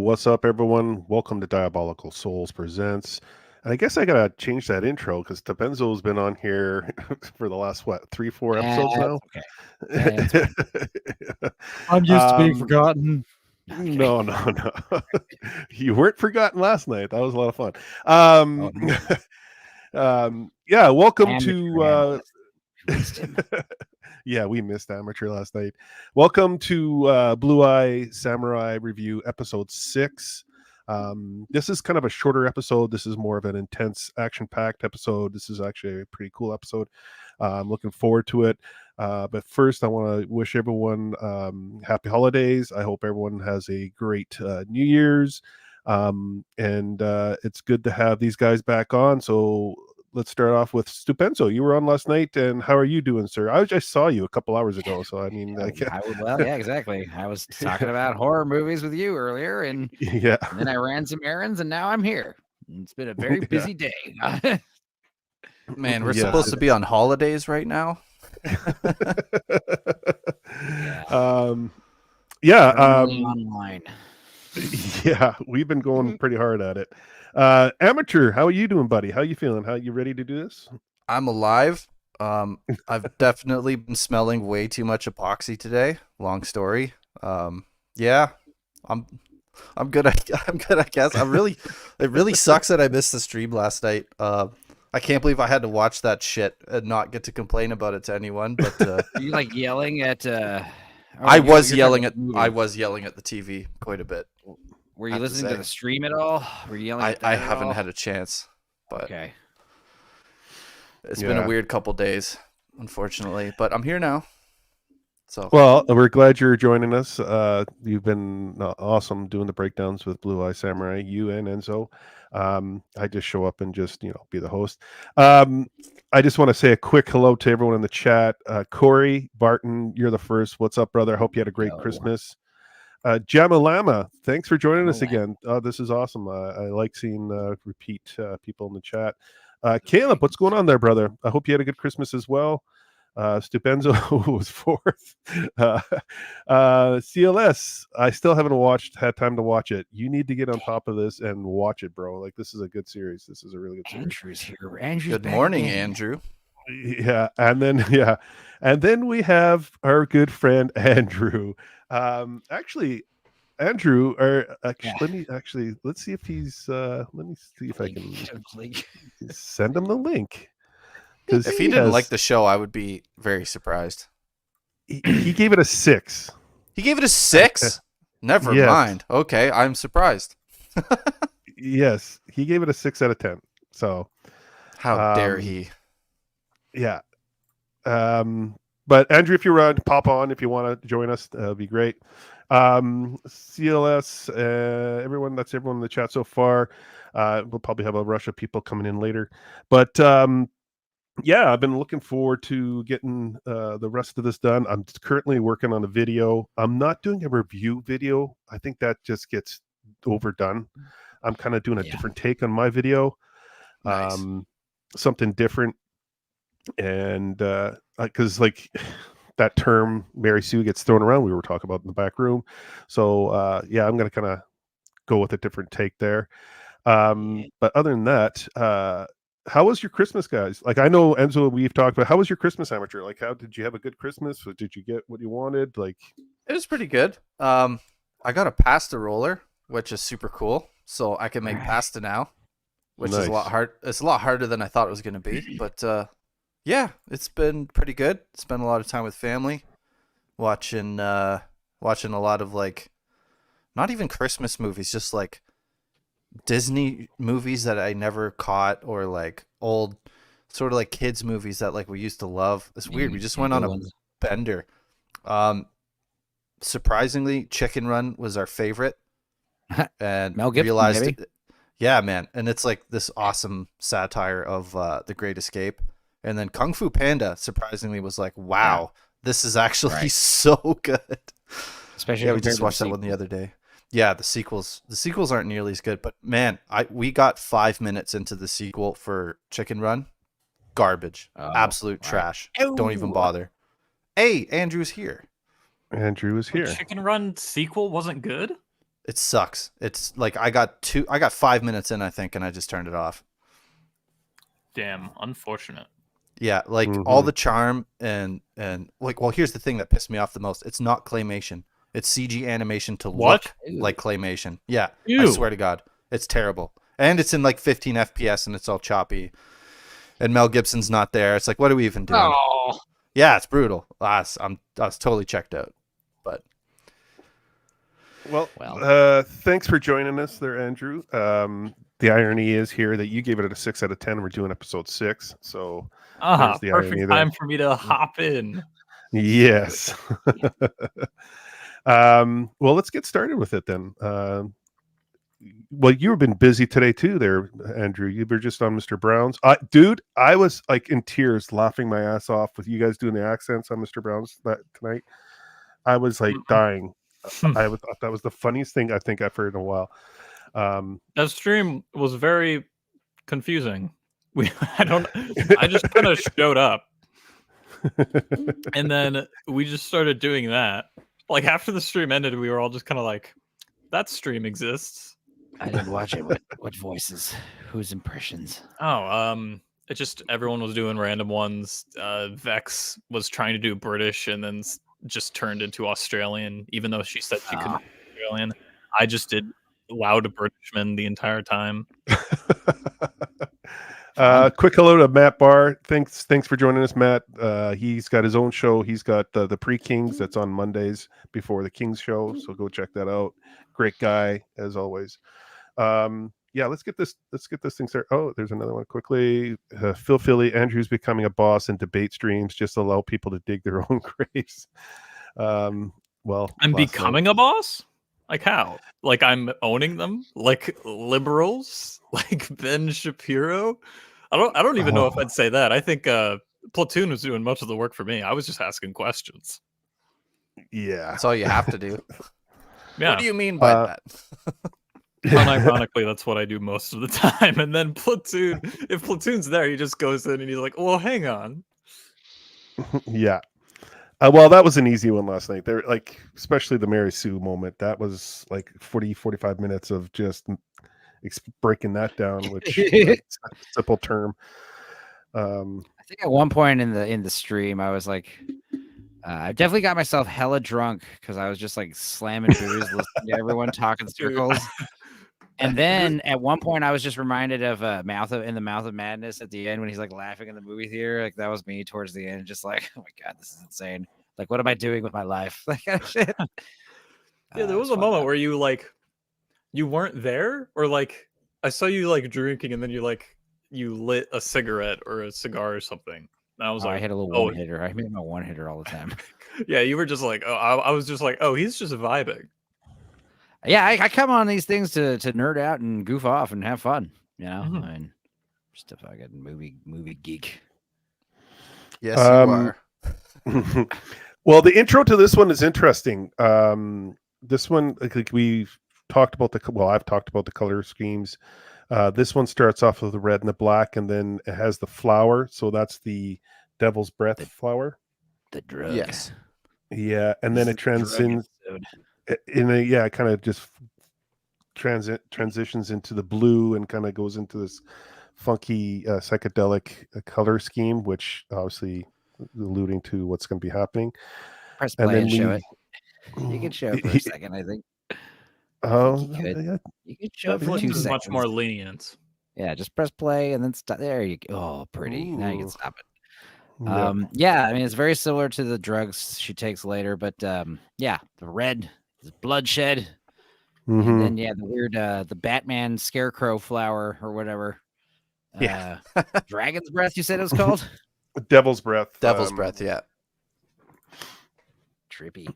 what's up, everyone? Welcome to Diabolical Souls Presents. And I guess I gotta change that intro because Tabenzo's been on here for the last what 3-4 episodes That's now. okay. That's fine. I'm used to being Um, forgotten. no, you weren't forgotten last night. That was a lot of fun. Oh, no. Yeah, welcome Amateur to analyst. Missed him. yeah, we missed Amateur last night. Welcome to Blue Eye Samurai Review episode 6. This is kind of a shorter episode. This is more of an intense, action-packed episode. This is actually a pretty cool episode. I'm looking forward to it. But first, I want to wish everyone happy holidays. I hope everyone has a great New Year's. And it's good to have these guys back on. So let's start off with Stupenzo. You were on last night, and how are you doing, sir? I just saw you a couple hours ago, so I mean, Yeah, exactly. I was talking about horror movies with you earlier, and yeah, then I ran some errands, and now I'm here. It's been a very busy day. Man, we're supposed to be on holidays right now. Online. Yeah, we've been going pretty hard at it. Amateur, how are you doing, buddy? How you feeling? How you ready to do this? I'm alive. I've definitely been smelling way too much epoxy today. Long story. Yeah, I'm good. I'm good. I guess. It really sucks that I missed the stream last night. I can't believe I had to watch that shit and not get to complain about it to anyone. But are you like yelling at? I was yelling at the TV quite a bit. Were you listening to the stream at all? Were you yelling? I haven't had a chance, but okay. It's been a weird couple days, unfortunately. But I'm here now. So well, we're glad you're joining us. You've been awesome doing the breakdowns with Blue Eye Samurai. You and Enzo. I just show up and just be the host. I just want to say a quick hello to everyone in the chat. Corey Barton, you're the first. What's up, brother? I hope you had a great Christmas. Jamalama, thanks for joining us again. This is awesome. I like seeing repeat people in the chat. Caleb, what's going on there, brother? I hope you had a good Christmas as well. Stupenzo was fourth. CLS, I still haven't had time to watch it. You need to get on top of this and watch it, bro. Like, this is a good series. This is a really good series. Andrew's here. Andrew's good morning, Andrew. Yeah, and then we have our good friend Andrew. Actually, Andrew, let's see if he's let me see if I can send him the link. If he didn't like the show, I would be very surprised. He gave it a 6. He gave it a 6? Never mind. Okay, I'm surprised. Yes, he gave it a 6 out of 10. So how dare he? Yeah. But Andrew, if you're around, pop on if you want to join us. That'd be great. CLS, everyone in the chat so far. We'll probably have a rush of people coming in later. But yeah, I've been looking forward to getting the rest of this done. I'm currently working on a video. I'm not doing a review video. I think that just gets overdone. I'm kind of doing a different take on my video. Nice. Something different. And because like that term Mary Sue gets thrown around, we were talking about in the back room. So yeah, I'm going to kind of go with a different take there. But other than that, how was your Christmas, guys? Like, I know Enzo, we've talked about, how was your Christmas, Amateur? Like, how did you have a good Christmas? Or did you get what you wanted? Like, it was pretty good. I got a pasta roller, which is super cool. So I can make pasta now, which is a lot hard. It's a lot harder than I thought it was going to be. But yeah, it's been pretty good. Spent a lot of time with family, watching a lot of like, not even Christmas movies, just like Disney movies that I never caught, or like old sort of like kids movies that like we used to love. It's weird. We just went on a bender. Surprisingly, Chicken Run was our favorite, and Mel Gibson, realized maybe? Yeah, man. And it's like this awesome satire of The Great Escape. And then Kung Fu Panda, surprisingly, was like, wow, this is actually so good. Especially we just watched that one the other day. Yeah, the sequels aren't nearly as good. But man, we got 5 minutes into the sequel for Chicken Run. Garbage. Absolute trash. Don't even bother. Hey, Andrew's here. Andrew is here. The Chicken Run sequel wasn't good? It sucks. It's like I got 5 minutes in, I think, and I just turned it off. Damn, unfortunate. Yeah, like all the charm and like, well, here's the thing that pissed me off the most. It's not claymation. It's CG animation to look like claymation. Yeah, I swear to God, it's terrible. And it's in like 15 FPS and it's all choppy. And Mel Gibson's not there. It's like, what are we even doing? Oh, Yeah, it's brutal. I was totally checked out. But Well, thanks for joining us there, Andrew. The irony is here that you gave it a 6 out of 10. We're doing episode 6, so there's the irony perfect there. time for me to hop in. Yes. Well, let's get started with it then. Well, you've been busy today too, there, Andrew. You were just on Mr. Brown's. Dude, I was like in tears, laughing my ass off with you guys doing the accents on Mr. Brown's tonight. I was like dying. I thought that was the funniest thing I think I've heard in a while. That stream was very confusing. I just kind of showed up, and then we just started doing that. Like after the stream ended, we were all just kind of like, "That stream exists." I didn't watch it. What voices? Whose impressions? Oh, it just everyone was doing random ones. Vex was trying to do British and then just turned into Australian, even though she said she couldn't be Australian. I just did loud Britishman the entire time. Quick hello to Matt Barr. Thanks for joining us, Matt. He's got his own show. He's got the Pre-Kings that's on Mondays before the Kings show, so go check that out. Great guy as always. Yeah, let's get this thing started. Oh, there's another one quickly. Phil Philly, Andrew's becoming a boss in debate streams. Just allow people to dig their own graves. Well, I'm becoming a boss? Like how? Like I'm owning them? Like liberals? Like Ben Shapiro? I don't even know if I'd say that. I think Platoon was doing most of the work for me. I was just asking questions. Yeah. that's all you have to do. Yeah. What do you mean by that? Unironically, that's what I do most of the time. And then Platoon, if Platoon's there, he just goes in and he's like, well, hang on. Yeah. Well, that was an easy one last night. There, like, especially the Mary Sue moment. That was like 45 minutes of just breaking that down, which is a simple term. I think at one point in the stream, I was like, I definitely got myself hella drunk because I was just like slamming booze, listening to everyone talk in circles. And then at one point, I was just reminded of In the Mouth of Madness at the end when he's like laughing in the movie theater. Like that was me towards the end, just like, oh my god, this is insane. Like, what am I doing with my life? Like kind of shit. Yeah, there was a moment where you weren't there, or like I saw you like drinking, and then you lit a cigarette or a cigar or something. And I was like, I hit a little one hitter. I hit my one hitter all the time. Yeah, you were just like, I was just like, oh, he's just vibing. Yeah, I come on these things to nerd out and goof off and have fun. You know, I mean, just a fucking movie geek. Yes, you are. Well, the intro to this one is interesting. This one, like we've talked about I've talked about the color schemes. This one starts off with the red and the black, and then it has the flower. So that's the devil's breath flower. The drug. Yes. Yeah, and then it transcends. Kind of just transitions into the blue and kind of goes into this funky psychedelic color scheme, which obviously alluding to what's going to be happening. Press play and show it. You can show it for a second, I think. You can show it for 2 seconds. Much more lenient. Yeah, just press play and then stop. There you go. Oh, pretty. Now you can stop it. Yeah. I mean, it's very similar to the drugs she takes later, but yeah, the red is bloodshed. And then the weird the Batman scarecrow flower or whatever. Dragon's breath, you said it was called? Devil's breath. Devil's breath, yeah. Trippy.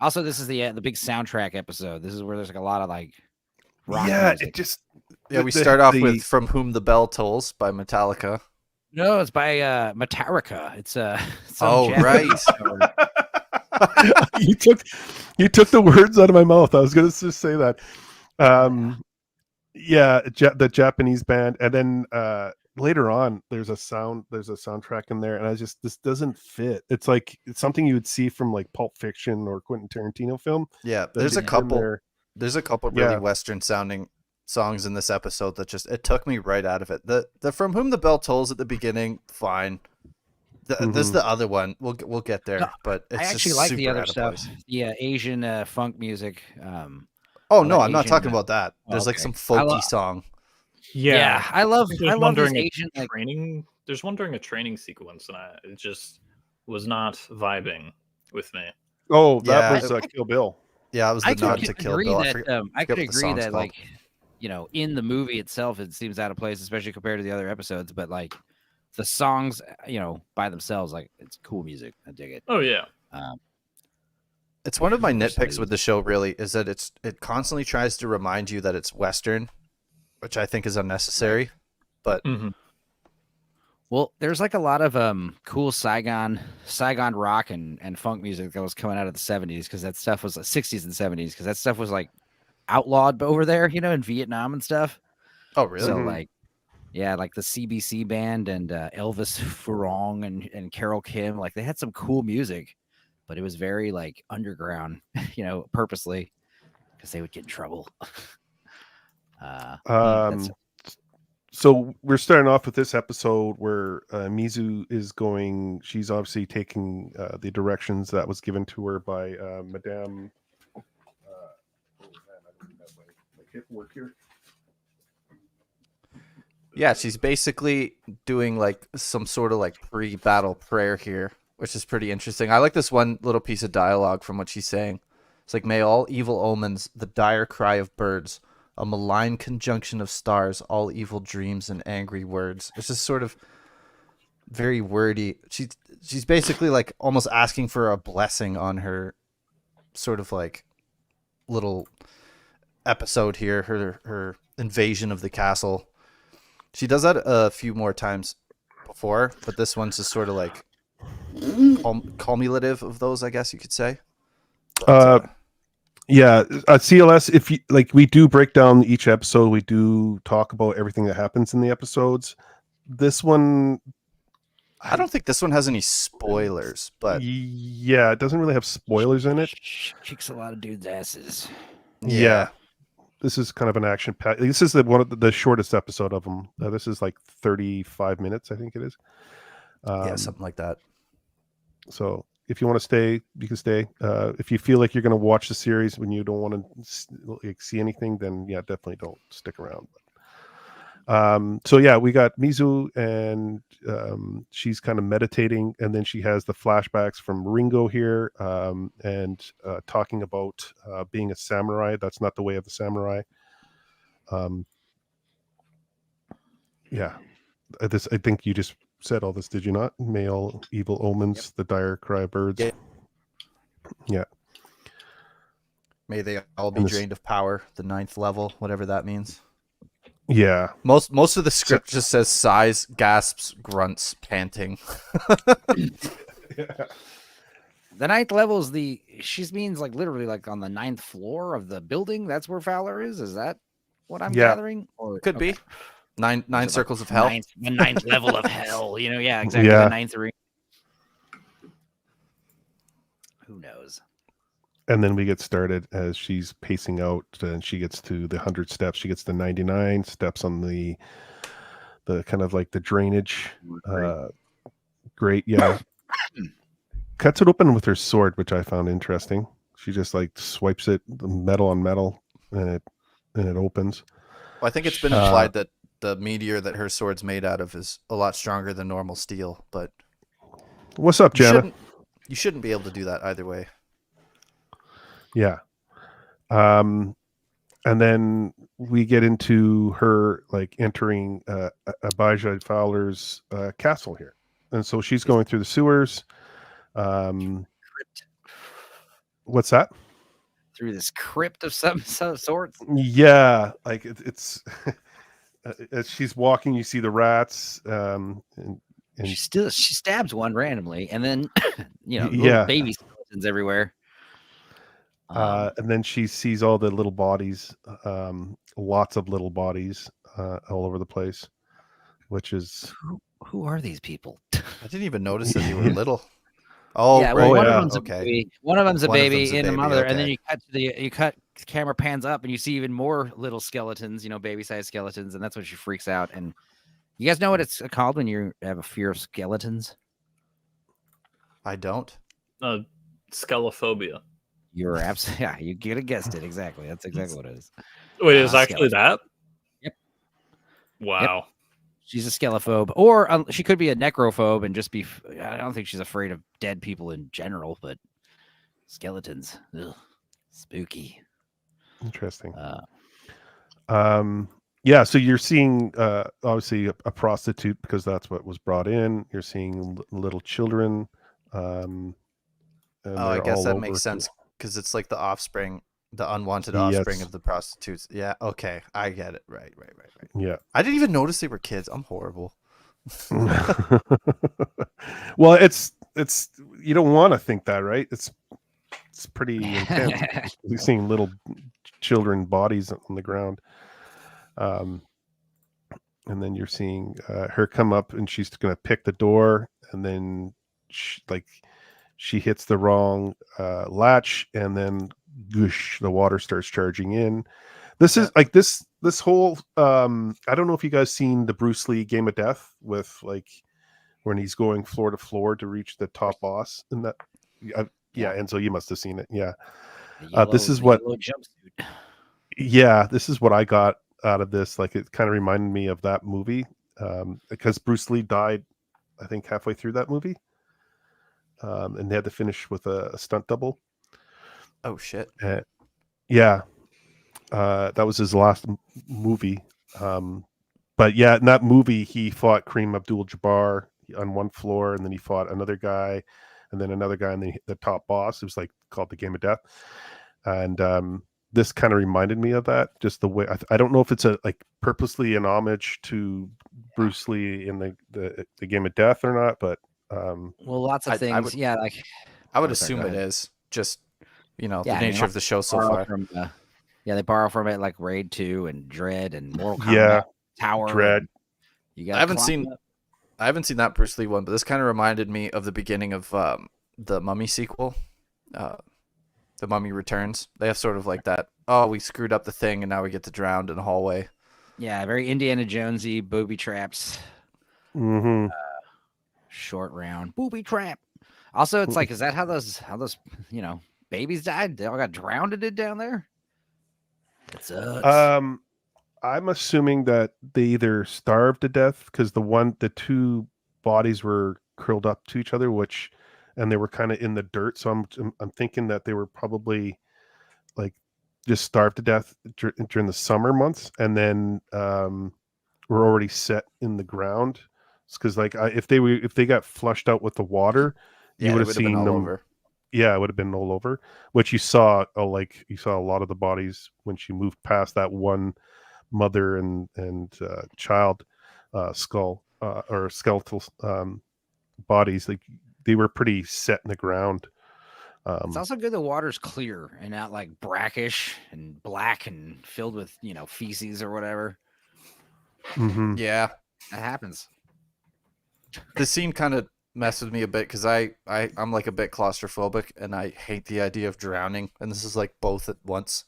Also, this is the big soundtrack episode. This is where there's like a lot of like rock music. It just we start off with "From Whom the Bell Tolls" by Metallica. No, it's by Metallica. It's right. You took the words out of my mouth. I was going to just say that. The Japanese band, and then later on there's a soundtrack in there, and this doesn't fit. It's like it's something you would see from like Pulp Fiction or Quentin Tarantino film. Yeah, there's a couple. There's a couple really Yeah. Western sounding songs in this episode that just it took me right out of it. The From Whom the Bell Tolls at the beginning, fine. There's the other one. We'll get there, No, but it's I just actually like the super other out of stuff. place. The Asian funk music. Oh all no, that I'm not Asian, talking about that. oh, There's like okay. some I folky song. Yeah, I love think I there's love one this during a Asian like training. There's one during a training sequence, and it just was not vibing with me. Oh, that Yeah, was Kill Bill. Yeah, it was I the nod could to Kill agree Bill. that I could forget what the agree song's that called. like in the movie itself it seems out of place, especially compared to the other episodes. But like the songs, by themselves, like it's cool music. I dig it. Oh yeah. It's one of my For some nitpicks reason. with the show. Really, is that it constantly tries to remind you that it's Western, which I think is unnecessary. But Well, there's like a lot of cool Saigon rock and funk music that was coming out of the 70s because that stuff was 60s and 70s because that stuff was like outlawed over there, in Vietnam and stuff. oh really? So like, yeah, like the CBC band and Elvis Furlong and Carole Kim, like they had some cool music, but it was very like underground, purposely because they would get in trouble. That's So we're starting off with this episode where Mizu is going. She's obviously taking the directions that was given to her by Madame. Oh man, I don't have my paperwork here. Yeah, she's basically doing like some sort of like pre-battle prayer here, which is pretty interesting. I like this one little piece of dialogue from what she's saying. It's like, may all evil omens, the dire cry of birds, a malign conjunction of stars, all evil dreams and angry words. It's just sort of very wordy. She's basically like almost asking for a blessing on her sort of like little episode here, her invasion of the castle. She does that a few more times before, but this one's just sort of like cumulative of those, I guess you could say. But, Yeah, CLS. If you like, we do break down each episode. We do talk about everything that happens in the episodes. This one, I don't think this one has any spoilers, but yeah, it doesn't really have spoilers in it. kicks a lot of dudes' asses. Yeah. This is kind of an action pack. This is one of the shortest episode of them. This is like 35 minutes, I think it is. Yeah, something like that. So if you want to stay, you can stay. If you feel like you're going to watch the series when you don't want to see anything, then yeah, definitely don't stick around. So yeah, we got Mizu, and she's kind of meditating, and then she has the flashbacks from Ringo here, and talking about being a samurai. That's not the way of the samurai. Yeah, I think you just said all this, did you not? Male evil omens, the dire cry of birds. Yeah. May they all be drained of power, the 9th level, whatever that means. Yeah. Most of the script just says sighs, gasps, grunts, panting. The 9th level is she means like literally like on the 9th floor of the building. That's where Fowler is. Is that what I'm gathering? Or could be nine circles of hell. The 9th level of hell. Yeah, exactly. Yeah. The 9th ring. Who knows? And then we get started as she's pacing out, and she gets to the 100 steps. She gets to 99 steps on the kind of like the drainage. Great, yeah. Cuts it open with her sword, which I found interesting. She just like swipes it, metal on metal, and it opens. Well, I think it's been implied that the meteor that her sword's made out of is a lot stronger than normal steel. But what's up, Jana? You shouldn't be able to do that either way. Yeah. And then we get into her like entering Abijah Fowler's castle here. And so she's going through the sewers. What's that? Through this crypt of some sorts. Yeah, like it's as she's walking, you see the rats. And she stabs one randomly, and then little baby skeletons everywhere. And then she sees all the little bodies, lots of little bodies all over the place, which is who are these people? I didn't even notice that they were little. Oh, yeah, right. One yeah. of them's a baby. One of them's a baby, and a mother, okay. and then you cut camera pans up and you see even more little skeletons, baby-sized skeletons, and that's when she freaks out. And you guys know what it's called when you have a fear of skeletons? I don't. Scalophobia. You're absolutely, yeah, you could have guessed it. Exactly. That's exactly what it is. Wait, it's actually that? Yep. Wow. Yep. She's a skelephobe, or she could be a necrophobe and just be. I don't think she's afraid of dead people in general, but skeletons, ugh, spooky. Interesting. Yeah, so you're seeing obviously a prostitute because that's what was brought in. You're seeing little children. And I guess all that over. makes sense because it's like the unwanted Yes. offspring of the prostitutes. Yeah, okay, I get it. Right. Yeah. I didn't even notice they were kids. I'm horrible. Well, it's you don't want to think that, right? It's pretty intense. You're seeing little children bodies on the ground. And then you're seeing her come up and she's going to pick the door, and then she hits the wrong latch, and then goosh, the water starts charging in. This is like this whole I don't know if you guys seen the Bruce Lee Game of Death with like when he's going floor to floor to reach the top boss, and that yeah, Enzo, you must have seen it. Yeah. This is what jumpsuit. Yeah, this is what I got out of this. Like, it kind of reminded me of that movie because Bruce Lee died, I think, halfway through that movie, and they had to finish with a stunt double. Oh shit! Yeah, that was his last movie. But yeah, in that movie, he fought Kareem Abdul-Jabbar on one floor, and then he fought another guy, and then another guy, and then the top boss. It was like called the Game of Death, and this kind of reminded me of that. Just the way I don't know if it's like purposely an homage to Bruce Lee in the Game of Death or not, but well, lots of things. I would assume it is just the nature of the show so far. They borrow from it like Raid 2 and Dread and Mortal Kombat Tower. Dread. I haven't seen that Bruce Lee one, but this kind of reminded me of the beginning of the Mummy sequel. The Mummy Returns. They have sort of like that. Oh, we screwed up the thing, and now we get to drown in a hallway. Yeah, very Indiana Jonesy, booby traps. Mm-hmm. Short round booby trap. Also, it's like, is that how those babies died? They all got drowned down there. It sucks. I'm assuming that they either starved to death because the two bodies were curled up to each other, and they were kind of in the dirt. So I'm thinking that they were probably like just starved to death during the summer months, and then were already set in the ground. Because like if they got flushed out with the water, you would have seen them. Over. Yeah, it would have been all over. Which you saw. You saw a lot of the bodies when she moved past that one mother and child skull or skeletal bodies. Like, they were pretty set in the ground. It's also good the water's clear and not like brackish and black and filled with feces or whatever. Mm-hmm. Yeah, that happens. The scene kind of messed with me a bit because I'm like a bit claustrophobic and I hate the idea of drowning, and this is like both at once.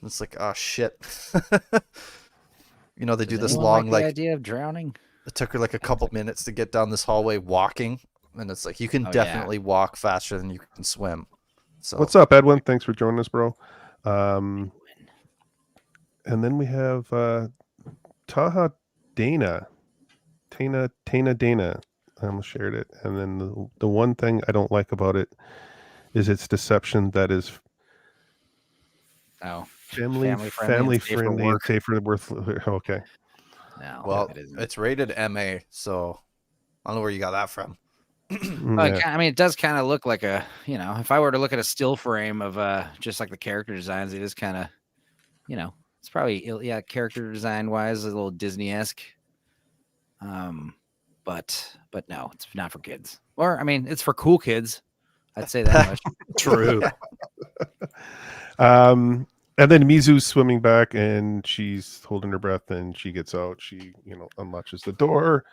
And it's like, oh shit. They do this long like the idea of drowning. It took her like a couple minutes to get down this hallway walking, and it's like you can definitely walk faster than you can swim. So what's up, Edwin? Thanks for joining us, bro. And then we have Taha Dana. Tana Dana. I almost shared it. And then the one thing I don't like about it is its deception that is family friendly and safe for worth. Okay. No, well, it's rated MA, so I don't know where you got that from. Well, it does kind of look like a, if I were to look at a still frame of just like the character designs, it is kind of, it's probably, character design wise, a little Disney-esque. But no, it's not for kids. Or, it's for cool kids. I'd say that much. True. And then Mizu's swimming back, and she's holding her breath, and she gets out. She, unlatches the door,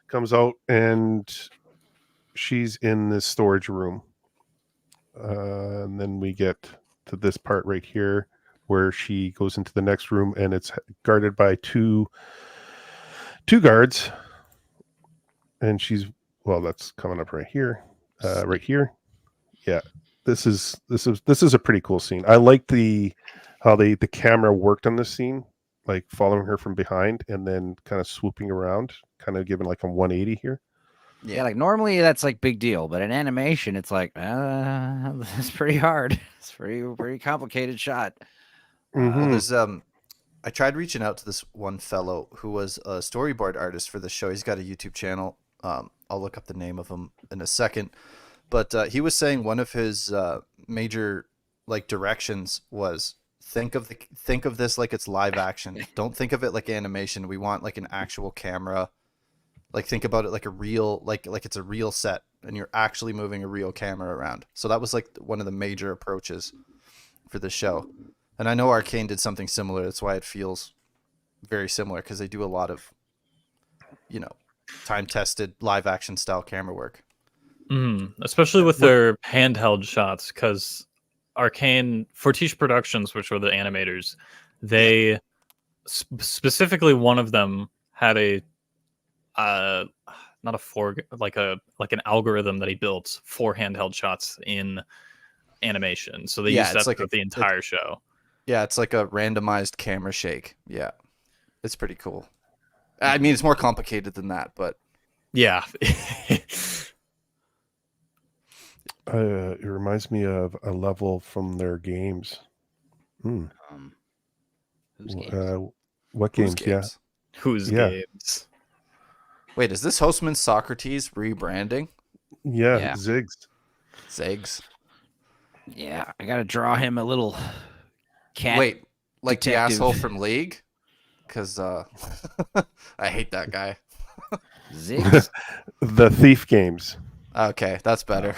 comes out, and she's in this storage room. And then we get to this part right here where she goes into the next room and it's guarded by two guards, and that's coming up right here. Right here. Yeah. This is a pretty cool scene. I like how the camera worked on this scene, like following her from behind and then kind of swooping around, kind of giving like a 180 here. Yeah, like normally that's like big deal, but in animation it's like it's pretty hard. It's pretty complicated shot. Mhm. Well, I tried reaching out to this one fellow who was a storyboard artist for the show. He's got a YouTube channel. I'll look up the name of him in a second. But he was saying one of his major like directions was think of this like it's live action. Don't think of it like animation. We want like an actual camera. Like think about it like a real like it's a real set and you're actually moving a real camera around. So that was like one of the major approaches for the show. And I know Arcane did something similar. That's why it feels very similar, because they do a lot of, time-tested live action style camera work. Especially with their handheld shots, because Arcane, Fortiche Productions, which were the animators, they specifically one of them had a not a like an algorithm that he built for handheld shots in animation. So they used that throughout the entire show. Yeah, it's like a randomized camera shake. Yeah, it's pretty cool. I mean, it's more complicated than that, but yeah. It reminds me of a level from their games. Whose games? What whose games? games? Yeah. Whose games? Wait, is this Hostman Socrates rebranding? Yeah. Ziggs. Yeah, I gotta draw him a little cat. Wait, like detective. the asshole from League? Because I hate that guy. Ziggs. The Thief games. Okay, that's better.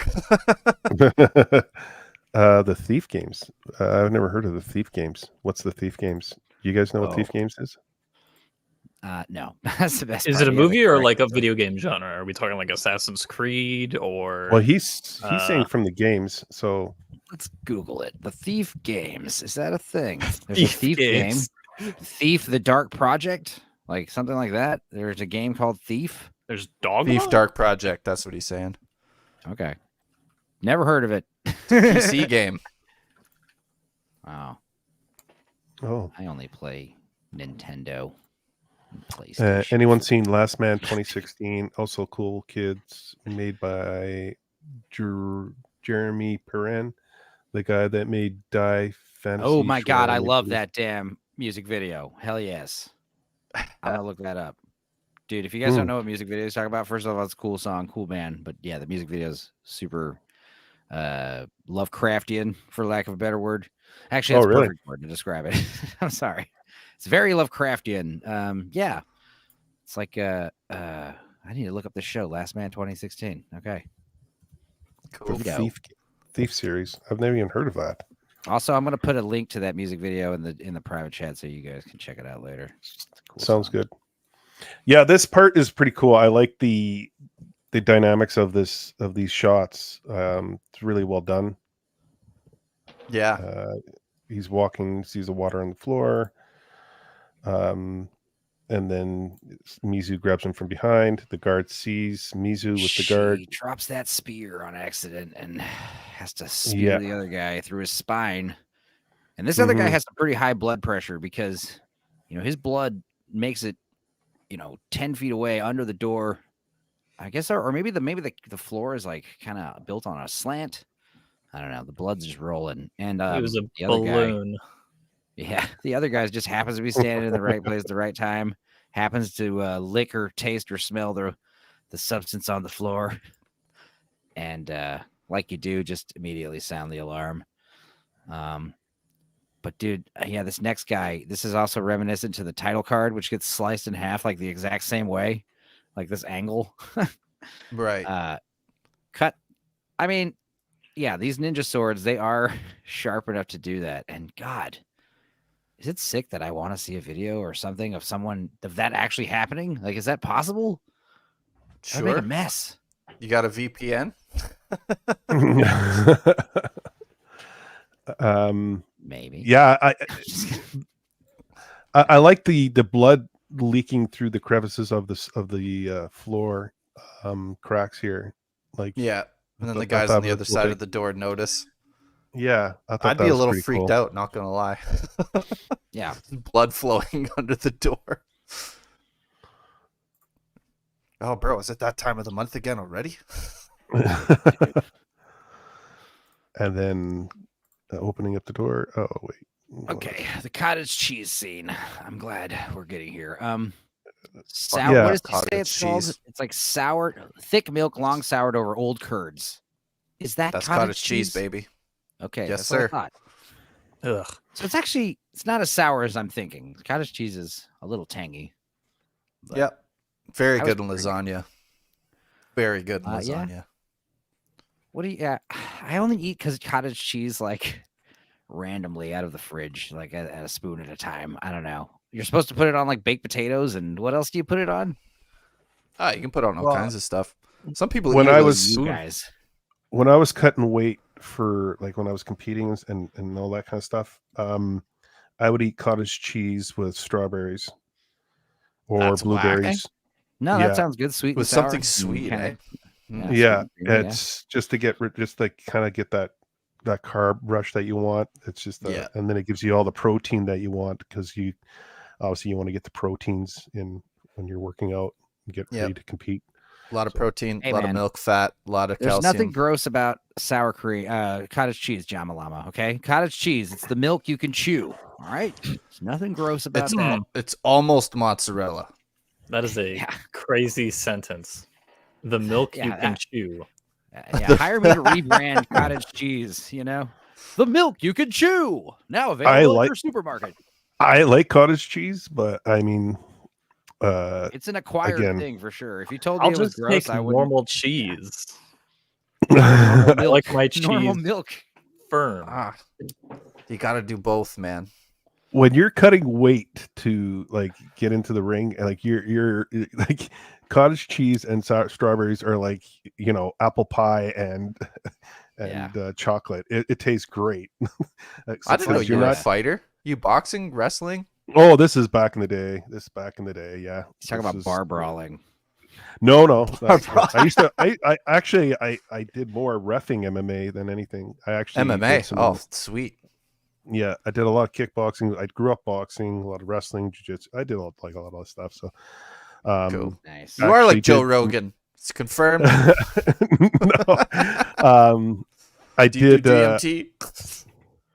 The Thief games. I've never heard of the Thief games. What's the Thief games? You guys know what Thief games is? No, that's the best. Is it a movie or like a video game genre? Are we talking like Assassin's Creed or? Well, he's saying from the games, so let's Google it. The Thief games, is that a thing? There's Thief a Thief games. game. Thief: The Dark Project, like something like that. There's a game called Thief. There's Dogma? Thief Dark Project. That's what he's saying. Okay, never heard of it. PC game. Wow. Oh. I only play Nintendo. Anyone seen Last Man 2016? Also cool kids, made by Jeremy Perrin, the guy that made Die Fantasy. Oh my god, I love that damn music video. Hell yes. I'm gonna look that up. Dude, if you guys don't know what music videos talk about, first of all, it's a cool song, cool band. But yeah, the music video is super Lovecraftian, for lack of a better word. Actually, that's a perfect word to describe it. I'm sorry. It's very Lovecraftian. Yeah. It's like I need to look up the show, Last Man 2016. Okay. Cool. Thief series. I've never even heard of that. Also, I'm gonna put a link to that music video in the private chat so you guys can check it out later. Cool Sounds good. Yeah, this part is pretty cool. I like the dynamics of these shots. It's really well done. Yeah. He's walking, sees the water on the floor. And then Mizu grabs him from behind. The guard sees Mizu with the guard. He drops that spear on accident and has to spear the other guy through his spine. And this other guy has some pretty high blood pressure because, his blood makes it, 10 feet away under the door. I guess, or maybe the floor is like kind of built on a slant. I don't know. The blood's just rolling. And it was a balloon. The other guy just happens to be standing in the right place at the right time, happens to lick or taste or smell the substance on the floor. And like you do, just immediately sound the alarm. But dude, this next guy, this is also reminiscent to the title card, which gets sliced in half like the exact same way, like this angle. Right. Cut. I mean, yeah, these ninja swords, they are sharp enough to do that. And God, is it sick that I want to see a video or something of that actually happening? Like, is that possible? Sure. That'd make a mess. You got a VPN? Maybe. Yeah, I like the blood leaking through the crevices of the floor cracks here. Like, Yeah. And then the I guys thought on the it other was cool side thing. of the door notice. Yeah, I thought I'd that be a was little pretty freaked cool. out, not gonna lie. Yeah. Blood flowing under the door. Oh, bro, is it that time of the month again already? And then opening up the door. Oh wait. Okay, the cottage cheese scene. I'm glad we're getting here. Sour. Yeah, What does he say cottage it's called? cheese. It's like sour, thick milk, long soured over old curds. Is that That's cottage cheese, baby. Okay, Yes, that's sir. what I thought. Ugh. So it's not as sour as I'm thinking. Cottage cheese is a little tangy. but Yep. Very that was good in pretty lasagna. Very good in Yeah. lasagna. What do you? I only eat cottage cheese like randomly out of the fridge, like at a spoon at a time. I don't know. You're supposed to put it on like baked potatoes, and what else do you put it on? Ah, you can put on all Well, kinds of stuff. Some people when eat it I with a was- You spoon. guys. when I was cutting weight for like when I was competing and all that kind of stuff, I would eat cottage cheese with strawberries or That's whack. blueberries. No, Yeah. that sounds good. Sweet With and sour. something sweet, eh? Yeah, Yeah, sweet and creamy, it's just to get just like kind of get that carb rush that you want. It's just Yeah. and then it gives you all the protein that you want because you obviously you want to get the proteins in when you're working out and get ready to compete. A lot of protein, Hey, a lot man. of milk fat, a lot of There's calcium. nothing gross about sour cream, cottage cheese, Jamalama. Okay, cottage cheese. It's the milk you can chew. All right, there's nothing gross about It's that. it's almost mozzarella. That is a Yeah. crazy sentence. The milk you Yeah, can that- chew. Yeah, hire me to rebrand cottage cheese. You know, the milk you can chew. Now available at your supermarket. I like cottage cheese, but I mean, It's an acquired again- thing for sure. If you told me I'll it was just gross, take I wouldn't. normal cheese. Normal I milk, like my cheese normal milk. firm. Ah, you got to do both, man. when you're cutting weight to like get into the ring and like you're like cottage cheese and strawberries are like, you know, apple pie and chocolate. It tastes great. I didn't know Because you were you're a fighter. You boxing, wrestling? Oh, this is back in the day. Yeah. He's talking about bar brawling. No. Bar I used to. I actually I did more reffing MMA than anything. I actually did MMA. some- Oh, sweet. Yeah, I did a lot of kickboxing. I grew up boxing, a lot of wrestling, jiu-jitsu. I did a lot of stuff. So, Cool. Nice. You are like actually Joe did- Rogan. It's confirmed. no. I Do you did. do DMT?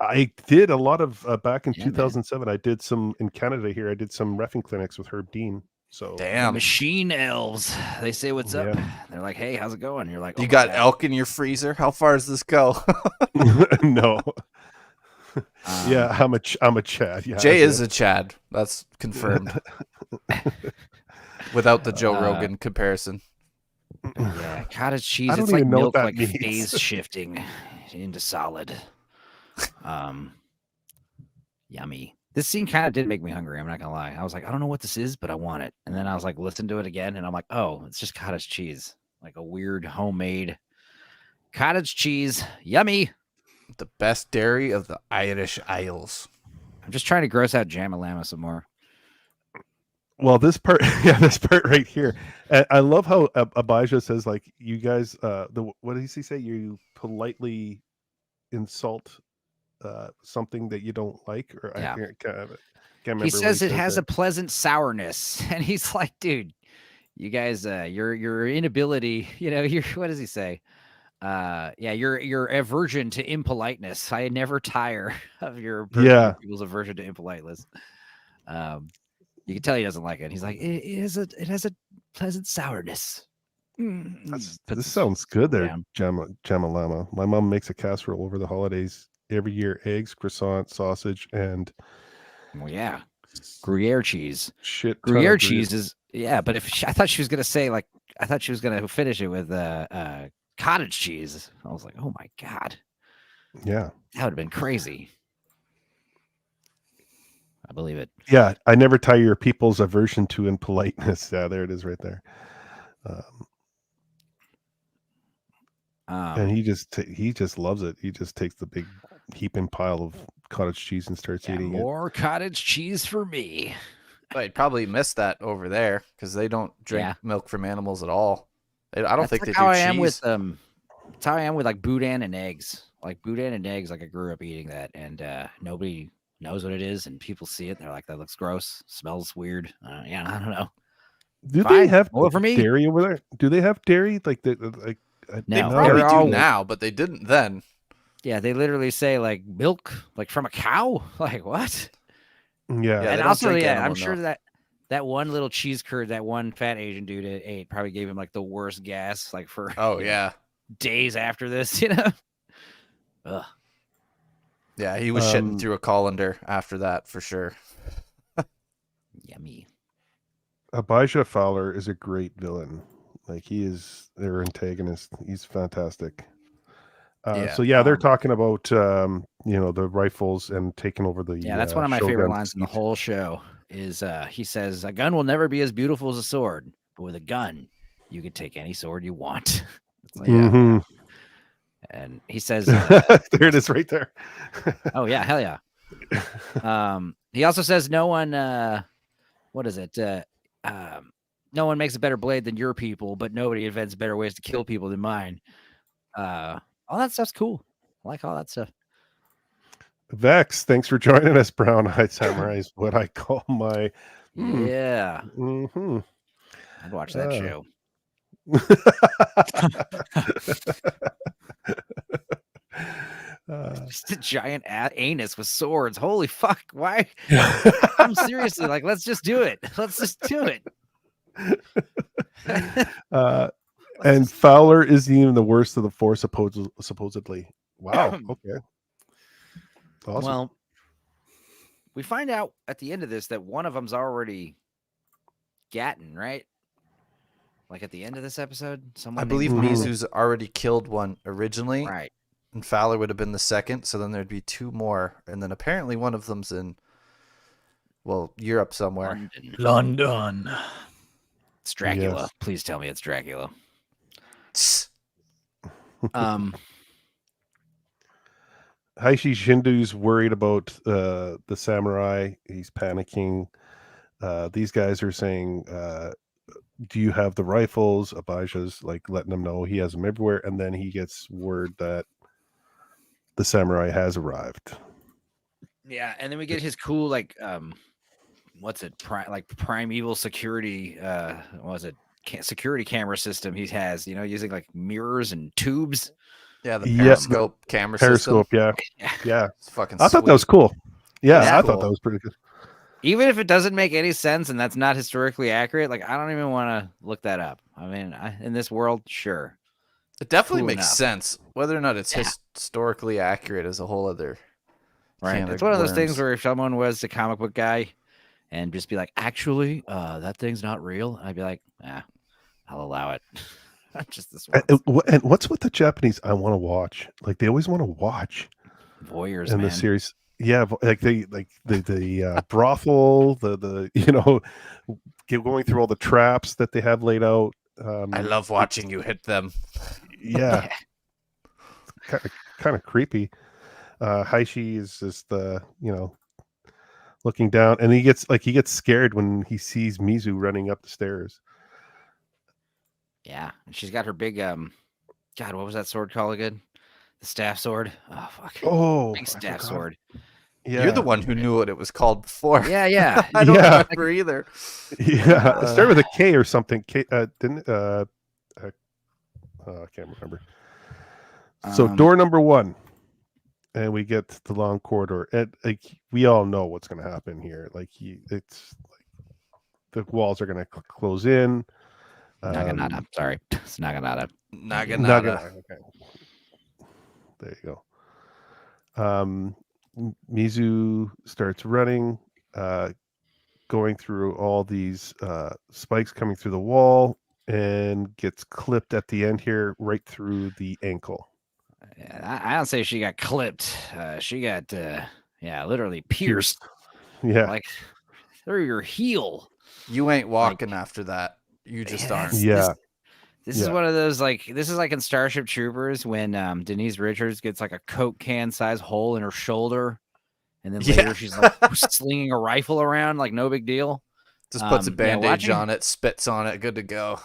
I did a lot of back in Yeah, man. 2007. I did some in Canada here. I did some reffing clinics with Herb Dean. So The Damn. machine elves. They say what's up. Yeah. They're like, hey, how's it going? You're like, You "Oh my got God." elk in your freezer? How far does this go? no. Yeah, I'm a Chad. Yeah, Jay that's is it. a Chad. That's confirmed. Without the Joe Rogan comparison. Yeah, cottage cheese. I don't It's like even know milk, what that like means. phase shifting into solid. Yummy. This scene kind of did make me hungry. I'm not gonna lie. I was like, I don't know what this is, but I want it. And then I was like, listen to it again, and I'm like, oh, it's just cottage cheese, like a weird homemade cottage cheese. Yummy. The best dairy of the Irish Isles. I'm just trying to gross out Jamalama some more. Well, this part, yeah, this part right here. I love how Abijah says, like, you guys, what does he say? You politely insult something that you don't like, or Yeah. I can't remember. He what says it has there. a pleasant sourness, and he's like, dude, you guys, your inability, your what does he say? Your aversion to impoliteness. I never tire of your people's aversion to impoliteness. You can tell he doesn't like it. He's like, it has a pleasant sourness. This sounds good there, Jamalama. My mom makes a casserole over the holidays every year: eggs, croissant, sausage, and Gruyere cheese. Shit, Gruyere cheese is but I thought she was gonna say I thought she was gonna finish it with cottage cheese. I was like, oh my god, yeah, that would have been crazy. I believe it. Yeah, I never tire your people's aversion to impoliteness. Yeah, there it is, right there. And he just loves it. He just takes the big heaping pile of cottage cheese and starts eating more cottage cheese for me. But you'd probably miss that over there because they don't drink milk from animals at all. I don't think they do how cheese. I am with That's how I am with like boudin and eggs. Like boudin and eggs, like I grew up eating that, and nobody knows what it is, and people see it, and they're like, "That looks gross, smells weird." Yeah, I don't know. it. Do they have more for me? dairy over there? Do they have dairy? Like They No, probably they're do all- now, but they didn't then. Yeah, they literally say like milk, like from a cow. Like what? Yeah. Yeah, And they don't also, drink I'm animal sure milk. that one little cheese curd, that one fat Asian dude ate, probably gave him like the worst gas, like for Oh yeah, days after this. You know. Ugh. yeah. He was shitting through a colander after that for sure. Yummy. Abijah Fowler is a great villain. Like he is their antagonist. He's fantastic. So they're talking about the rifles and taking over the that's one of my favorite Shogun lines in the seat. whole show. Is he says a gun will never be as beautiful as a sword, but with a gun, you can take any sword you want. It's like, Mhm. And he says, there it is, right there. "Oh yeah, hell yeah." He also says, "No one, what is it? No one makes a better blade than your people, but nobody invents better ways to kill people than mine." All that stuff's cool. I like all that stuff. Vex, thanks for joining us. Brown Eyed Samurai is what I call my. Yeah, Mm-hmm. I'd watch that show. Just a giant anus with swords. Holy fuck! Why? I'm seriously like, let's just do it. Let's just do it. And Fowler isn't even the worst of the four, supposedly. Wow. Okay. Awesome. Well, we find out at the end of this that one of them's already Gatton, right? Like at the end of this episode, someone I believe named Fowler. Mizu's already killed one originally, Right? and Fowler would have been the second. So then there'd be two more, and then apparently one of them's in, Europe somewhere. London. It's Dracula. Yes. Please tell me it's Dracula. Heishi Shindu's worried about the samurai. He's panicking. These guys are saying, do you have the rifles? Abijah's like letting him know he has them everywhere. And then he gets word that the samurai has arrived. Yeah, and then we get his cool what's it? Primeval security. Security camera system he has. Using like mirrors and tubes. Yeah, the periscope camera Periscope, system. yeah. It's fucking I thought that was cool. Yeah, I thought that was pretty good. Even if it doesn't make any sense and that's not historically accurate, like I don't even want to look that up. I mean, in this world, sure. It definitely Cool makes enough. sense. Whether or not it's historically accurate is a whole other Right. It's one of those things where if someone was a comic book guy and just be like, actually, that thing's not real, I'd be like, I'll allow it. Just this one. And what's with the Japanese? I want to watch. Like they always want to watch Voyeurs in man. the series. Yeah, like the brothel, the going through all the traps that they have laid out. I love watching you hit them. Yeah, kind of creepy. Heishi is just looking down, and he gets scared when he sees Mizu running up the stairs. Yeah, and she's got her big God, what was that sword called again? The staff sword. Oh fuck. Oh, big staff sword. Yeah, You're the one who knew what it was called before. Yeah. I don't remember either. Yeah, it started with a K or something. K didn't I can't remember. So door number 1, and we get the long corridor. And like we all know what's going to happen here. Like it's like the walls are going to close in. Naginata. Sorry, it's Naginata. Naginata. Okay. There you go. Mizu starts running, going through all these spikes coming through the wall, and gets clipped at the end here, right through the ankle. I don't say she got clipped. She got, literally pierced. Yeah, like through your heel. You ain't walking after that. You just aren't. Yeah. This is one of those this is like in Starship Troopers when Denise Richards gets like a Coke can size hole in her shoulder, and then Yeah. later she's like slinging a rifle around like no big deal. Just puts a Yeah, bandage watching- on it, spits on it, good to go.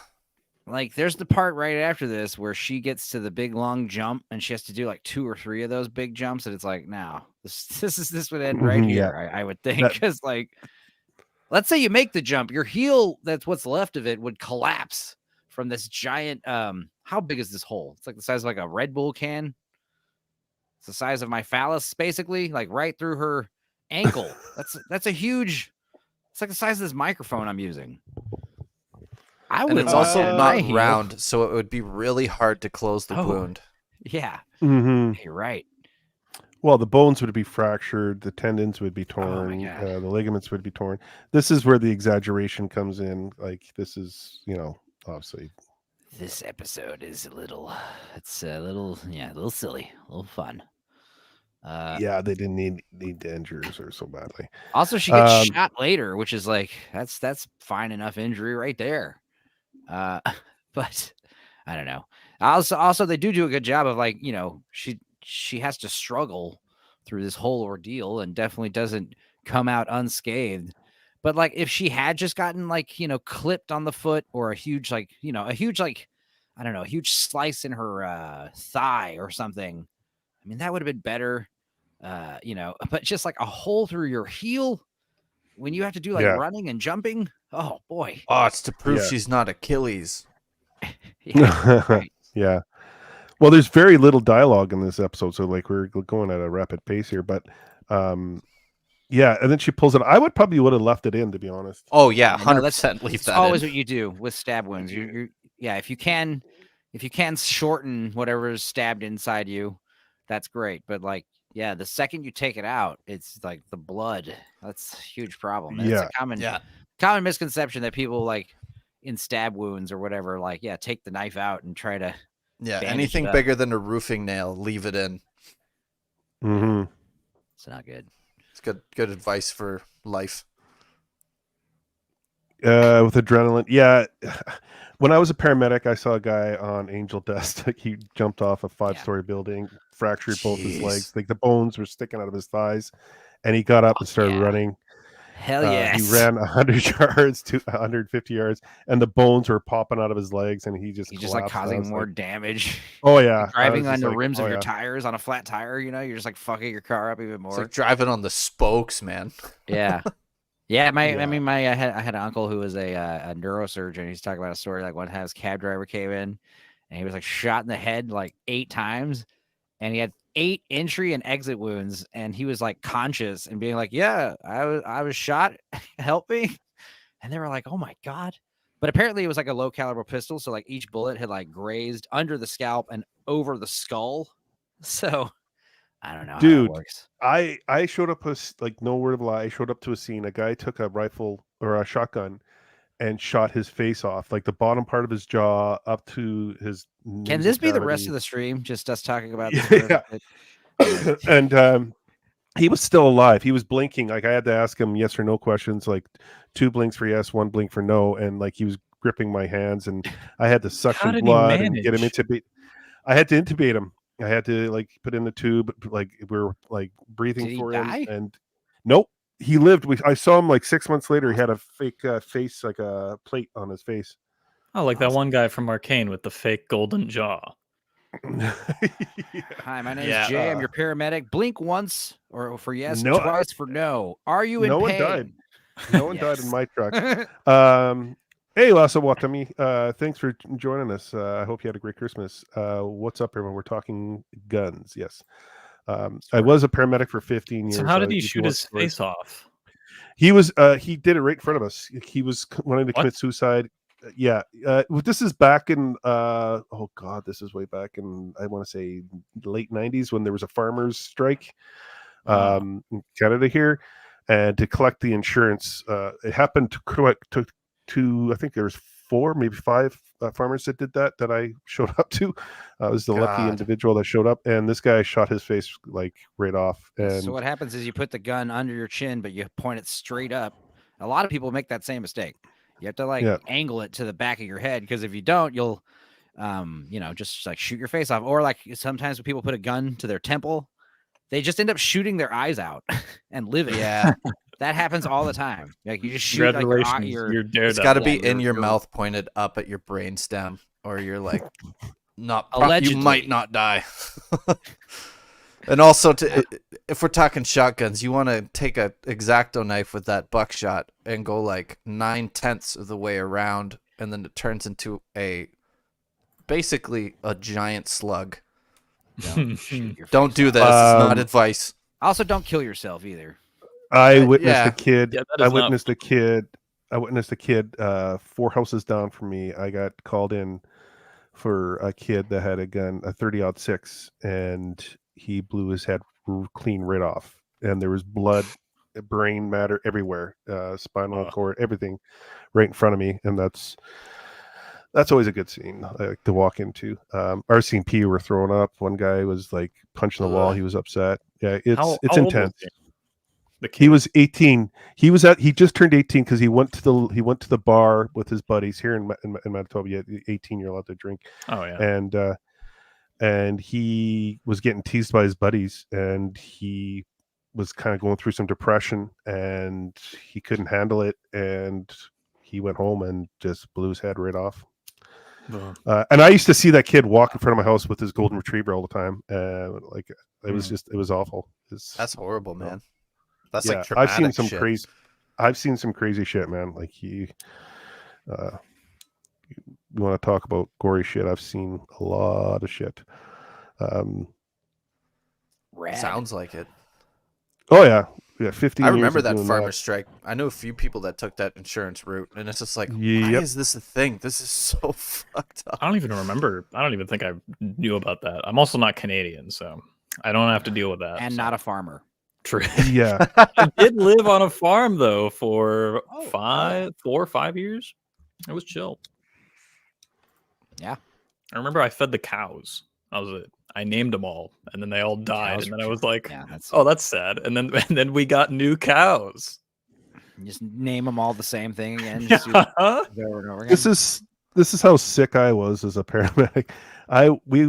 Like there's the part right after this where she gets to the big long jump and she has to do like 2 or 3 of those big jumps, and it's like, now this would end right Mhm, yeah. here. I would think, That- because like, let's say you make the jump, your heel, that's what's left of it, would collapse from this giant. How big is this hole? It's like the size of like a Red Bull can. It's the size of my phallus, basically, like right through her ankle. That's a huge. It's like the size of this microphone I'm using. I And would it's also Uh, not my heel. round, so it would be really hard to close the Oh. wound. Yeah, Mhm. you're right. Well, the bones would be fractured, the tendons would be Oh my torn, God. the ligaments would be torn. This is where the exaggeration comes in. Like this is, obviously. This episode is a little. It's a little silly, a little fun. Yeah, they didn't need to injure her so badly. Also, she gets Um, shot later, which is like that's fine enough injury right there. But I don't know. Also, they do a good job of like, she has to struggle through this whole ordeal and definitely doesn't come out unscathed. But like, if she had just gotten like, clipped on the foot, or a huge like, I don't know, a huge slice in her thigh or something, I mean, that would have been better. But just like a hole through your heel when you have to do like Yeah. running and jumping. Oh boy. Oh, it's to prove Yeah. she's not Achilles. Yeah, right. Yeah. Well, there's very little dialogue in this episode, so like we're going at a rapid pace here, but yeah, and then she pulls it. I would have left it in, to be honest. Oh yeah, Yeah, no, 100% leave It's that always in. what you do with stab wounds. Yeah, if you can shorten whatever's stabbed inside you, that's great. But like, yeah, the second you take it out, it's like the blood. That's a huge problem. And Yeah. it's a Yeah. common misconception that people like in stab wounds or whatever, like, yeah, take the knife out and try to. Yeah, bandage anything it up. bigger than a roofing nail, leave it in. Mm-hmm. It's not good. It's good advice for life. With adrenaline, yeah. When I was a paramedic, I saw a guy on Angel Dust. Like he jumped off a 5-story building, fractured both his Jeez. legs. Like the bones were sticking out of his thighs, and he got up and started yeah. running. Hell yes. He ran 100 yards to 150 yards, and the bones were popping out of his legs, and he just He's just like collapsed. I causing was more like, damage. oh yeah, I Driving was on just the like, rims oh, of your yeah. tires on a flat tire, you're just like fucking your car up even It's more. like driving on the spokes, man. Yeah. Yeah, I Yeah. mean, I had an uncle who was a neurosurgeon. He's talking about a story like one time his cab driver came in and he was like shot in the head like 8 times, and he had 8 entry and exit wounds, and he was like conscious and being like, "Yeah, I was shot. Help me." And they were like, "Oh my God." But apparently it was like a low caliber pistol, so like each bullet had like grazed under the scalp and over the skull. So I don't know how Dude, that works. I showed up like no word of a lie. I showed up to a scene. A guy took a rifle or a shotgun and shot his face off, like the bottom part of his jaw up to his. Can this be the rest of the stream? Just us talking about this? Yeah. And he was still alive. He was blinking. Like I had to ask him yes or no questions, like 2 blinks for yes, 1 blink for no, and like he was gripping my hands, and I had to suction did he blood and get him manage? intubate. I had to intubate him. I had to like put in the tube, like we were like breathing Did he for die? him, and nope, he lived. I saw him like 6 months later. He had a fake face, like a plate on his face. Oh, like that one guy from Arcane with the fake golden jaw. Yeah. Hi, my name's Yeah, Jay. I'm your paramedic. Blink once or for yes, No, twice for no. Are you in no one pain? died. No one died in Yes. my truck. Hey, Lassa Watami. Thanks for joining us. I hope you had a great Christmas. What's up, everyone? We're talking guns. Yes. I was a paramedic for 15 years. So how did he if you shoot want his stories. face off? He was. He did it right in front of us. He was wanting to What? commit suicide. Yeah. This is back in. Oh God, this is way back in. I want to say late 90s when there was a farmers' strike. In Canada here, and to collect the insurance. It happened to I think there was 4, maybe 5 farmers that did that I showed up to. I was the lucky God. individual that showed up, and this guy shot his face like right off. And So what happens is you put the gun under your chin, but you point it straight up. A lot of people make that same mistake. You have to like Yeah. angle it to the back of your head, because if you don't, you'll just like shoot your face off. Or like sometimes when people put a gun to their temple, they just end up shooting their eyes out and living. Yeah. That happens all the time. Like you just shoot like Congratulations, your you're It's daredevil. got to Yeah, be in you're- your you're- mouth, pointed up at your brainstem, or you're like not. You Allegedly. might not die. And also, if we're talking shotguns, you want to take a X-Acto knife with that buckshot and go like 9/10 of the way around, and then it turns into basically a giant slug. Don't shoot your Don't face do off. this. It's not advice. Also, don't kill yourself either. I witnessed yeah. a kid. Yeah, that I is not- witnessed a kid. 4 houses down from me. I got called in for a kid that had a gun, a 30-06, and he blew his head clean right off, and there was blood, brain matter everywhere, spinal cord, everything, right in front of me, and that's always a good scene to walk into. RCMP were throwing up. One guy was like punching the wall. He was upset. Yeah, it's How old intense. was the kid? He was 18. He just turned 18 because he went to the bar with his buddies here in Manitoba. You had 18, you're allowed to drink. Oh yeah. And he was getting teased by his buddies, and he was kind of going through some depression, and he couldn't handle it, and he went home and just blew his head right off. And I used to see that kid walk in front of my house with his golden retriever all the time. Like it was awful. That's horrible, man. That's yeah, like traumatic I've seen some shit. crazy. I've seen some crazy shit, man. Like you want to talk about gory shit? I've seen a lot of shit. Rad. Sounds like it. Oh yeah, 15. I remember years of that doing farmer strike. I know a few people that took that insurance route, and it's just like, why Yep. is this a thing? This is so fucked up. I don't even remember. I don't even think I knew about that. I'm also not Canadian, so I don't have to deal with that. And not a farmer. True. Yeah, I did live on a farm though for Oh, 4 or 5 years. It was chill. Yeah. I remember I fed the cows. That was it. I named them all, and then they all died. Cows And were then I was chill. like, Yeah, that's "Oh, that's sad." And then we got new cows. just name them all the same thing again. Just do it Huh? over and over again. this is how sick I was as a paramedic.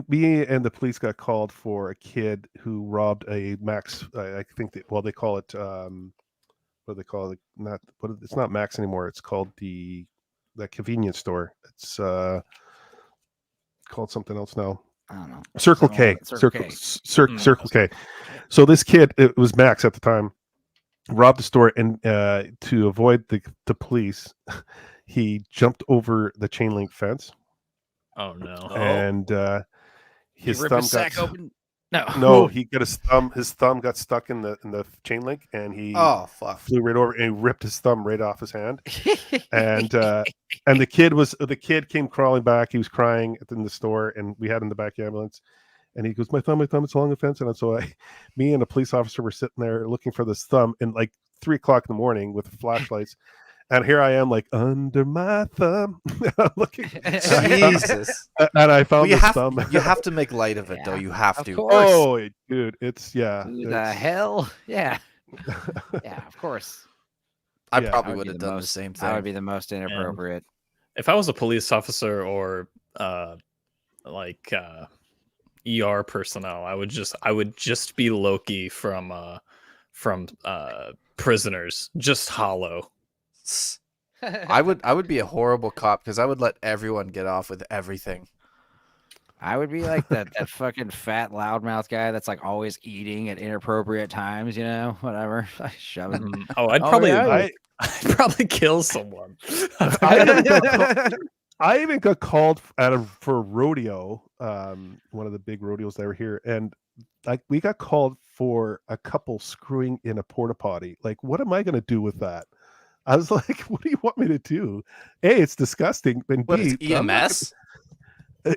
Me and the police got called for a kid who robbed a Max. I think they call it what do they call it? It's not Max anymore. It's called that convenience store. It's called something else now. I don't know. Circle K. Circle K. Circle K. So this kid, it was Max at the time, robbed the store, and to avoid the police, he jumped over the chain link fence, Oh no. and his Rip thumb his sack open. No. no, he got his thumb got stuck in the chain link, and he Oh fuck! flew right over and he ripped his thumb right off his hand. And the kid came crawling back. He was crying in the store, and we had him in the back ambulance. And he goes, my thumb, it's along the fence. And so me and a police officer were sitting there looking for this thumb in like 3:00 in the morning with flashlights. And here I am, like under my thumb, looking. Jesus. And I found Well, this thumb. you have to make light of it, though. Yeah, You have of to. course. Oh, dude, it's Who the hell? Yeah. Yeah, of course. I Yeah. probably That would be have the done the most- same That would thing. be the most inappropriate. If I was a police officer or ER personnel, I would just be Loki from Prisoners, just hollow. I would be a horrible cop because I would let everyone get off with everything. I would be like that fucking fat loudmouth guy that's like always eating at inappropriate times, you know, whatever. Shove it. Oh, I'd Oh, probably yeah. I'd probably kill someone. I even got called for a rodeo, one of the big rodeos that were here, and like we got called for a couple screwing in a porta potty. Like, what am I going to do with that? I was like, what do you want me to do? A, it's disgusting, and What B, is EMS?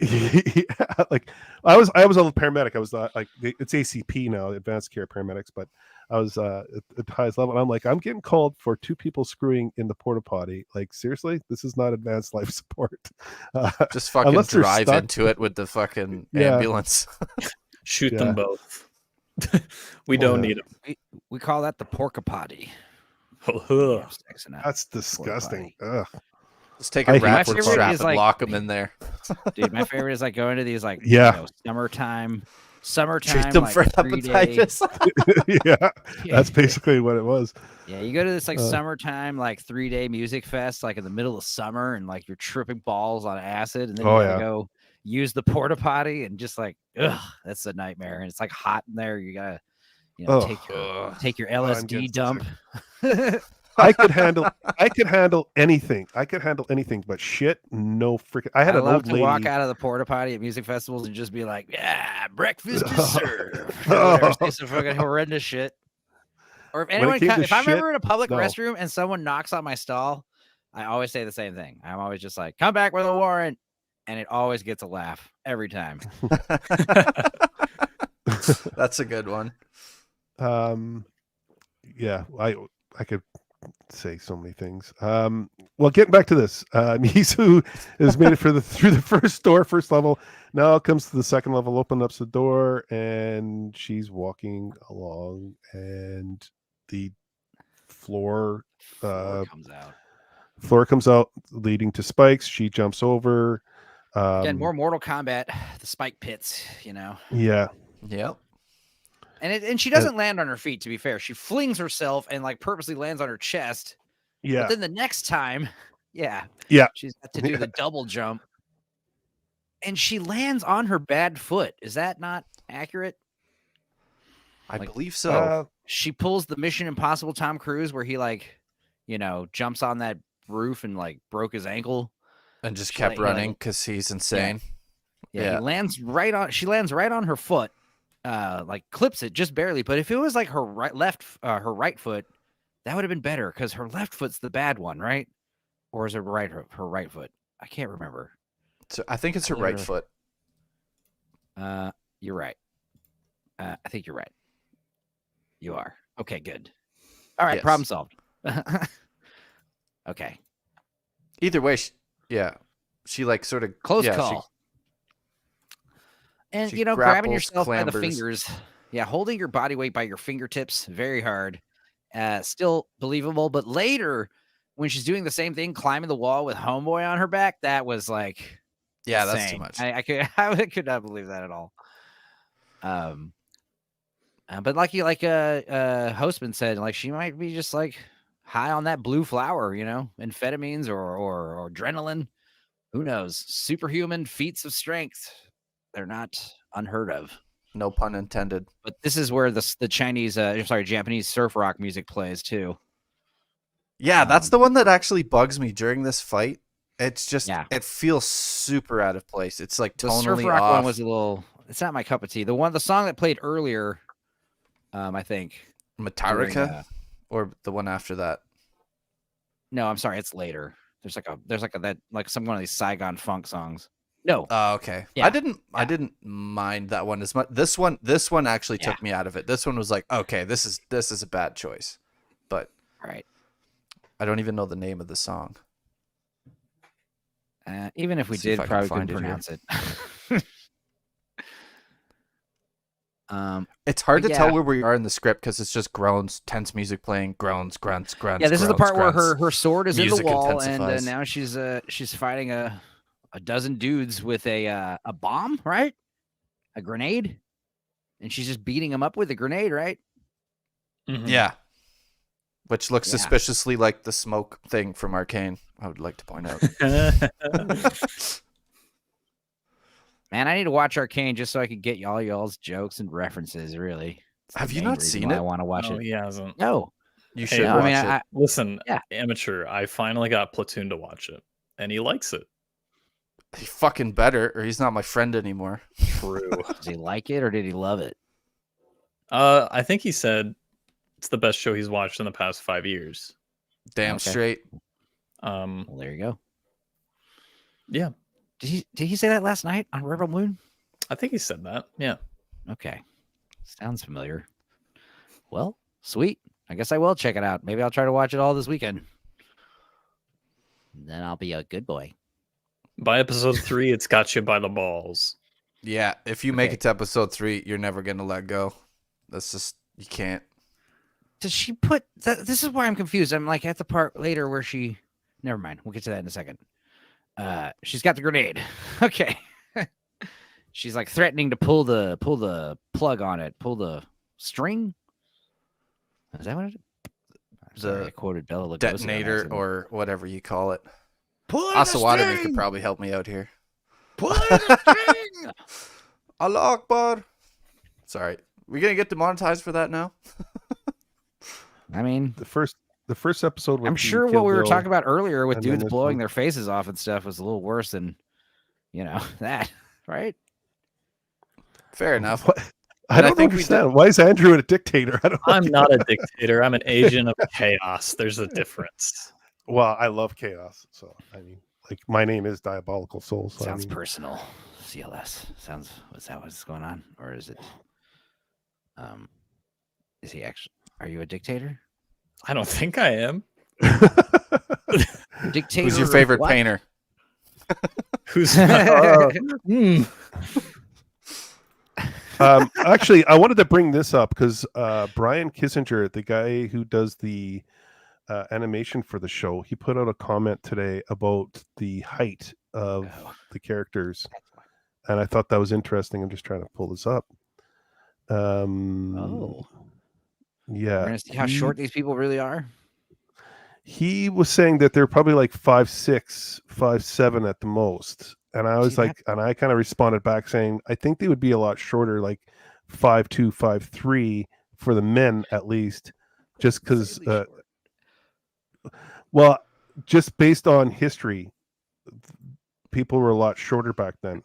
yeah, like I was a paramedic. I was like it's ACP now, advanced care paramedics, but I was at the highest level. And I'm like, I'm getting called for 2 people screwing in the porta potty. Like, seriously, this is not advanced life support. Just fucking unless they're drive stuck. into it with the fucking Yeah. ambulance. Shoot Yeah. them both. We don't Yeah. need them. We call that the porca potty. That's disgusting. Ugh. Just take I a hate rapid porta strap potties. and Like- lock them in there. Dude, my favorite is like going to these like Yeah. summertime summertime, them like for 3-day. hepatitis. Yeah, that's basically what it was. Yeah, you go to this like summertime, like 3-day music fest, like in the middle of summer, and like you're tripping balls on acid, and then you gotta go use the porta potty, and just like, ugh, that's a nightmare. And it's like hot in there. You gotta, take your LSD dump. I could handle anything. I could handle anything, but shit, no freaking. I had an love old to lady walk out of the porta potty at music festivals and just be like, yeah, breakfast is served. Or whatever, say some fucking horrendous shit. Or if anyone, if I'm ever in a public restroom and someone knocks on my stall, I always say the same thing. I'm always just like, come back with a warrant. And it always gets a laugh every time. That's a good one. Yeah, I could say so many things. Well, getting back to this, Mizu has made it through the first level. Now it comes to the second level, opens up the door, and she's walking along, and the floor comes out, leading to spikes. She jumps over. Again, more Mortal Kombat, the spike pits, Yeah. Yep. And she doesn't land on her feet, to be fair. She flings herself and like purposely lands on her chest. Yeah. But then the next time, she's got to do the double jump. And she lands on her bad foot. Is that not accurate? I believe so. She pulls the Mission Impossible Tom Cruise where he jumps on that roof and like broke his ankle. And just kept running because he's insane. Yeah. She lands right on her foot. Clips it just barely, but if it was like her right foot, that would have been better because her left foot's the bad one, right? Or is it her right foot? I can't remember. So I think it's her right foot. You're right. I think you're right. You are. Okay, good. All right, problem solved. Okay. Either way, she like sort of close call. And, grabbing yourself by the fingers. Yeah, holding your body weight by your fingertips, very hard. Still believable. But later, when she's doing the same thing, climbing the wall with Homeboy on her back, that was like insane. That's too much. I could not believe that at all. But like Hostman said, like she might be just like high on that blue flower, amphetamines or adrenaline. Who knows? Superhuman feats of strength. They're not unheard of. No pun intended. But this is where the Japanese surf rock music plays too. Yeah, that's the one that actually bugs me during this fight. It's just, it feels super out of place. It's like tonally the surf rock off. one was a little. It's not my cup of tea. The song that played earlier, I think Matarika, or the one after that. No, I'm sorry, it's later. There's some one of these Saigon funk songs. No. Oh, okay. Yeah. I didn't mind that one as much. This one actually took me out of it. This one was like, okay, this is a bad choice. But right. I don't even know the name of the song. Even if we did, probably couldn't pronounce it. It's hard to tell where we are in the script because it's just groans, tense music playing, groans, grunts. Yeah, this is the part where her sword is in the wall, and now she's fighting a dozen dudes with a bomb, right? A grenade, and she's just beating them up with a grenade, right? Mm-hmm. Yeah, which looks suspiciously like the smoke thing from Arcane. I would like to point out. Man, I need to watch Arcane just so I could get y'all's jokes and references. Really, have you not seen it? I want to watch it. He hasn't. No, you should watch it. Listen, amateur. I finally got Platoon to watch it, and he likes it. He fucking better, or he's not my friend anymore. True. Does he like it, or did he love it? I think he said it's the best show he's watched in the past 5 years. Damn straight. Well, there you go. Yeah. Did he say that last night on Rebel Moon? I think he said that. Yeah. Okay. Sounds familiar. Well, sweet. I guess I will check it out. Maybe I'll try to watch it all this weekend. Then I'll be a good boy. By episode 3, it's got you by the balls. Yeah, if you make it to episode 3, you're never going to let go. That's just, you can't. Does she put, this is why I'm confused. I'm like at the part later where never mind. We'll get to that in a second. She's got the grenade. Okay. she's like threatening to pull the plug on it, pull the string. Is that what it is? Sorry, I quoted Bella Lugosi. Detonator or whatever you call it. Pull Asawadami could probably help me out here. Pull the string. Allah Akbar. Sorry. We gonna get demonetized for that now? I mean, The first episode. I'm sure what we were talking about earlier with dudes blowing their faces off and stuff was a little worse than, that, right? Fair enough. I don't understand. Why is Andrew a dictator? I'm not a dictator. I'm an agent of chaos. There's a difference. Well, I love chaos. So, I mean, like, my name is Diabolical Soul. So Sounds personal. CLS. Is that what's going on? Or is it, is he actually, are you a dictator? I don't think I am. Dictator. Who's your favorite painter? Who's actually, I wanted to bring this up because Brian Kissinger, the guy who does the animation for the show, he put out a comment today about the height of the characters, and I thought that was interesting. I'm just trying to pull this up. Yeah, we're gonna see how short these people really are. He was saying that they're probably like 5'6", 5'7" at the most. And I was and I kind of responded back saying, I think they would be a lot shorter, like 5'2", 5'3" for the men at least, just because. Well, just based on history, people were a lot shorter back then,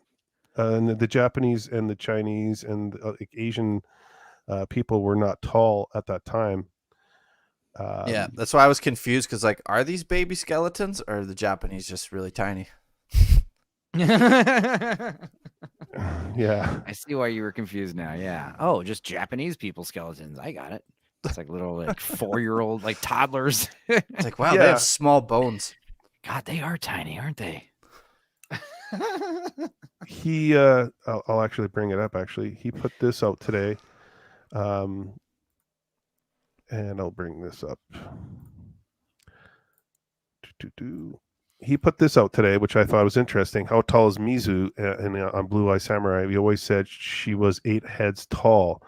and the Japanese and the Chinese and Asian people were not tall at that time. Yeah, that's why I was confused because, like, are these baby skeletons or are the Japanese just really tiny? Yeah, I see why you were confused now. Yeah. Oh, just Japanese people skeletons. I got it. It's like little 4-year-old toddlers. It's like, wow, they have small bones. God, they are tiny, aren't they? He I'll actually bring it up. Actually, he put this out today, and I'll bring this up. He put this out today, which I thought was interesting. How tall is Mizu on Blue Eye Samurai? We always said she was 8 heads tall,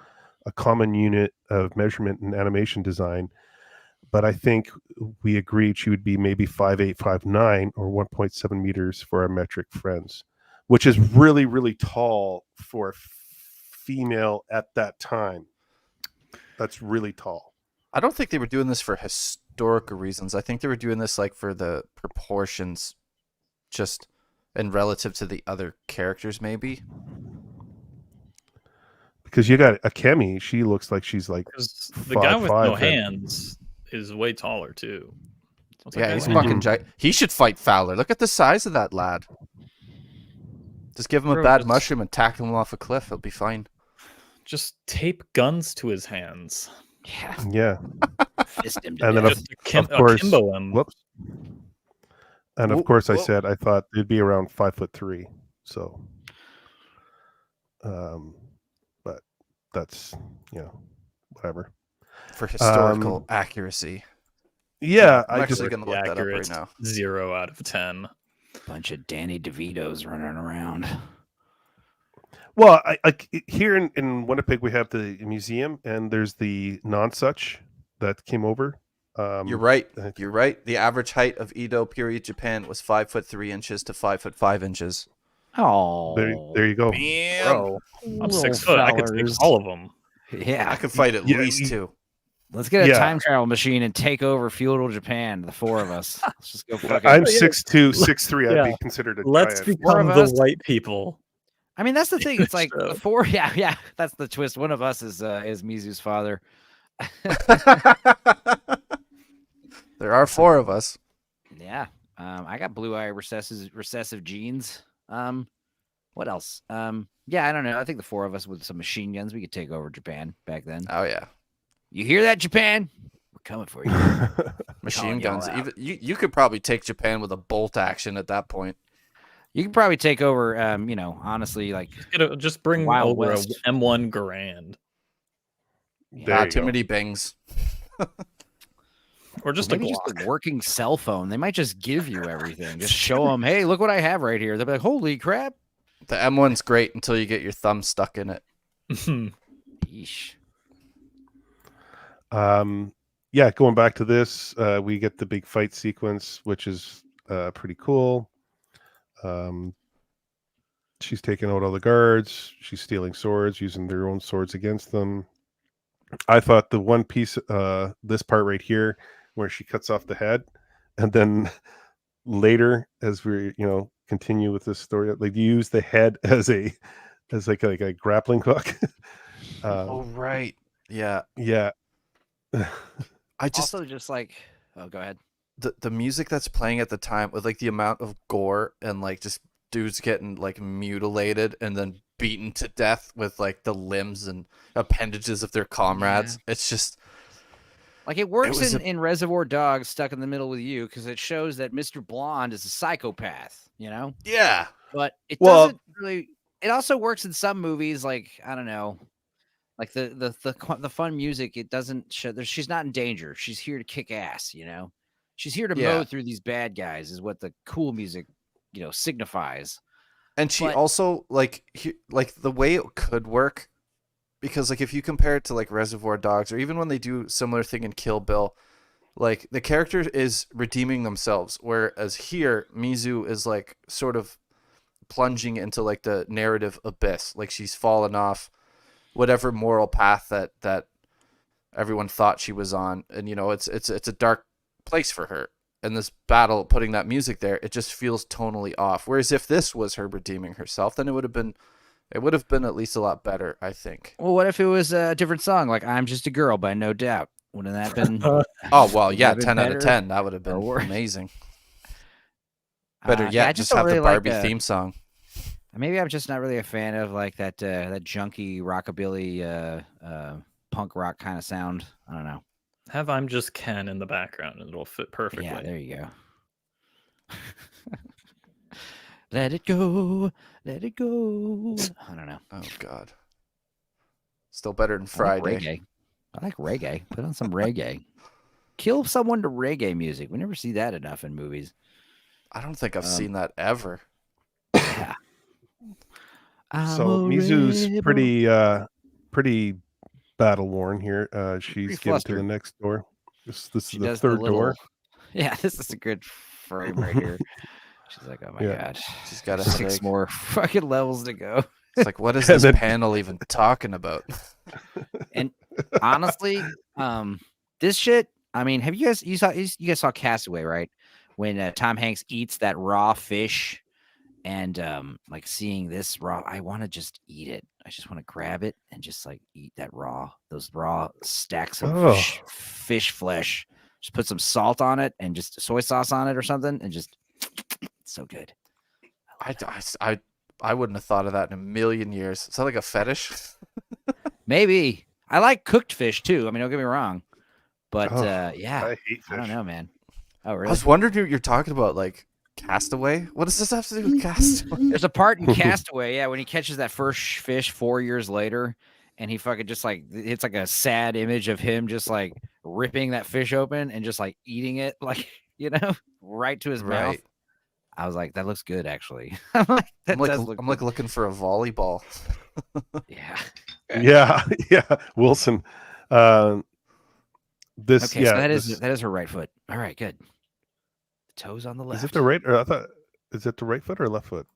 a common unit of measurement in animation design. But I think we agreed she would be maybe 5'8", 5'9", or 1.7 meters for our metric friends, which is really, really tall for a female at that time. That's really tall. I don't think they were doing this for historical reasons. I think they were doing this for the proportions, just and relative to the other characters, maybe. Because you got Akemi, she looks like she's like the guy with no hands is way taller too. Yeah, he's fucking giant. He should fight Fowler. Look at the size of that lad. Just give him a bad mushroom and tackle him off a cliff. He'll be fine. Just tape guns to his hands. Yeah. Fist him to and then death. of course, akimbo him. Whoops. And of course, I said I thought it'd be around 5'3". So, but that's whatever for historical accuracy. Yeah, I'm actually gonna look that up right now. 0 out of 10. Bunch of Danny DeVitos running around. Well, I here in Winnipeg we have the museum, and there's the Nonsuch that came over. You're right. You're right. The average height of Edo period Japan was 5'3" to 5'5" inches. Oh, there you go. Bro, I'm 6 foot. I could take all of them. Yeah, I could fight at least 2. Let's get a time travel machine and take over feudal Japan. The 4 of us. Let's just go. I'm 6'2", 6'3". I'd be considered a Let's giant. become the white people. I mean, that's the thing. It's like the 4. Yeah. That's the twist. One of us is Mizu's father. There are 4 of us. Yeah. I got blue eye recessive genes. What else? Yeah, I don't know. I think the 4 of us with some machine guns, we could take over Japan back then. Oh yeah. You hear that, Japan? We're coming for you. Machine guns. Even you could probably take Japan with a bolt action at that point. You can probably take over. Honestly, just bring Wild over West. a M1 Grand. Too many bangs. Or just maybe just a working cell phone. They might just give you everything. Just show them, hey, look what I have right here. They'll be like, holy crap. The M1's great until you get your thumb stuck in it. Yeesh. Yeah, going back to this, we get the big fight sequence, which is pretty cool. She's taking out all the guards. She's stealing swords, using their own swords against them. I thought the one piece, this part right here, where she cuts off the head, and then later, as we continue with this story, like you use the head as like a grappling hook. Oh right, yeah. I just Also just like, oh, go ahead. the music that's playing at the time with like the amount of gore and like just dudes getting like mutilated and then beaten to death with like the limbs and appendages of their comrades. It's just like it works was in Reservoir Dogs, Stuck in the Middle with You, because it shows that Mr. Blonde is a psychopath, yeah. But it Well- doesn't really. It also works in some movies, like I don't know, like the fun music. It doesn't show. She's not in danger. She's here to kick ass. She's here to Yeah. mow through these bad guys. Is what the cool music, signifies. And she But- also like the way it could work, because like if you compare it to like Reservoir Dogs or even when they do similar thing in Kill Bill, like the character is redeeming themselves, whereas here Mizu is like sort of plunging into like the narrative abyss, like she's fallen off whatever moral path that everyone thought she was on, and it's a dark place for her. And this battle, putting that music there, it just feels tonally off. Whereas if this was her redeeming herself, then it would have been at least a lot better, I think. Well, what if it was a different song, like "I'm Just a Girl" by No Doubt? Wouldn't that been? Oh well, yeah, Would've been 10 out of better 10. That would have been or worse? amazing. Better I yet, just don't have really the Barbie like, theme song. Maybe I'm just not really a fan of like that junky rockabilly punk rock kind of sound. I don't know. Have I'm Just Ken in the background and it'll fit perfectly. Yeah, there you go. Let it go, let it go. I don't know. Oh God, still better than I like Friday. reggae. I like reggae. Put on some reggae. Kill someone to reggae music. We never see that enough in movies. I don't think I've seen that ever. Yeah. So Mizu's pretty battle worn here. She's getting to the next door. This is the third door. Yeah, this is a good frame right here. She's like, oh my God. She's got a 6 shake. more fucking levels to go. It's like, what is this panel even talking about? And honestly, this shit, I mean, you guys saw Castaway, right? When Tom Hanks eats that raw fish, and like seeing this raw, I want to just eat it. I just want to grab it and just like eat those raw stacks of fish flesh. Just put some salt on it and just soy sauce on it or something, and just it's so good. I wouldn't have thought of that in a million years. Is that like a fetish? Maybe. I like cooked fish too. I mean, don't get me wrong, but yeah, I hate fish. I don't know, man. Oh, really? I was wondering who you're talking about, like Castaway. What does this have to do with Castaway? There's a part in Castaway, yeah, when he catches that first fish 4 years later, and he fucking just like, it's like a sad image of him just like ripping that fish open and just like eating it, like, right to his mouth. I was like, that looks good, actually. I'm like looking for a volleyball. Yeah. Yeah. Wilson. This. Okay, yeah, so that is her right foot. All right, good. The toes on the left. Is it the right? Or I thought, is it the right foot or left foot?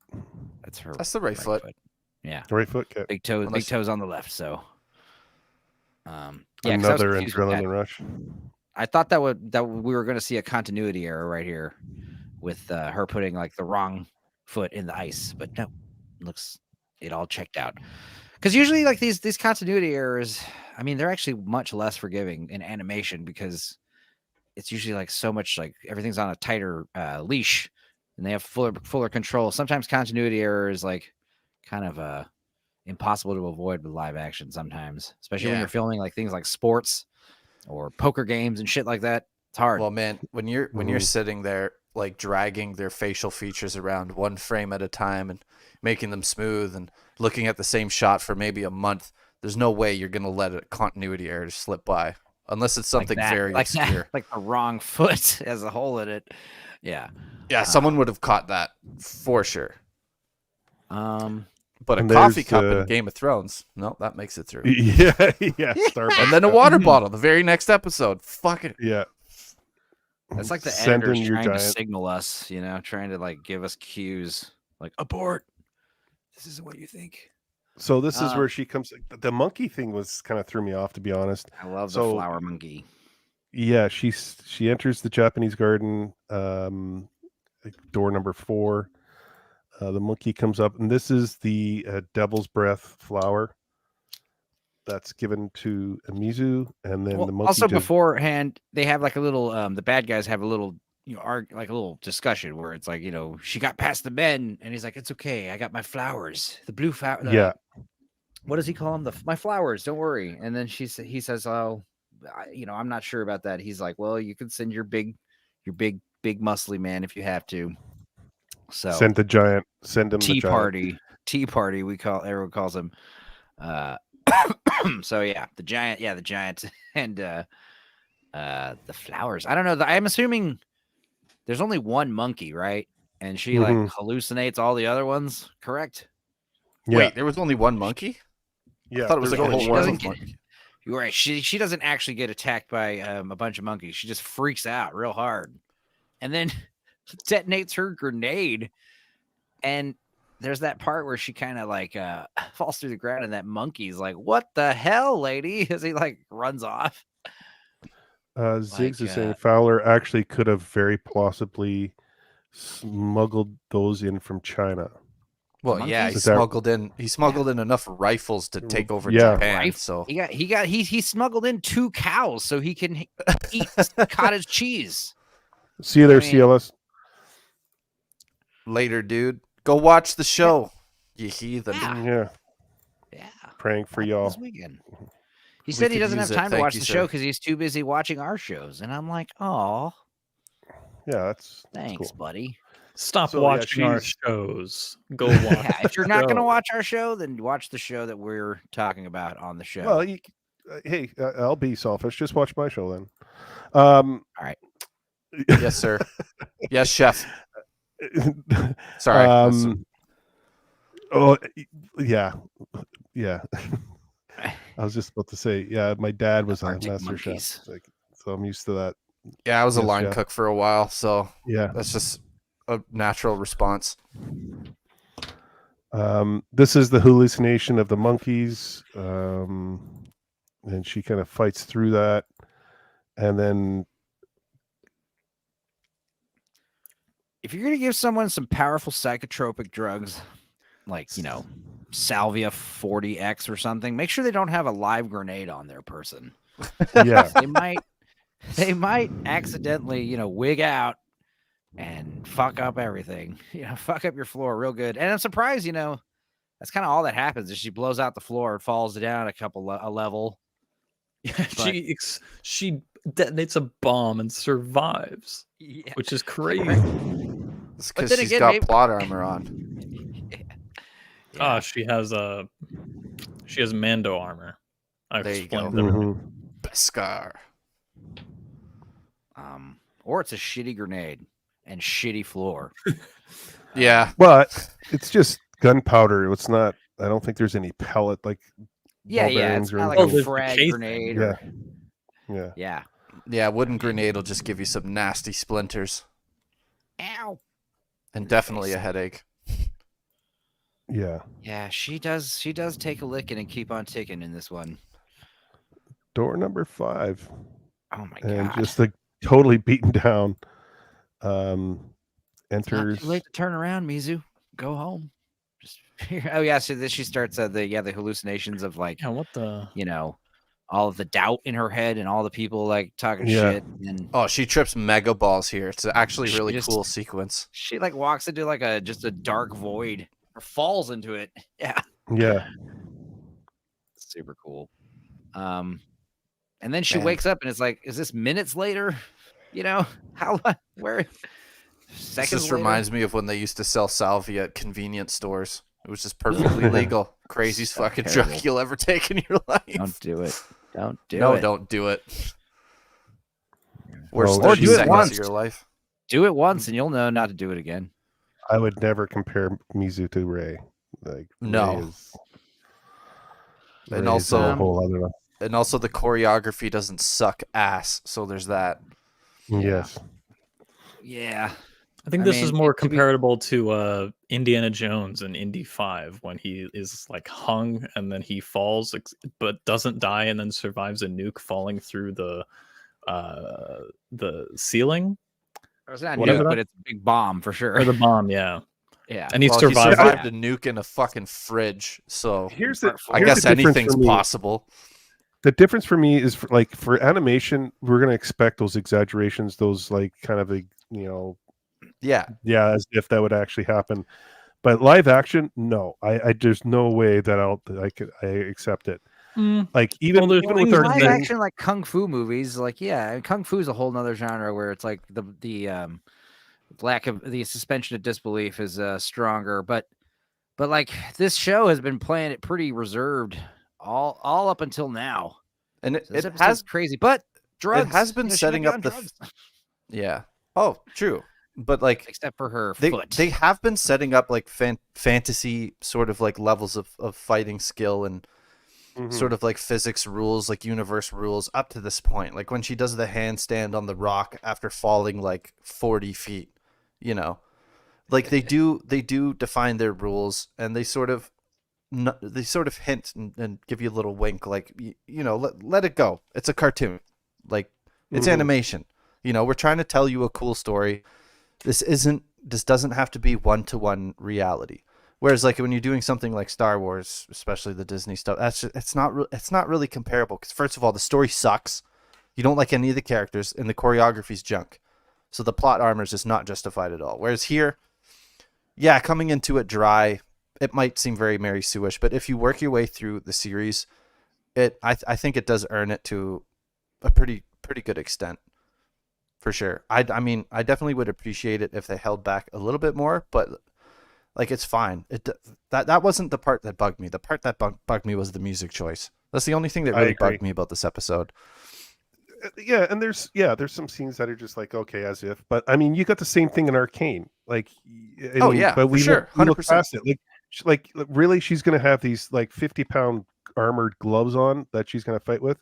That's the right foot. Yeah. The right foot. Okay. Big toes on the left. So. Yeah. Another adrenaline rush. I thought that we were going to see a continuity error right here, with her putting like the wrong foot in the ice, but no, it all checked out. Because usually like these continuity errors, I mean, they're actually much less forgiving in animation, because it's usually like so much, like everything's on a tighter leash and they have fuller control. Sometimes continuity error is like kind of impossible to avoid with live action sometimes, especially when you're filming like things like sports or poker games and shit like that. It's hard. Well, man, when you're sitting there like dragging their facial features around one frame at a time and making them smooth and looking at the same shot for maybe a month, there's no way you're going to let a continuity error slip by unless it's something very obscure. Like the wrong foot has a hole in it. Yeah. Yeah, someone would have caught that for sure. But a And coffee there's, cup in Game of Thrones. No, that makes it through. Yeah, Starbucks. And then a water bottle. The very next episode. Fuck it. Yeah. That's like the Send editors in your trying to giant. signal us, trying to like give us cues, like abort. This isn't what you think. So this is where she comes. The monkey thing was kind of threw me off, to be honest. I love the flower monkey. Yeah, she enters the Japanese garden, door number 4. The monkey comes up, and this is the devil's breath flower that's given to Mizu, and then the monkey. Also, beforehand, they have like a little. The bad guys have a little, like a little discussion where it's like, she got past the men, and he's like, "It's okay, I got my flowers, the blue flower." Yeah. What does he call them? My flowers. Don't worry. And then he says, "Oh, I'm not sure about that." He's like, "Well, you can send your big, muscly man if you have to." So send the giant. Send him tea the giant. party. Tea party. Everyone calls him. So yeah, the giant. Yeah, the giant and the flowers. I don't know. I'm assuming there's only one monkey, right? And she like hallucinates all the other ones. Correct? Yeah. Wait, there was only one monkey? Yeah, I thought it was like a whole world of get, monkeys. You're right. She doesn't actually get attacked by a bunch of monkeys. She just freaks out real hard, and then detonates her grenade. And there's that part where she kind of like falls through the ground, and that monkey's like, "What the hell, lady?" As he like runs off. Ziggs is saying Fowler actually could have very plausibly smuggled those in from China. Well, yeah, he smuggled in enough rifles to take over Japan. So he smuggled in 2 cows so he can eat cottage cheese. See you there, CLS. Later, dude. Go watch the show, you heathen. Yeah. Yeah. Praying for y'all. This weekend. He said he doesn't have time to watch the show because he's too busy watching our shows. And I'm like, oh. Yeah, that's thanks, cool. buddy. Stop watching our shows. Go watch. Yeah, if you're not going to watch our show, then watch the show that we're talking about on the show. Well, hey, I'll be selfish. Just watch my show then. All right. Yes, sir. Yes, chef. Sorry. Oh, yeah. I was just about to say, yeah, my dad was a master chef, so I'm used to that. Yeah, I was a line cook for a while, so yeah, that's just a natural response. This is the hallucination of the monkeys, and she kind of fights through that, and then if you're gonna give someone some powerful psychotropic drugs, like Salvia 40X or something, make sure they don't have a live grenade on their person. Yeah, they might accidentally wig out and fuck up everything. Fuck up your floor real good. And I'm surprised, that's kind of all that happens is she blows out the floor and falls down a level. She detonates a bomb and survives, which is crazy. It's because she's got plot armor on. Yeah. She has Mando armor. There you go. Beskar. Or it's a shitty grenade and shitty floor. Yeah, but it's just gunpowder. It's not. I don't think there's any pellet like. It's not like a frag grenade. Yeah. Wooden grenade will just give you some nasty splinters. Ow. And definitely a headache. Yeah. Yeah, she does take a licking and keep on ticking in this one. Door number 5. Oh my god. And just like totally beaten down. Enters. It's not too late to turn around, Mizu. Go home. So she starts the hallucinations of like what the all of the doubt in her head and all the people like talking shit. And she trips mega balls here. It's actually a really cool sequence. She like walks into like just a dark void or falls into it. Yeah. Super cool. And then she wakes up and it's like, is this minutes later? Where seconds This reminds me of when they used to sell salvia at convenience stores. It was just perfectly legal. Craziest fucking drug you'll ever take in your life. Don't do it. Don't do it. No, don't do it. Or do it once. Of your life. Do it once and you'll know not to do it again. I would never compare Mizu to Ray. Like No. Ray is, And Ray is also- a whole other. And also the choreography doesn't suck ass, so there's that. Yes. Yeah. I think I this is mean, more to be- comparable to Indiana Jones in Indy 5 when he is like hung and then he falls but doesn't die and then survives a nuke falling through the ceiling It's not Whatever nuke, that- but it's a big bomb for sure. or the bomb, yeah. Yeah. And he Well, survived. survived a nuke in a fucking fridge, so Here's the. I here's guess the difference anything's for me. possible. The difference for me is for animation, we're gonna expect those exaggerations, those like kind of Yeah. as if that would actually happen. But live action, no, I there's no way that I accept it. Mm. Like even, Well, there's even things with our that Live they- action like kung fu movies, like kung fu is a whole nother genre where it's like the lack of the suspension of disbelief is stronger, but like this show has been playing it pretty reserved all up until now. And So this it episode's has crazy, but drugs has been she might setting be up on the drugs. yeah. Oh, true. But like Except for her they foot. they have been setting up like fantasy sort of like levels of fighting skill and Mhm. sort of like physics rules, like universe rules up to this point. Like when she does the handstand on the rock after falling like 40 feet, you know, like they do define their rules, and they sort of hint and give you a little wink, like you know, let it go. It's a cartoon, like it's Mhm. animation. You know, we're trying to tell you a cool story. This doesn't have to be one-to-one reality. Whereas like when you're doing something like Star Wars, especially the Disney stuff, it's not really comparable, because first of all, the story sucks. You don't like any of the characters, and the choreography's junk. So the plot armor is just not justified at all. Whereas here, yeah, coming into it dry, it might seem very Mary Sue-ish, but if you work your way through the series, I think it does earn it to a pretty good extent. For sure. I mean, I definitely would appreciate it if they held back a little bit more, but like it's fine. That wasn't the part that bugged me. The part that bugged me was the music choice. That's the only thing that I really agree. bugged me about this episode. Yeah, and there's some scenes that are just like okay, as if, but I mean, you got the same thing in Arcane. Like, Oh, yeah, but for we sure, we look 100%. past it. Like really, she's gonna have these like 50-pound armored gloves on that she's gonna fight with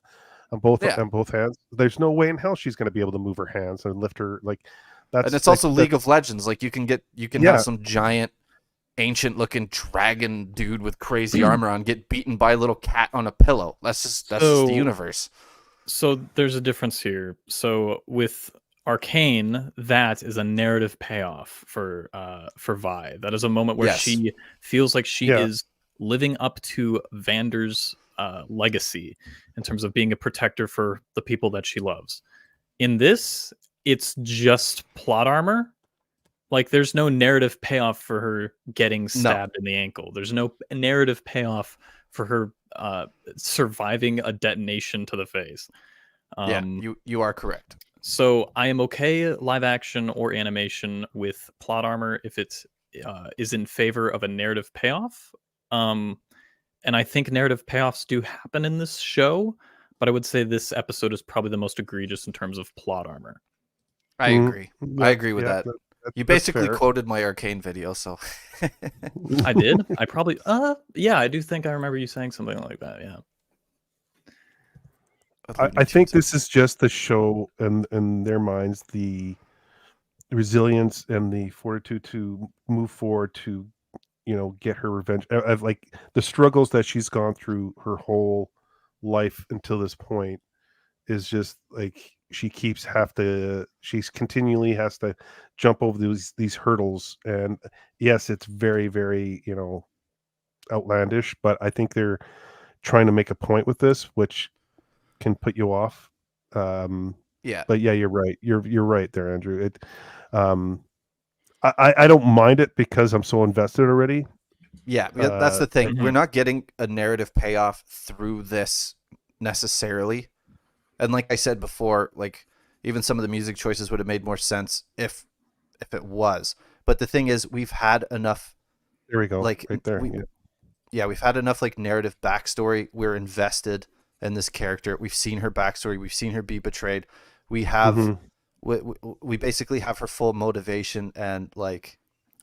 on both hands. There's no way in hell she's gonna be able to move her hands and lift her like. That's And it's like, also League of Legends. Like you can Yeah. have some giant ancient looking dragon dude with crazy armor on get beaten by a little cat on a pillow. That's just So- the universe. So there's a difference here. So with Arcane, that is a narrative payoff for Vi. That is a moment where Yes. she feels like she Yeah. is living up to Vander's legacy in terms of being a protector for the people that she loves. In this, it's just plot armor. Like there's no narrative payoff for her getting stabbed in the ankle. There's no narrative payoff for her surviving a detonation to the face. Yeah, you are correct. So I am okay live action or animation with plot armor if it is in favor of a narrative payoff. And I think narrative payoffs do happen in this show, but I would say this episode is probably the most egregious in terms of plot armor. I agree. Yeah, I agree with yeah, that. You that's basically fair. quoted my Arcane video, so I did. I probably yeah, I do think I remember you saying something like that. Yeah. I think this is just the show in their minds, the resilience and the fortitude to move forward to, get her revenge. Of like the struggles that she's gone through her whole life until this point is just like she's continually has to jump over these hurdles. And yes, it's very, very, outlandish, but I think they're trying to make a point with this, which can put you off. yeah. But yeah, you're right. You're right there, Andrew. I don't mind it because I'm so invested already. Yeah, that's the thing. mhm. We're not getting a narrative payoff through this necessarily. And like I said before, like even some of the music choices would have made more sense if it was. But the thing is, we've had enough. There we go. Like right there. we've had enough like narrative backstory. We're invested in this character. We've seen her backstory. We've seen her be betrayed. We have Mhm. we basically have her full motivation and like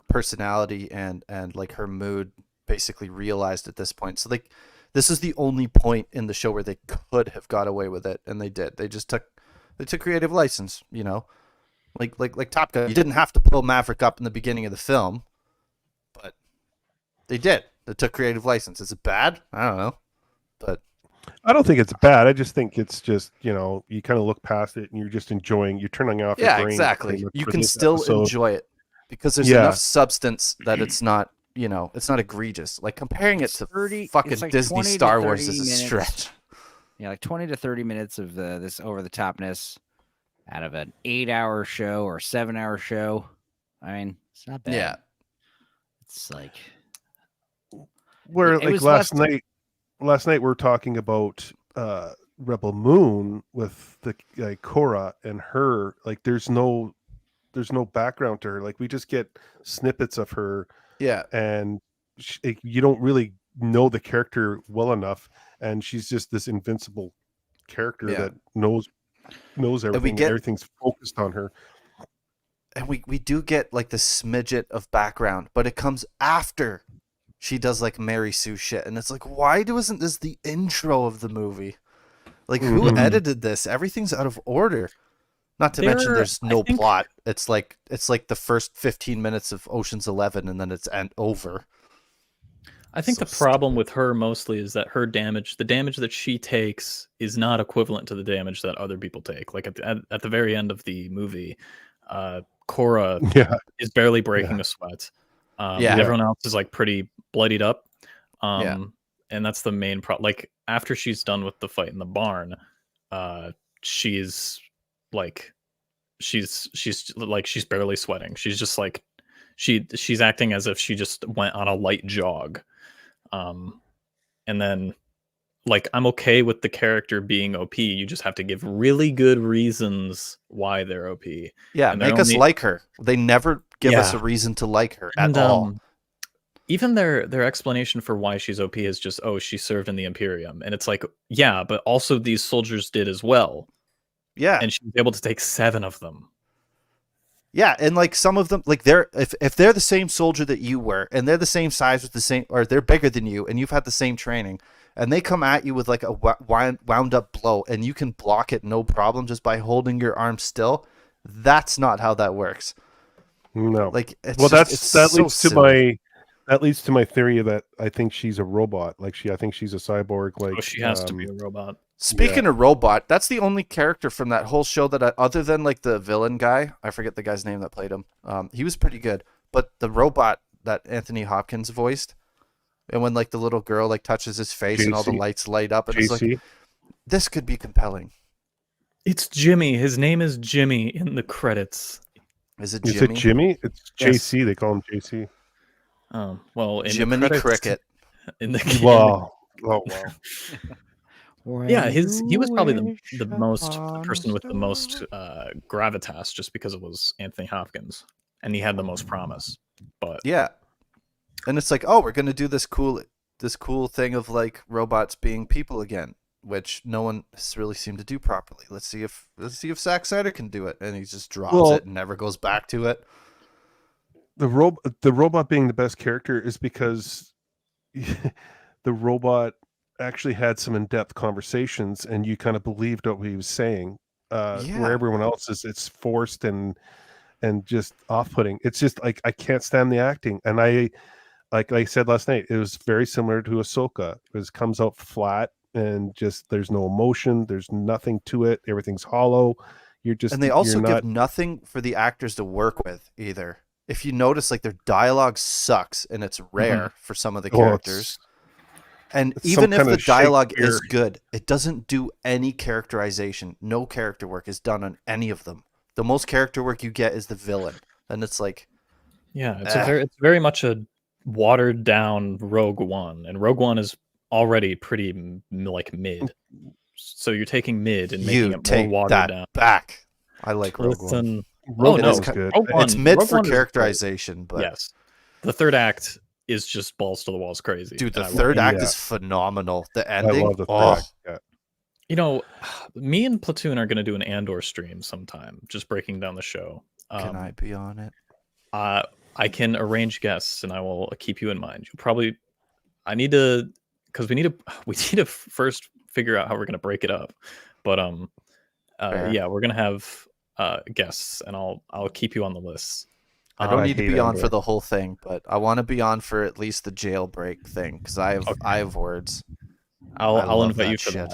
personality and like her mood basically realized at this point. So this is the only point in the show where they could have got away with it, and they did. They took creative license, you know, like Top Gun. You didn't have to pull Maverick up in the beginning of the film, but they did. They took creative license. Is it bad? I don't know, but I don't think it's bad. I just think it's just, you know, you kind of look past it and you're just enjoying. You're turning off your brain. Exactly. You for can this still episode. enjoy it because there's enough substance that it's not, you know, it's not egregious. Like comparing it to 30 fucking it's like Disney 20 to Star Wars 30 is a minutes. stretch. Yeah, like 20 to 30 minutes of this over the topness out of an 8-hour show or 7-hour show. I mean, it's not bad. Yeah. It's like Where it like was last night we were talking about Rebel Moon with the Korra and her. Like there's no background to her. Like we just get snippets of her. Yeah. And you don't really know the character well enough, and she's just this invincible character that knows everything. Everything's focused on her. And we do get like the smidget of background, but it comes after she does like Mary Sue shit, and it's like, why wasn't this the intro of the movie? Like, who edited this? Everything's out of order. Not to mention, there's no plot. It's like the first 15 minutes of Ocean's 11, and then it's over. I think the problem with her mostly is that her damage, the damage that she takes, is not equivalent to the damage that other people take. Like at the very end of the movie, Korra is barely breaking a sweat. Everyone else is like pretty bloodied up. And that's the main problem. Like after she's done with the fight in the barn, she's barely sweating. She's just like she's acting as if she just went on a light jog. And then like I'm okay with the character being OP. You just have to give really good reasons why they're OP. Yeah, make us like her. They never give us a reason to like her at all. Even their explanation for why she's OP is just, oh, she served in the Imperium. And it's like, yeah, but also these soldiers did as well. Yeah. And she was able to take 7 of them. Yeah, and like some of them, like if they're the same soldier that you were, and they're the same size with the same, or they're bigger than you, and you've had the same training, and they come at you with like a wound up blow, and you can block it no problem just by holding your arm still, that's not how that works. No. Like, that leads to my theory that I think she's a robot. Like I think she's a cyborg. Like she has to be a robot. Speaking of robot, that's the only character from that whole show that other than like the villain guy, I forget the guy's name that played him. He was pretty good, but the robot that Anthony Hopkins voiced, and when like the little girl like touches his face and all the lights light up, and it's like, this could be compelling. It's Jimmy. His name is Jimmy in the credits. Is it Jimmy? Is it Jimmy? It's JC. Yes. They call him JC. Well, in Jiminy the credits, Cricket. In the wow. Yeah, he was probably the most person with the most gravitas, just because it was Anthony Hopkins, and he had the most promise. But yeah, and it's like, oh, we're gonna do this cool thing of like robots being people again, which no one has really seemed to do properly. Let's see if Zack Snyder can do it, and he just drops it and never goes back to it. The robot being the best character is because the robot actually had some in-depth conversations, and you kind of believed what he was saying. Where everyone else it's forced and just off-putting. It's just like I can't stand the acting, and like I said last night, it was very similar to Ahsoka. It comes out flat, and just there's no emotion, there's nothing to it. Everything's hollow. And they also give nothing for the actors to work with either. If you notice, like their dialogue sucks, and it's rare for some of the characters. And even if the dialogue is good, it doesn't do any characterization. No character work is done on any of them. The most character work you get is the villain, and it's like, it's very much a watered down Rogue One, and Rogue One is already pretty like mid. So you're taking mid and making it more watered down. Back. I like Rogue One. Good. It's mid for characterization, but yes, the third act is just balls to the walls crazy. Dude, the third act is phenomenal. The ending, I love the third act. Yeah. You know, me and Platoon are going to do an Andor stream sometime, just breaking down the show. Can I be on it? I can arrange guests, and I will keep you in mind. You'll probably I need to, because we need to first figure out how we're gonna break it up. But Fair. yeah, we're gonna have guests, and I'll keep you on the list. I don't I need to hate be on for Andor. the whole thing, but I want to be on for at least the jailbreak thing because I have words. I I'll love invite that you for shit.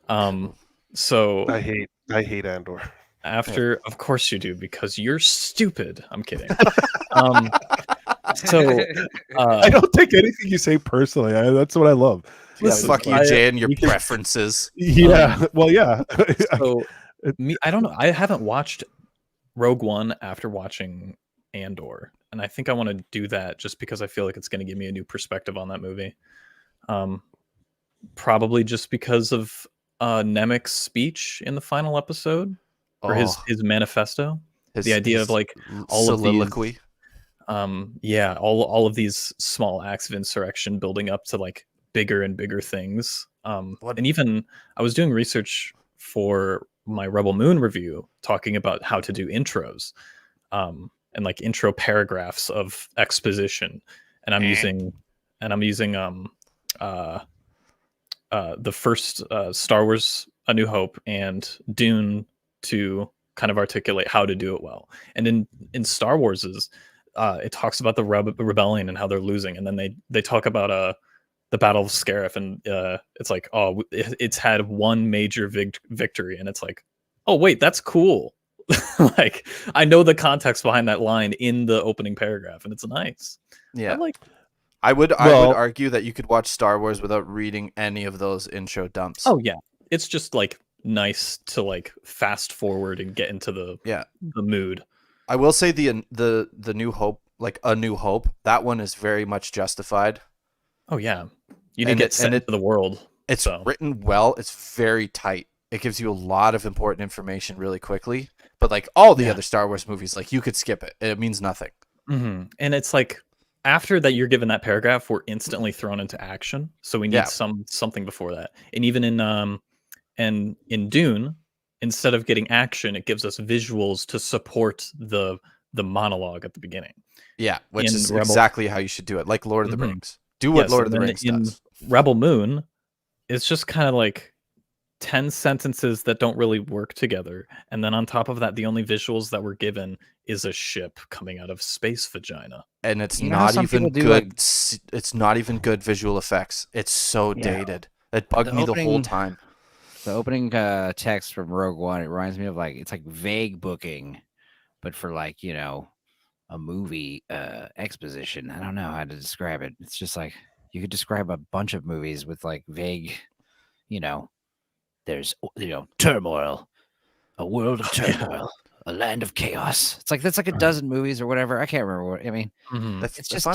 that. So I hate Andor. after, of course you do, because you're stupid. I'm kidding. So I don't take anything you say personally. That's what I love. Yeah, Listen, fuck you, I- Jay, and your we can- preferences. Yeah. Well, yeah. so I don't know. I haven't watched Rogue One after watching Andor, and I think I want to do that just because I feel like it's going to give me a new perspective on that movie. Probably just because of Nemec's speech in the final episode, or his manifesto. The idea of like all of these soliloquy. yeah, all of these small acts of insurrection building up to like bigger and bigger things. And even I was doing research for my Rebel Moon review talking about how to do intros, and like intro paragraphs of exposition, and I'm using the first Star Wars A New Hope and Dune to kind of articulate how to do it well. And in Star Wars's it talks about the rebellion and how they're losing, and then they talk about the Battle of Scarif, and it's like, oh, it's had one major victory, and it's like, oh wait, that's cool. Like I know the context behind that line in the opening paragraph, and it's nice. Yeah, like I would argue that you could watch Star Wars without reading any of those intro dumps. Oh yeah, it's just like nice to like fast forward and get into the mood. I will say the New Hope, like A New Hope, that one is very much justified. Oh yeah, you didn't get sent into the world. It's written well. It's very tight. It gives you a lot of important information really quickly. But like all the other Star Wars movies, like you could skip it. It means nothing. Mm-hmm. And it's like after that, you're given that paragraph, we're instantly thrown into action. So we need something before that. And even in Dune, instead of getting action, it gives us visuals to support the monologue at the beginning. Yeah, which is exactly how you should do it. Like Lord of the Rings. Do what Lord of the Rings does. In Rebel Moon, it's just kind of like 10 sentences that don't really work together, and then on top of that, the only visuals that we're given is a ship coming out of space vagina, and it's not even good. It's not even good visual effects. It's so dated. It bugged me the whole time. The opening text from Rogue One, it reminds me of like, it's like vague booking, but for like, you know, a movie exposition. I don't know how to describe it. It's just like you could describe a bunch of movies with like vague, you know, there's, you know, turmoil, a world of turmoil, a land of chaos. It's like that's like a dozen movies or whatever. I can't remember what I mean. It's just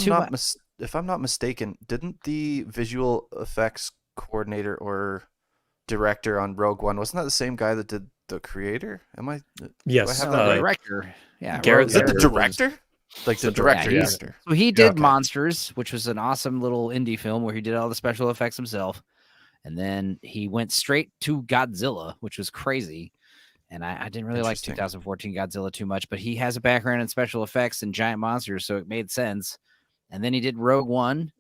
if I'm not mistaken, didn't the visual effects coordinator or director on Rogue One, wasn't that the same guy that did the creator? Am I? Yes, the director. Yeah, Garrett. The director. Like the director. Yeah, so he did Monsters, which was an awesome little indie film where he did all the special effects himself. And then he went straight to Godzilla, which was crazy. And I didn't really like 2014 Godzilla too much, but he has a background in special effects and giant monsters, so it made sense. And then he did Rogue One.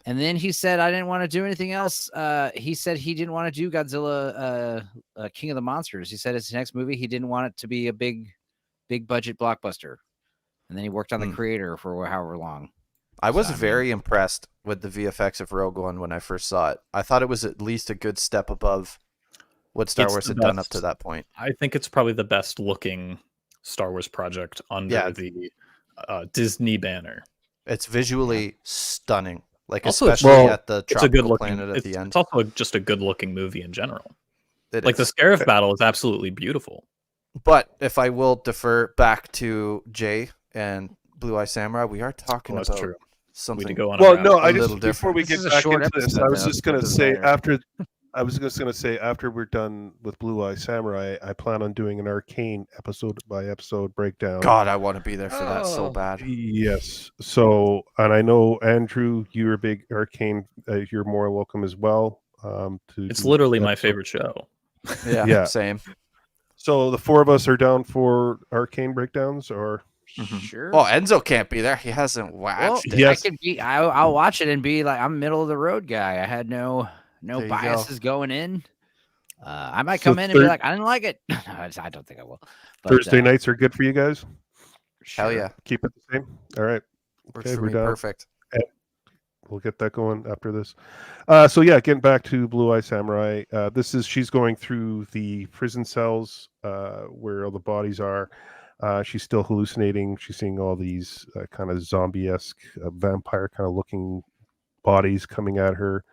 And then he said, I didn't want to do anything else. He said he didn't want to do Godzilla King of the Monsters. He said his next movie, he didn't want it to be a big budget blockbuster. And then he worked on the creator for however long. I was very impressed with the VFX of Rogue One when I first saw it. I thought it was at least a good step above what Star Wars had done up to that point. I think it's probably the best looking Star Wars project under the Disney banner. It's visually stunning. Like also, especially at the tropical planet at the end. It's also just a good looking movie in general. Like the Scarif battle is absolutely beautiful. But if I will defer back to Jay and Blue Eye Samurai, we are talking about something. Before we get back into this, I was just going to say after we're done with Blue Eye Samurai, I plan on doing an Arcane episode by episode breakdown. God, I want to be there for that so bad. Yes. So, and I know Andrew, you're a big Arcane. You're more welcome as well. It's literally my favorite show. Yeah, same. So the four of us are down for Arcane breakdowns, or Sure. Oh, Enzo can't be there. He hasn't watched it. I could be. I'll watch it and be like, I'm middle of the road guy. I had no There you biases going in. I might So come in and be like, I didn't like it. I don't think I will. But, Thursday nights are good for you guys. Hell yeah. Keep it the same. All right. Works for me perfect. We'll get that going after this. So yeah, getting back to Blue Eye Samurai. She's going through the prison cells where all the bodies are. She's still hallucinating. She's seeing all these kind of zombie-esque, vampire kind of looking bodies coming at her,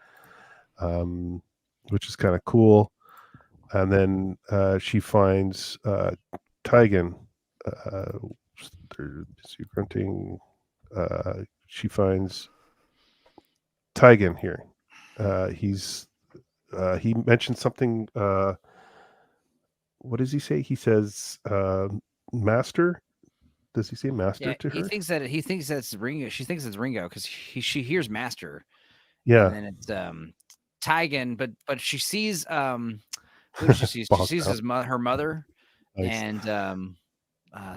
which is kind of cool. And then she finds Tigan. Grunting. She finds Tigan here. He mentioned something. What does he say? He says master. Does he say master to her? He thinks that's Ringo. She thinks it's Ringo because she hears master. Yeah. And then it's Tigan, but she sees who does she see? She sees her mother. Nice. And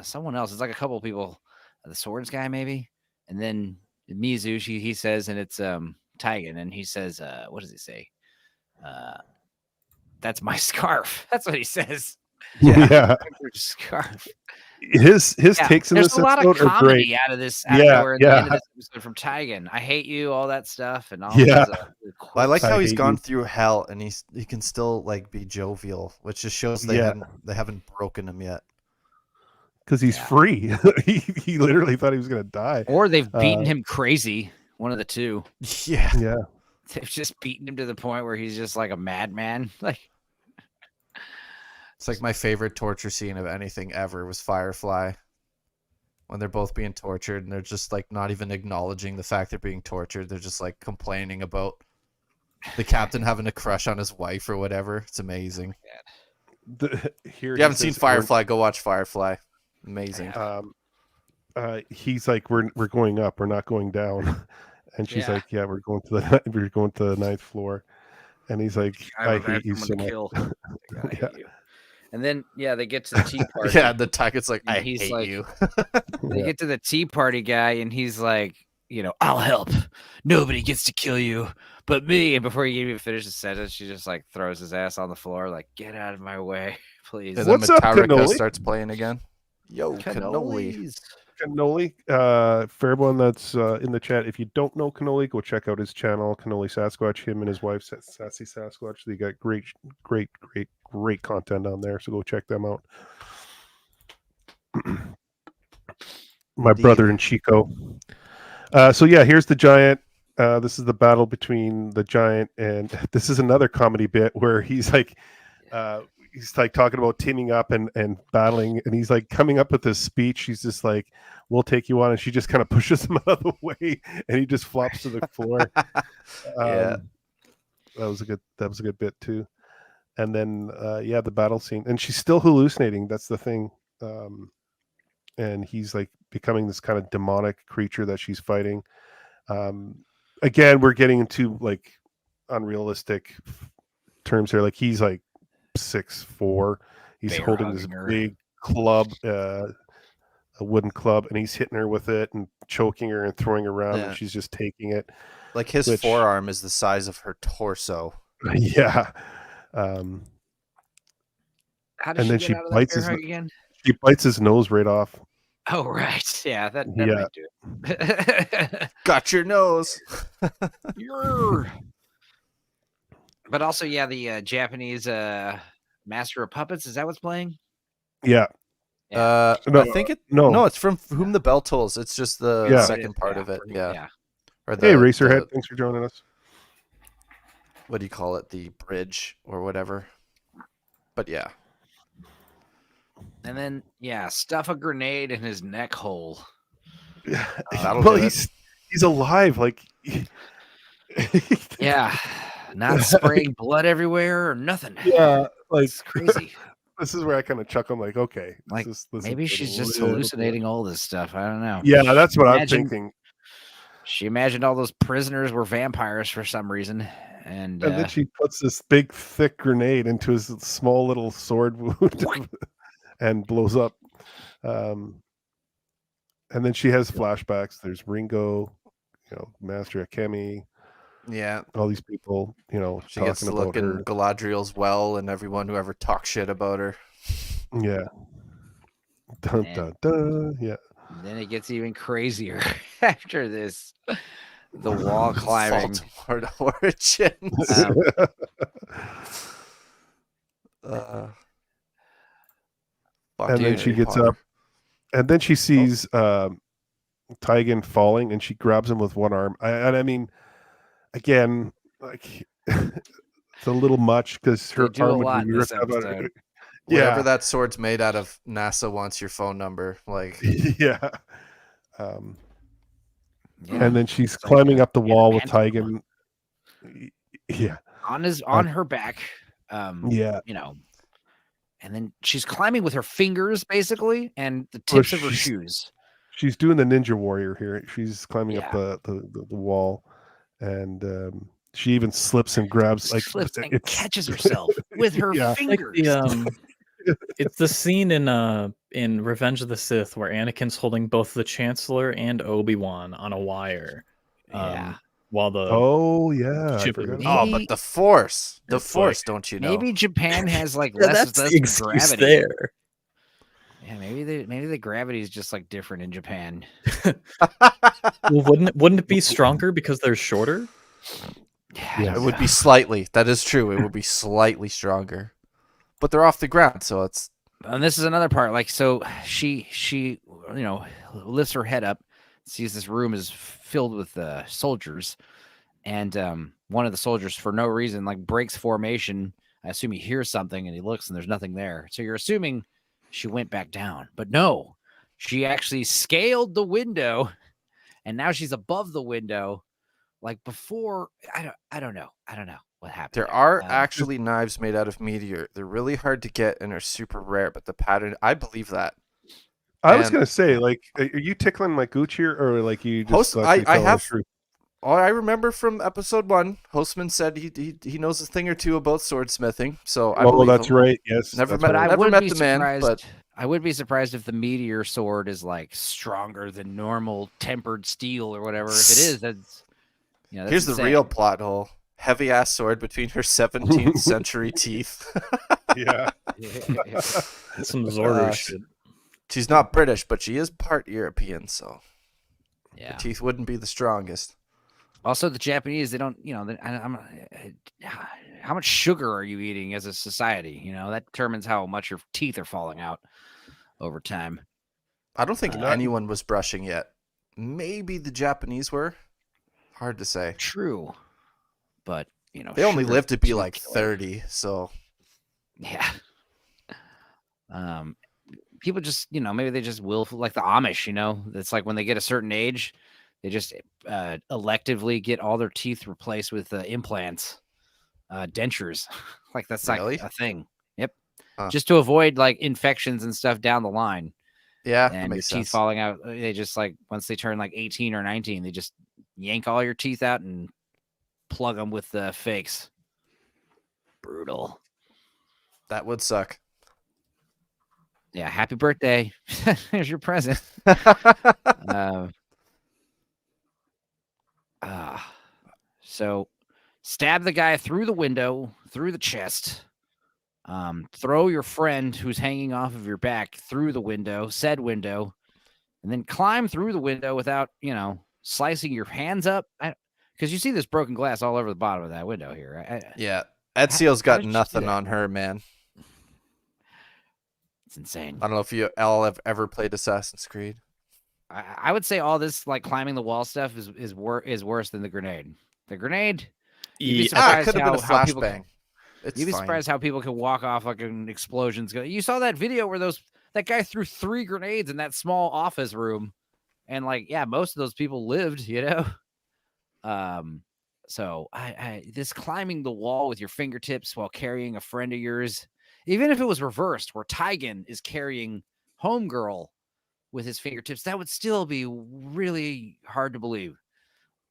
someone else. It's like a couple of people. The swords guy maybe, and then Mizu. He says, and it's Tigan, and he says, what does he say? That's my scarf. That's what he says. Yeah. Scarf. His takes in this episode are great. There's a lot of comedy out of this. At the end of this episode from Tigan. I hate you, all that stuff, and all. Yeah. I like how he's gone through hell, and he can still like be jovial, which just shows they haven't broken him yet. Because he's free. he literally thought he was going to die. Or they've beaten him crazy. One of the two. Yeah. Yeah. They've just beaten him to the point where he's just like a madman. Like, it's like my favorite torture scene of anything ever was Firefly. When they're both being tortured and they're just like not even acknowledging the fact they're being tortured. They're just like complaining about the captain having a crush on his wife or whatever. It's amazing. If you haven't seen Firefly, go watch Firefly. Amazing. He's like, we're going up, we're not going down, and she's like, yeah, we're going to the ninth floor, and he's like, I hate you so much. And then they get to the tea party. The Tigan's like, I hate you. They get to the tea party guy, and he's like, I'll help. Nobody gets to kill you but me. And before he even finishes the sentence, she just like throws his ass on the floor, like, get out of my way, please. And then Metallica starts playing again. Yo, Cannoli. Fairborn that's in the chat. If you don't know Cannoli, go check out his channel, Cannoli Sasquatch. Him and his wife, Sassy Sasquatch. They got great content on there. So go check them out. My brother and Chico. So yeah, here's the giant. This is the battle between the giant, and this is another comedy bit where he's like talking about teaming up and battling, and he's like coming up with this speech. He's just like, we'll take you on, and she just kind of pushes him out of the way, and he just flops to the floor. That was a good bit too. And then the battle scene, and she's still hallucinating. That's the thing. And he's like becoming this kind of demonic creature that she's fighting. Again, we're getting into like unrealistic terms here. Like he's like 6'4". He's holding this big club, a wooden club, and he's hitting her with it and choking her and throwing her around, and she's just taking it. Like his forearm is the size of her torso. Yeah. How does she bites his again? She bites his nose right off. Oh right, yeah, that might do it. Got your nose. But also, the Japanese Master of Puppets, is that what's playing? Yeah. I think no, it's from Whom the Bell Tolls. It's just the second part of it. Yeah. Or hey, Racerhead, thanks for joining us. What do you call it? The bridge or whatever. But yeah. And then stuff a grenade in his neck hole. Well, he's alive. Like, not spraying blood everywhere or nothing. Yeah, like it's crazy. This is where I kind of chuckle. I'm like, okay, like maybe she's just hallucinating all this stuff. I don't know. Yeah, that's what I'm thinking. She imagined all those prisoners were vampires for some reason. And then she puts this big, thick grenade into his small little sword wound and blows up. And then she has flashbacks. There's Ringo, Master Akemi, Yeah. all these people, She gets talking to about look in her. Galadriel's well and everyone who ever talks shit about her. Yeah. Dun, dun, dun. Yeah. Then it gets even crazier after this. The wall climbing. Baltimore origins. And then she gets up, and then she sees Tigan falling, and she grabs him with one arm. I mean, again, like it's a little much because her arm would be ripped out. Whatever that sword's made out of, NASA wants your phone number. Like, yeah. And then she's climbing up the wall with Tigan. Yeah. On her back. Yeah. And then she's climbing with her fingers, basically, and the tips of her shoes. She's doing the Ninja Warrior here. She's climbing up the wall, and she even slips and grabs, catches herself with her fingers. Like it's the scene in Revenge of the Sith where Anakin's holding both the Chancellor and Obi-Wan on a wire. While the ship is... but the Force, don't you know? Maybe Japan has like less gravity there. Yeah, maybe the gravity is just like different in Japan. Well, wouldn't it be stronger because they're shorter? Yeah, it would be slightly. That is true. It would be slightly stronger, but they're off the ground, so it's. And this is another part. Like, so she lifts her head up, sees this room is filled with soldiers, and one of the soldiers, for no reason, like breaks formation. I assume he hears something and he looks and there's nothing there. So you're assuming she went back down, but no, she actually scaled the window, and now she's above the window. Like before, I don't know what happened. There are actually knives made out of meteor. They're really hard to get and are super rare, but the pattern, I believe that. I was gonna say, like, are you tickling my gooch here, or like you just? I have. I remember from episode 1, Hostman said he knows a thing or two about swordsmithing. So I believe that's him. right. Yes, never met the man, but I would be surprised if the meteor sword is like stronger than normal tempered steel or whatever. If it is, that's here's insane. The real plot hole: heavy ass sword between her 17th century teeth. Yeah, some Zorro shit. She's not British, but she is part European, so her teeth wouldn't be the strongest. Also, the Japanese, they don't, how much sugar are you eating as a society? That determines how much your teeth are falling out over time. I don't think anyone was brushing yet. Maybe the Japanese were. Hard to say. True. But, they only live to be like 30, so. Yeah. People just, maybe they just will, like the Amish, it's like when they get a certain age, they just electively get all their teeth replaced with implants, dentures. Like that's like a thing. Yep. Just to avoid like infections and stuff down the line. Yeah. And your teeth falling out. They just like, once they turn like 18 or 19, they just yank all your teeth out and plug them with fakes. Brutal. That would suck. Yeah, happy birthday. Here's your present. So stab the guy through the window, through the chest. Throw your friend who's hanging off of your back through the window, said window, and then climb through the window without, slicing your hands up. Because you see this broken glass all over the bottom of that window here. Yeah. Ezio's got nothing on her, man. It's insane. I don't know if you all have ever played Assassin's Creed. I would say all this like climbing the wall stuff is worse than the grenade. The grenade, you'd be surprised could have been a flashbang. You'd be surprised how people can walk off like an explosion's go. You saw that video where that guy threw 3 grenades in that small office room, and like most of those people lived. So this climbing the wall with your fingertips while carrying a friend of yours. Even if it was reversed, where Tigan is carrying Homegirl with his fingertips, that would still be really hard to believe.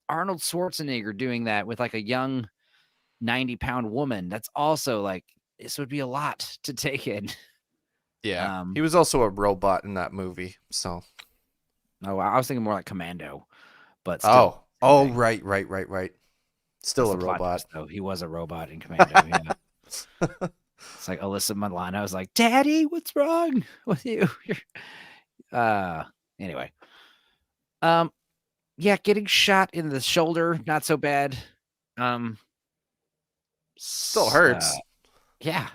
Arnold Schwarzenegger doing that with like a young 90-pound woman. That's also like, this would be a lot to take in. Yeah. He was also a robot in that movie. So Oh, I was thinking more like Commando, but still. Oh, right. Still That's a the plot robot. twist, though. He was a robot in Commando. Yeah. It's like Alyssa Milano was like, "Daddy, what's wrong with you?" Anyway. Yeah, getting shot in the shoulder, not so bad. Still hurts. Yeah.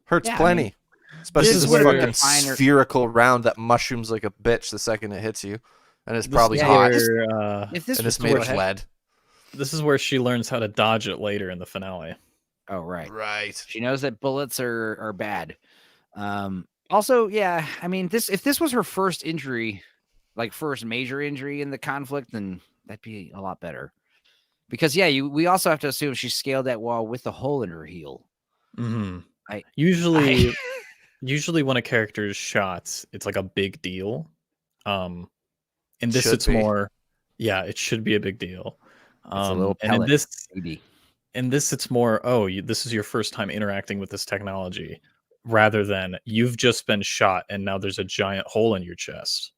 Hurts Yeah, I plenty. mean, Especially this this is where fucking the finer- spherical round that mushrooms like a bitch the second it hits you. And it's probably This is hot. where, If this And was it's made go of ahead. lead. this is where she learns how to dodge it later in the finale. Oh, right. Right. She knows that bullets are bad. Also, yeah, I mean, if this was her first injury, like first major injury in the conflict, then that'd be a lot better. Because we also have to assume she scaled that wall with the hole in her heel. Mm-hmm. I- Usually when a character is shot, it's like a big deal. In this, Should it's be. more, yeah, it should be a big deal. It's a little and in pellet, this, it's more, this is your first time interacting with this technology, rather than you've just been shot and now there's a giant hole in your chest.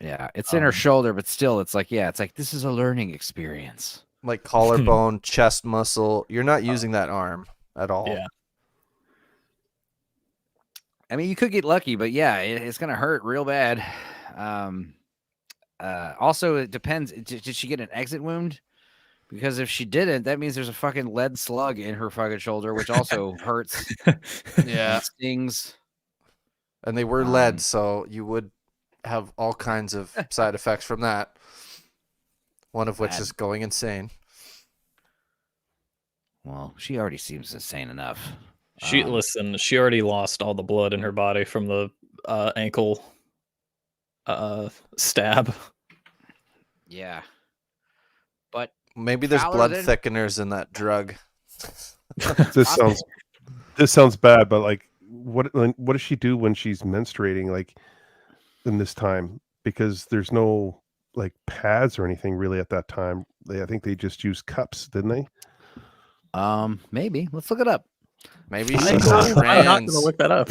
Yeah, it's in her shoulder, but still, it's like this is a learning experience. Like collarbone, chest muscle. You're not using that arm at all. Yeah. I mean, you could get lucky, but yeah, it's gonna hurt real bad. Also, it depends. Did she get an exit wound? Because if she didn't, that means there's a fucking lead slug in her fucking shoulder, which also hurts. Yeah. And stings. And they were lead, so you would have all kinds of side effects from that. One of which is going insane. Well, she already seems insane enough. She already lost all the blood in her body from the ankle stab. Yeah. But maybe there's Fowler blood then- thickeners in that drug. This sounds bad, but like, what does she do when she's menstruating? Like in this time, because there's no like pads or anything really at that time. I think they just used cups, didn't they? Maybe. Let's look it up. Maybe I'm she's not trans. going to look that up.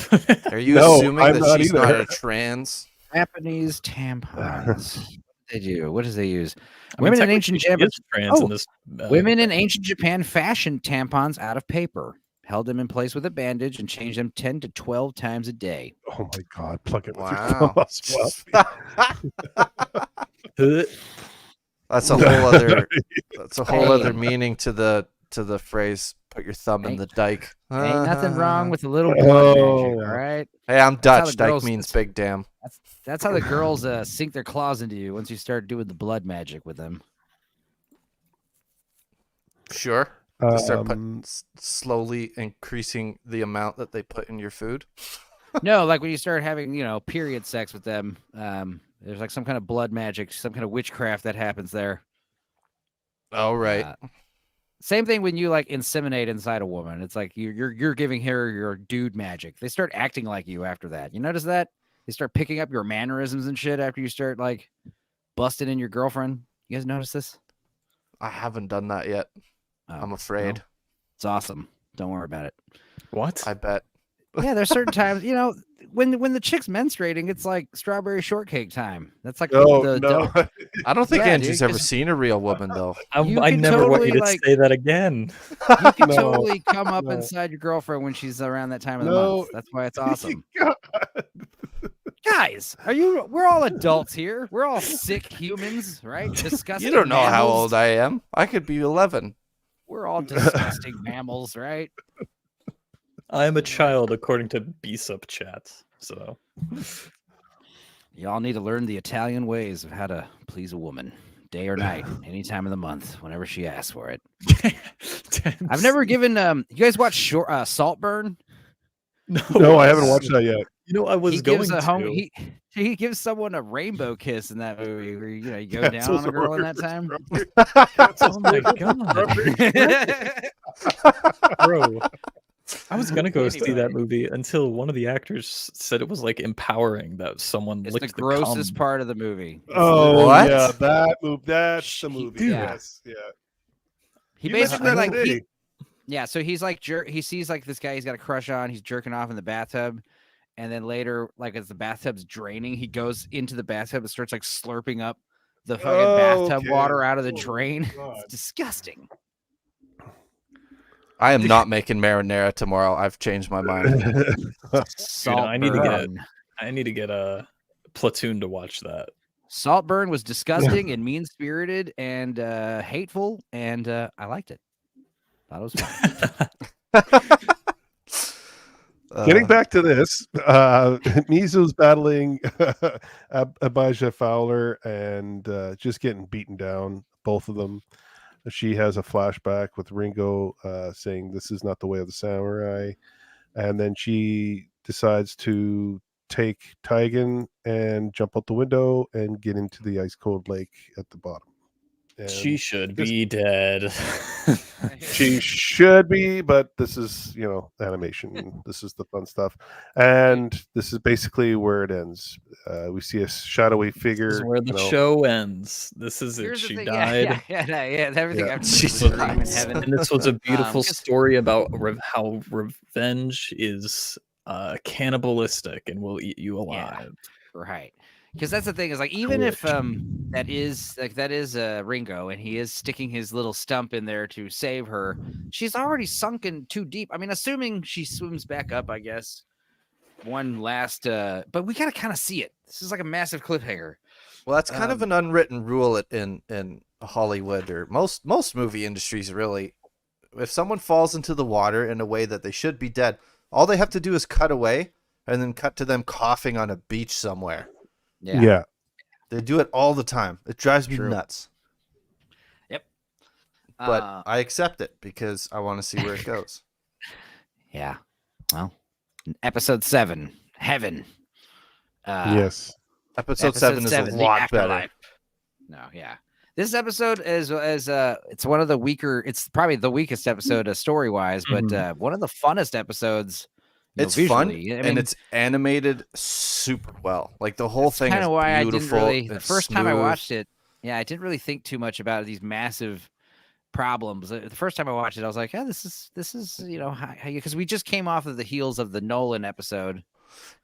Are you No, assuming I'm that not she's either. not a trans? Japanese tampons. They do. What does they use? I mean, Women in ancient technically, Japan. she is trans in this. Women in ancient Japan fashioned tampons out of paper, held them in place with a bandage, and changed them 10 to 12 times a day. Oh my God! Plug it with your Wow. thumb as well. That's a whole other. That's a whole Hey. other meaning to the phrase. Put your thumb in the dike. Ain't nothing wrong with a little blood magic, all right? Hey, I'm how Dutch. the Dike girls- means big damn. That's how the girls sink their claws into you once you start doing the blood magic with them. Sure. They start slowly increasing the amount that they put in your food. No, like when you start having, period sex with them, there's like some kind of blood magic, some kind of witchcraft that happens there. Oh, right. Same thing when you like inseminate inside a woman. It's like you're giving her your dude magic. They start acting like you after that. You notice that? They start picking up your mannerisms and shit after you start like busting in your girlfriend. You guys notice this? I haven't done that yet. I'm afraid. No. It's awesome. Don't worry about it. What? I bet. Yeah, there's certain times, when the chick's menstruating, it's like strawberry shortcake time. That's like No. I don't think Yeah, Angie's dude, ever seen a real woman though. You I can never want you totally, to say that again. You can No. totally come up No. inside your girlfriend when she's around that time of the No. month. That's why it's awesome. God. Guys, we're all adults here. We're all sick humans, right? Disgusting. You don't know how mammals. old I am. I could be 11. We're all disgusting mammals, right? I am a child, according to Beesup chat. So Y'all need to learn the Italian ways of how to please a woman, day or night, any time of the month, whenever she asks for it. I've never given. You guys watch Saltburn? No, I haven't watched that yet. You know, I was He going gives to. he gives someone a rainbow kiss in that movie, where you go down Cancels on a girl in that orders, time. Oh my god, bro! I was gonna go see that movie until one of the actors said it was like empowering that someone It's licked the grossest cum. part of the movie. Oh, What? yeah, that move. That's the movie. Yeah. Yes, yeah. He You mentioned basically that like today. so he's like he sees like this guy he's got a crush on. He's jerking off in the bathtub, and then later, like as the bathtub's draining, he goes into the bathtub and starts like slurping up the fucking bathtub water out of the drain. It's disgusting. I am not making marinara tomorrow. I've changed my mind. Saltburn. I need to get a Platoon to watch that. Saltburn was disgusting and mean-spirited and hateful, and I liked it. Thought it was fun. Getting back to this, Mizu's battling Abijah Fowler and just getting beaten down, both of them. She has a flashback with Ringo saying this is not the way of the samurai. And then she decides to take Tigan and jump out the window and get into the ice cold lake at the bottom. And she should be dead. She should be, but this is, animation. This is the fun stuff. And this is basically where it ends. We see a shadowy figure. This is where the show ends. This is it. She died. Yeah. Everything Yeah. after She's in alive. heaven. And this was a beautiful story about how revenge is cannibalistic and will eat you alive. Yeah, right. Because that's the thing is like even if that is Ringo and he is sticking his little stump in there to save her, she's already sunken too deep. I mean, assuming she swims back up, I guess. One last but we gotta kind of see it. This is like a massive cliffhanger. Well, that's kind of an unwritten rule in Hollywood or most movie industries, really. If someone falls into the water in a way that they should be dead, all they have to do is cut away and then cut to them coughing on a beach somewhere. Yeah. They do it all the time. It drives me nuts. Yep. But I accept it because I want to see where it goes. Yeah. Well, episode 7, Heaven. Yes. Episode 7 is a lot better. No, yeah. This episode is it's one of the weaker. It's probably the weakest episode story wise, but one of the funnest episodes. It's fun and it's animated super well. Like the whole thing is why beautiful. I didn't really. The first time I watched it, I didn't really think too much about these massive problems. The first time I watched it, I was like, "Yeah, this is because we just came off of the heels of the Nolan episode,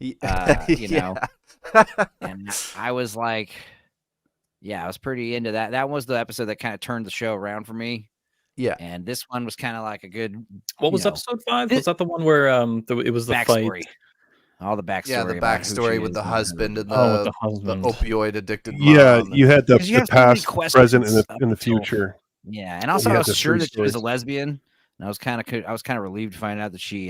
know, and I was like, I was pretty into that. That was the episode that kind of turned the show around for me. Yeah, and this one was kind of like a good. What was episode 5? Was that the one where it was the backstory? Fight? All the backstory. Yeah, the backstory with the husband and the opioid addicted. Yeah, mom. you had the past, so present, and the future. Yeah, and also I was sure that she was a lesbian, and I was kind of relieved to find out that she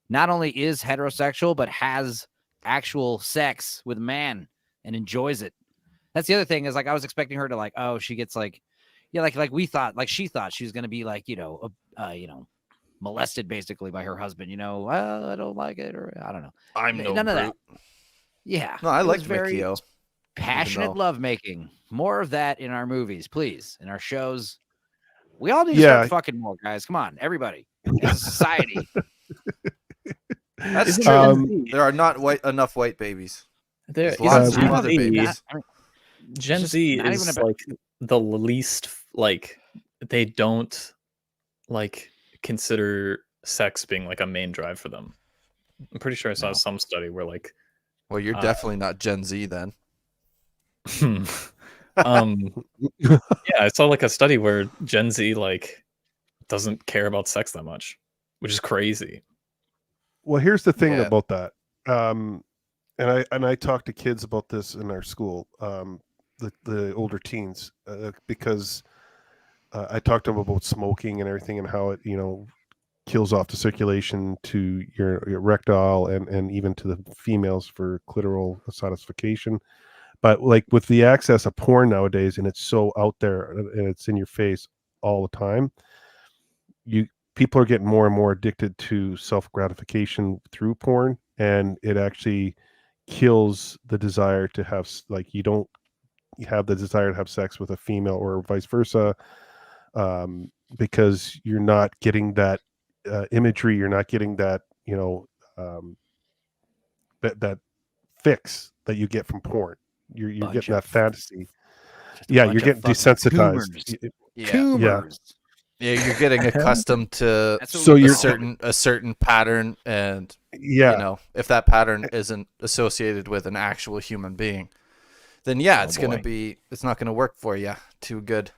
not only is heterosexual but has actual sex with a man and enjoys it. That's the other thing is like I was expecting her to like, oh, she gets like. Yeah, like we thought, like she thought she was gonna be like, molested basically by her husband. I don't like it, or I don't know. I'm none of that. Yeah, no, I like very Mikio. passionate lovemaking. More of that in our movies, please, in our shows. We all need to start fucking more, guys. Come on, everybody, as a society. That's true. There are not enough white babies. There's lots of other babies. Gen Z is like the least like they don't like consider sex being like a main drive for them. I'm pretty sure I saw some study where like, well, you're definitely not Gen Z then. Yeah, I saw like a study where Gen Z like doesn't care about sex that much, which is crazy. Well, here's the thing about that. And I talk to kids about this in our school. The older teens, because I talked to them about smoking and everything and how it, kills off the circulation to your erectile and even to the females for clitoral satisfaction. But like with the access of porn nowadays, and it's so out there and it's in your face all the time, people are getting more and more addicted to self-gratification through porn, and it actually kills the desire to have, like, you don't have the desire to have sex with a female or vice versa, because you're not getting that imagery, you're not getting that that fix that you get from porn. You're getting that fantasy. Yeah, you're getting desensitized. Coomers. Yeah, you're getting accustomed to So you're a certain pattern, and yeah. if that pattern isn't associated with an actual human being, then it's not gonna work for you too good.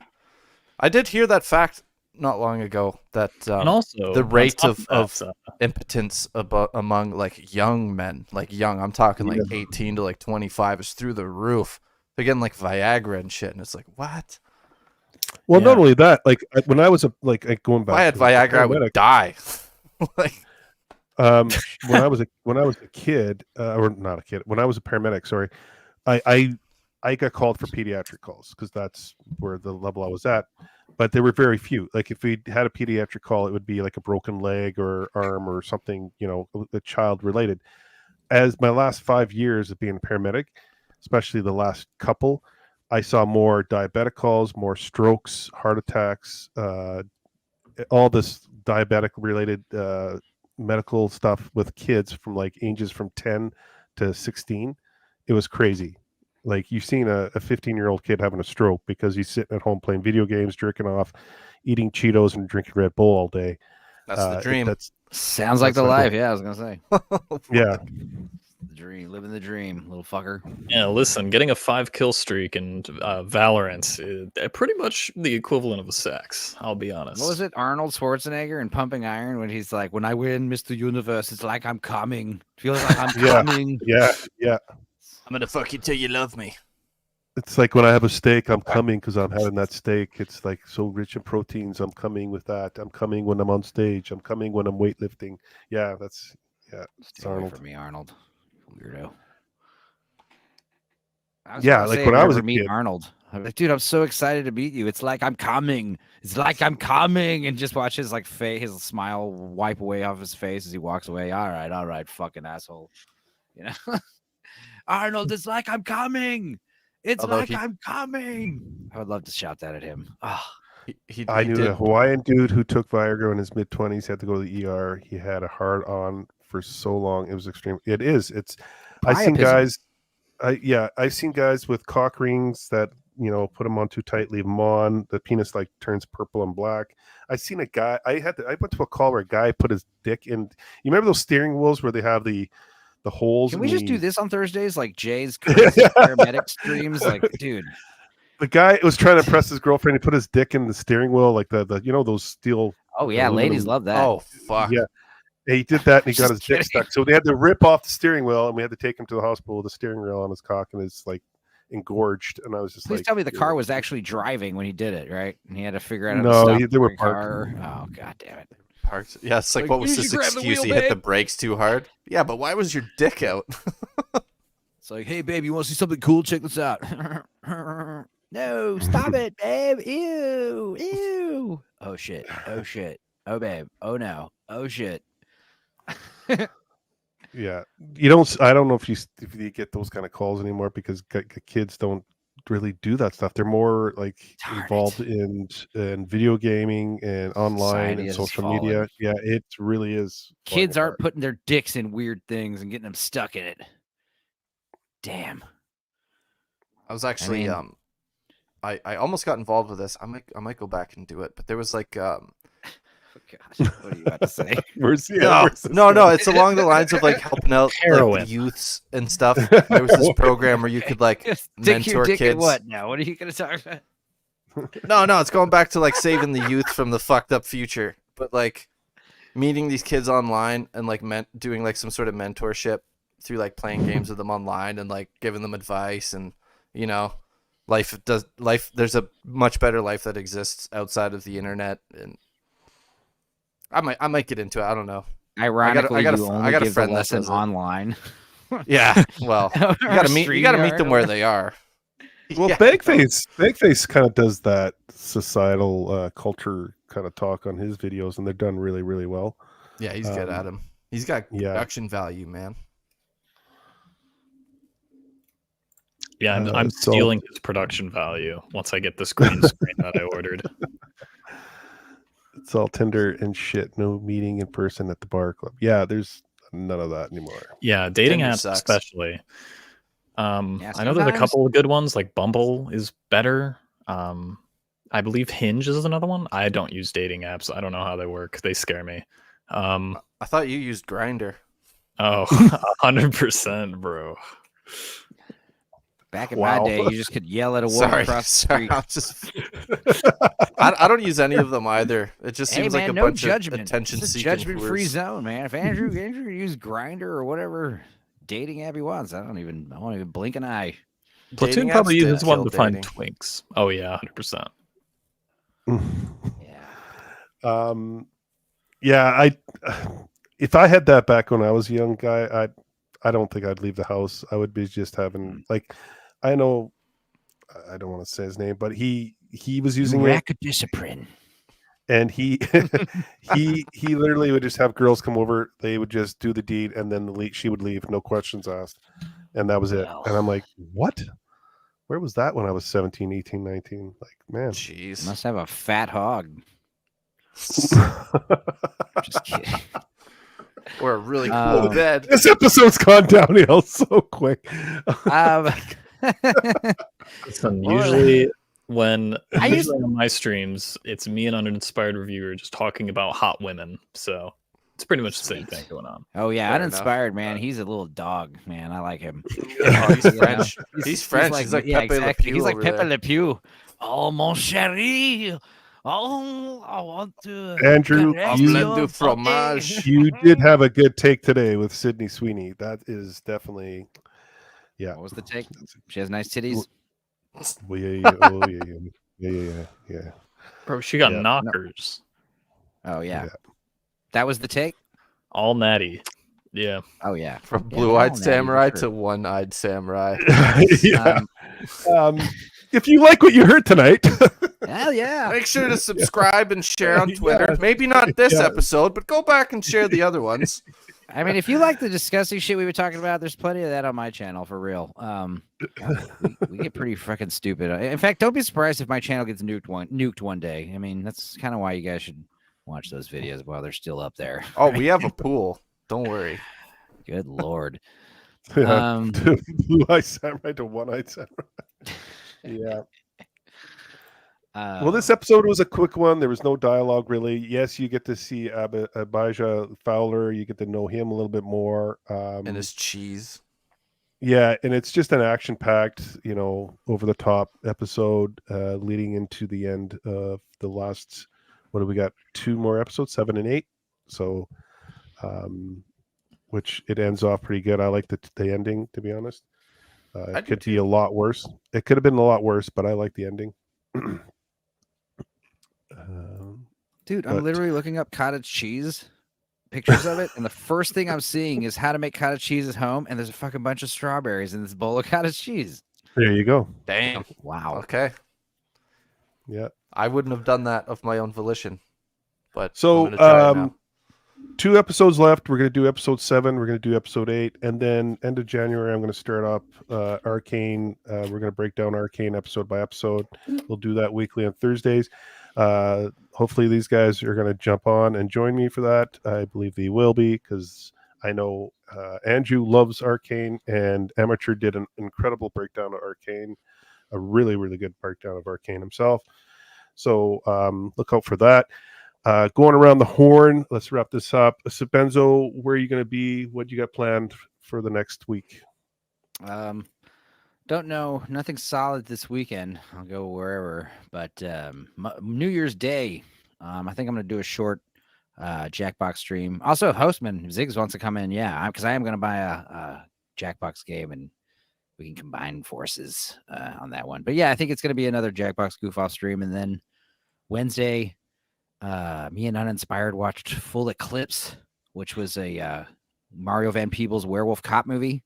I did hear that fact not long ago that And also, the on rate top of that, impotence among like young men, I'm talking like Yeah. 18 to like 25, is through the roof. They're getting like Viagra and shit, and it's like, what? Well, Yeah. not only that, like when I was going If I back had to Viagra, I would paramedic, die. Like, when I was a kid, or not a kid, when I was a paramedic, sorry, I got called for pediatric calls because that's where the level I was at. But there were very few. Like if we had a pediatric call, it would be like a broken leg or arm or something, a child related. As my last 5 years of being a paramedic, especially the last couple, I saw more diabetic calls, more strokes, heart attacks, all this diabetic related medical stuff with kids from like ages from 10 to 16. It was crazy. Like you've seen a 15-year-old kid having a stroke because he's sitting at home playing video games, jerking off, eating Cheetos and drinking Red Bull all day. that's the dream. Sounds like That's the like life. Yeah, I was gonna say yeah. the dream, living the dream, little fucker. yeah, listen, getting a 5-kill streak in Valorant is pretty much the equivalent of a sex. I'll be honest. What was it, Arnold Schwarzenegger in Pumping Iron, when he's like, "When I win Mr. Universe, it's like I'm coming. Feels like I'm Yeah. coming." Yeah. I'm gonna fuck you till you love me. It's like when I have a steak, I'm coming because I'm having that steak. It's like so rich in proteins. I'm coming with that. I'm coming when I'm on stage. I'm coming when I'm weightlifting. Yeah, it's Stay away Arnold. from me, Arnold. Weirdo. I was Yeah, gonna like say, when if I you was ever a meet kid. Arnold, I'm like, dude, I'm so excited to meet you. It's like I'm coming. It's like I'm coming, and just watch his like face, his smile wipe away off his face as he walks away. All right, fucking asshole. You know, Arnold, it's like I'm coming. It's Although like I'm coming. I would love to shout that at him. Oh, I he knew did. a Hawaiian dude who took Viagra in his mid-20s, had to go to the ER. He had a hard on for so long. It was extreme. It is. It's I've seen priapism. guys I've seen guys with cock rings that, put them on too tight, leave them on. The penis like turns purple and black. I've seen a guy, I went to a call where a guy put his dick in. You remember those steering wheels where they have the holes? Can in we just the... do this on Thursdays, like Jay's crazy paramedic streams? Like, dude, The guy was trying to impress his girlfriend. He put his dick in the steering wheel, like the those steel. oh yeah, ladies aluminum. love that. Oh fuck. Yeah, he did that, and he got Just his dick kidding. stuck. So they had to rip off the steering wheel, and we had to take him to the hospital with the steering wheel on his cock, and it's like engorged. And I was just Please like, tell me the car was actually driving when he did it, right? And he had to figure out how to No, stop they were the parked. car. Oh god damn it! Parked. Yeah, it's like, Like, what was you this should grab the excuse? wheel, He hit the babe. brakes too hard. Yeah, but why was your dick out? It's like, hey babe, you want to see something cool? Check this out. No, stop it, babe. Ew, ew. Oh shit. Oh shit. Oh babe. Oh no. Oh shit. Yeah, you don't. I don't know if you get those kind of calls anymore because kids don't really do that stuff. They're more like Darn involved it. in video gaming and online Society and has social fallen. media. Yeah, it really is. falling Kids aren't apart. putting their dicks in weird things and getting them stuck in it. Damn. I was actually I almost got involved with this. I might go back and do it, but there was like Oh, gosh, what are you about to say? Where's no, where's this no, going? it's along the lines of like helping out like, Heroin. the youths and stuff. There was this program where you could like Stick your mentor dick in kids. what now? What are you gonna talk about? No, it's going back to like saving the youth from the fucked up future. But like meeting these kids online and like doing like some sort of mentorship through like playing games with them online and like giving them advice and there's a much better life that exists outside of the internet, and I might get into it. I don't know. Ironically, I got you a only give the friend that lesson does it. online. Yeah, well, you gotta meet them where they are. Well, Yeah. Bagface kind of does that societal culture kind of talk on his videos, and they're done really, really well. Yeah, he's good at him. He's got production value, man. Yeah, I'm so- stealing his production value once I get this green screen that I ordered. It's all Tinder and shit. No meeting in person at the bar club. Yeah, there's none of that anymore. Yeah, dating Tinder apps sucks. especially. I know there's a sometimes- couple of good ones, like Bumble is better. I I believe Hinge is another one. I don't use dating apps. I don't know how they work. They scare me. I thought you used Grinder. Oh, 100%, bro. Back in my day, you just could yell at a woman Sorry, across the street. I'm just. I don't use any of them either. It just Hey seems man, like a no bunch judgment. of attention It's a seeking. judgment-free zone, man. If Andrew used Grinder or whatever dating app he wants, I won't even blink an eye. Platoon probably uses one to find twinks. Oh yeah, 100%. Yeah. Yeah, if I had that back when I was a young guy, I don't think I'd leave the house. I would be just having like, I know, I don't want to say his name, but he was using Racodiscipline. and he he literally would just have girls come over. They would just do the deed, and then she would leave, no questions asked, and that was it. And I'm like, what? Where was that when I was 17, 18, 19? Like, man, jeez, must have a fat hog. Just kidding. Or a really cool bed. This episode's gone downhill so quick. Listen, usually on my streams, it's me and an uninspired reviewer just talking about hot women. So it's pretty much the same thing going on. Oh yeah, Fair uninspired enough. man. He's a little dog, man. I like him. Oh, he's French. He's French. He's like Pepe Le Pew. He's like over Pepe there. Le Pew. Oh mon chéri. Oh, I want to. Andrew, Omelette du fromage. you did have a good take today with Sydney Sweeney. That is definitely, yeah. What was the take? She has nice titties. Well, yeah. Bro, she got knockers. Oh yeah, that was the take. All natty. Yeah. Oh yeah, From blue-eyed samurai to one-eyed samurai. Yeah. If you like what you heard tonight, hell yeah, make sure to subscribe and share on Twitter. Yeah. Maybe not this episode, but go back and share the other ones. I mean, if you like the disgusting shit we were talking about, there's plenty of that on my channel for real. We get pretty fucking stupid. In fact, don't be surprised if my channel gets nuked one day. I mean, that's kind of why you guys should watch those videos while they're still up there. Oh, we have a pool. Don't worry. Good lord. blue-eyed samurai to one-eyed samurai. Yeah. Well, this episode was a quick one. There was no dialogue really. Yes, you get to see Abijah Fowler. You get to know him a little bit more. And his cheese. Yeah, and it's just an action-packed, over the top episode leading into the end of the last. What do we got? 2 more episodes, 7 and 8. So, which it ends off pretty good. I like the ending, to be honest. It could be a lot worse. It could have been a lot worse, but I like the ending. Dude, I'm literally looking up cottage cheese, pictures of it, and the first thing I'm seeing is how to make cottage cheese at home, and there's a fucking bunch of strawberries in this bowl of cottage cheese. There you go. Damn. Wow. Okay. Yeah. I wouldn't have done that of my own volition. But so, I'm gonna try it now. 2 episodes left. We're going to do episode 7. We're going to do episode 8. And then end of January, I'm going to start up Arcane. We're going to break down Arcane episode by episode. We'll do that weekly on Thursdays. Hopefully these guys are going to jump on and join me for that. I believe they will be, because I know Andrew loves Arcane, and Amateur did an incredible breakdown of Arcane. A really, really good breakdown of Arcane himself. So look out for that. Going around the horn, let's wrap this up. Benzo, where are you going to be? What you got planned for the next week? Don't know. Nothing solid this weekend. I'll go wherever. But New Year's Day, I think I'm going to do a short Jackbox stream. Also, Hostman, if Ziggs wants to come in, yeah, because I am going to buy a Jackbox game, and we can combine forces on that one. But yeah, I think it's going to be another Jackbox goof-off stream. And then Wednesday, me and Uninspired watched Full Eclipse, which was a Mario Van Peebles werewolf cop movie,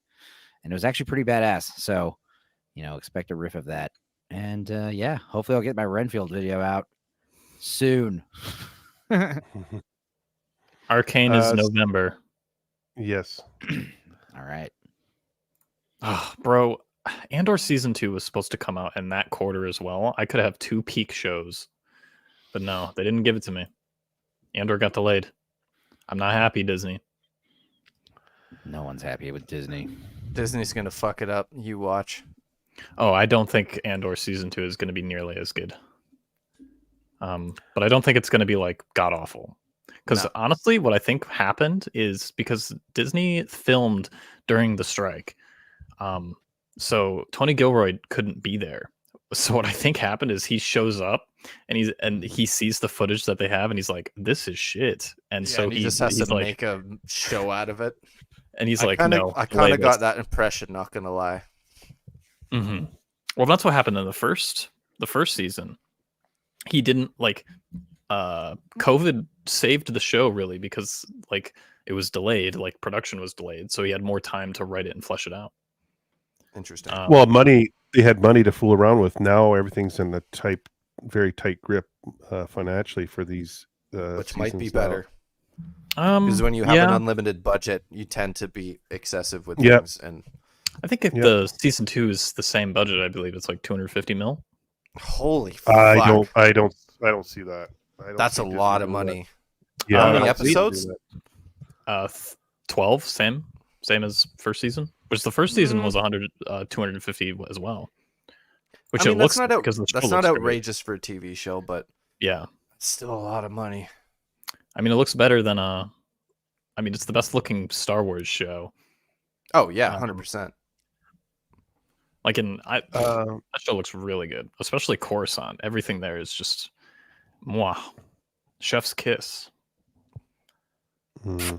and it was actually pretty badass. So, expect a riff of that. And yeah, hopefully I'll get my Renfield video out soon. Arcane is November. Yes. All right. Oh, bro, Andor season 2 was supposed to come out in that quarter as well. I could have 2 peak shows. But no, they didn't give it to me. Andor got delayed. I'm not happy, Disney. No one's happy with Disney. Disney's going to fuck it up. You watch. Oh, I don't think Andor season 2 is going to be nearly as good. But I don't think it's going to be like god awful. Because honestly, what I think happened is because Disney filmed during the strike, so Tony Gilroy couldn't be there. So what I think happened is he shows up and he sees the footage that they have and he's like, "This is shit." And Yeah, so and he just has he's to like, make a show out of it. and he's I like, kinda, "No, I delay kind of got this." that impression. Not gonna lie. Mm-hmm. Well, that's what happened in the first season. He didn't like COVID saved the show really because like it was delayed, like production was delayed, so he had more time to write it and flesh it out. Interesting. Well, money, they had money to fool around with. Now everything's in a very tight grip financially for these Which might be seasons now. better. Because when you have an unlimited budget, you tend to be excessive with things. And I think if the season 2 is the same budget, I believe it's like 250 mil. Holy fuck! I don't see that. That's a lot of money. Yeah, how many episodes? 12, same as first season. Which the first season was 250 as well. Which it looks because that's not outrageous for a TV show, but yeah, it's still a lot of money. I mean, it looks better than I mean, it's the best looking Star Wars show. Oh yeah, 100%. Like that show looks really good, especially Coruscant. Everything there is just mwah, chef's kiss.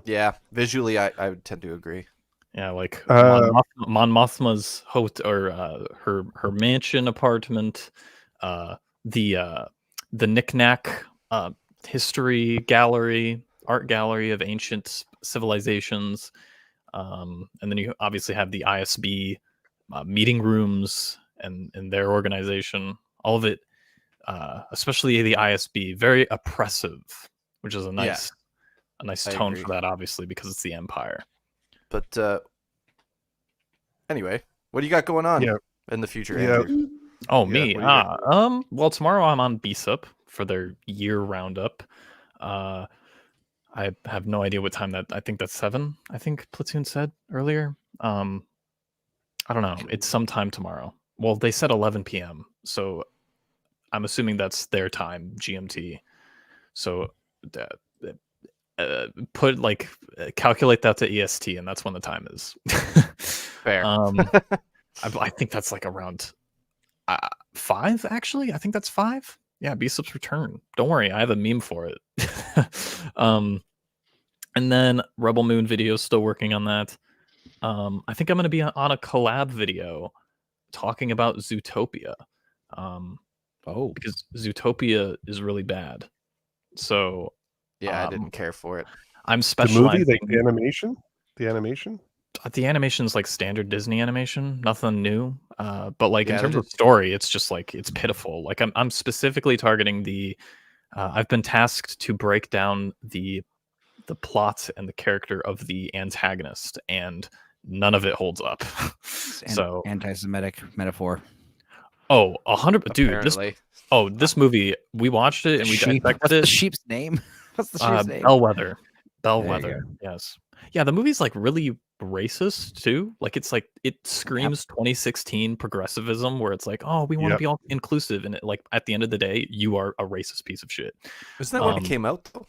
Yeah, visually, I would tend to agree. Yeah, like Mon Mothma's her mansion apartment, the knickknack history gallery, art gallery of ancient civilizations, and then you obviously have the ISB meeting rooms and their organization. All of it, especially the ISB, very oppressive, which is a nice tone for that, obviously, because it's the Empire. But anyway, what do you got going on in the future, Andrew? Oh, me. Well, tomorrow I'm on BSUP for their year roundup. I have no idea what time I think that's 7. I think Platoon said earlier. I don't know. It's sometime tomorrow. Well, they said 11 p.m. So I'm assuming that's their time, GMT. So calculate that to EST, and that's when the time is. Fair. I think that's like around 5. Actually, I think that's 5. Yeah, BSUP's return. Don't worry, I have a meme for it. And then Rebel Moon video, still working on that. I think I'm going to be on a collab video talking about Zootopia. Because Zootopia is really bad. So yeah, I didn't care for it. I'm specializing. The movie, like the animation. The animation's like standard Disney animation, nothing new. But like in terms of story, it's just like it's pitiful. Like I'm specifically targeting the. I've been tasked to break down the plot and the character of the antagonist, and none of it holds up. So anti-Semitic metaphor. Oh, 100, dude. This movie, we watched it and we dissected it. What's the sheep's name? What's the sheep's name? Bellwether. Yes. Yeah, the movie's like really racist too. Like it screams 2016 progressivism, where it's like, oh, we want to be all inclusive, and like at the end of the day, you are a racist piece of shit. Isn't that when it came out though?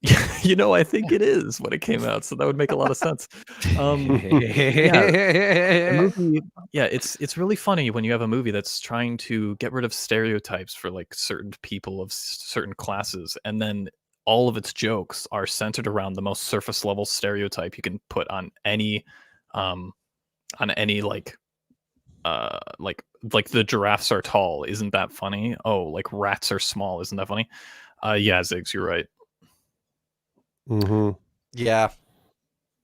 I think it is when it came out, so that would make a lot of sense. The movie, it's really funny when you have a movie that's trying to get rid of stereotypes for like certain people of certain classes, and then all of its jokes are centered around the most surface level stereotype you can put on any like the giraffes are tall. Isn't that funny? Oh, like rats are small. Isn't that funny? Yeah, Ziggs, you're right. Mm-hmm. Yeah,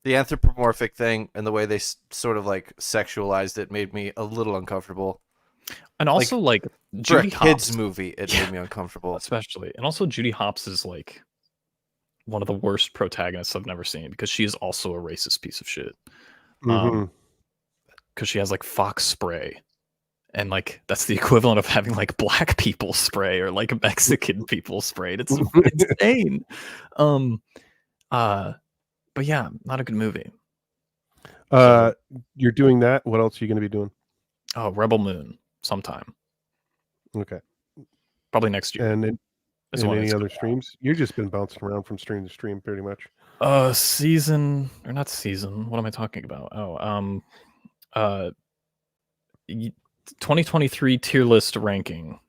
the anthropomorphic thing and the way they sort of like sexualized it made me a little uncomfortable. And also, like Judy Hopps, kids movie, it made me uncomfortable, especially. And also, Judy Hopps is like one of the worst protagonists I've never seen because she is also a racist piece of shit. Because she has like fox spray, and like that's the equivalent of having like black people spray or like Mexican people sprayed. It's insane. But yeah, not a good movie. You're doing that. What else are you going to be doing? Oh, Rebel Moon sometime. Okay. Probably next year. And is in when any it's other gonna streams? You've just been bouncing around from stream to stream pretty much. season or not season. What am I talking about? 2023 tier list ranking.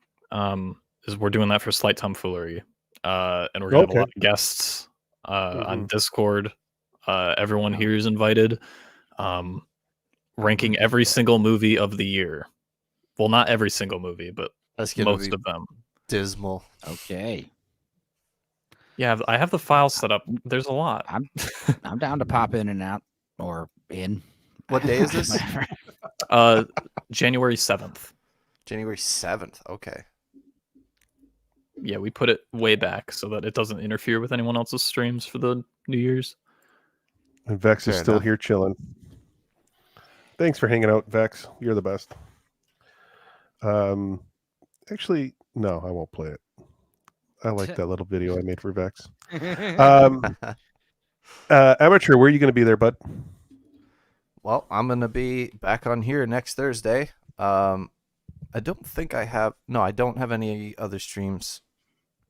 Is we're doing that for Slight Tomfoolery. And we're gonna have a lot of guests on Discord. Everyone here is invited. Ranking every single movie of the year. Well, not every single movie, but most of them. Dismal. Okay. Yeah, I have the file set up. There's a lot. I'm down to pop in and out or in. What day is this? January 7th. January 7th. Okay. Yeah, we put it way back so that it doesn't interfere with anyone else's streams for the New Year's. And Vex is still here chilling. Thanks for hanging out, Vex. You're the best. Actually, no, I won't play it. I like that little video I made for Vex. Amateur, where are you going to be there, bud? Well, I'm going to be back on here next Thursday. I don't think I have... No, I don't have any other streams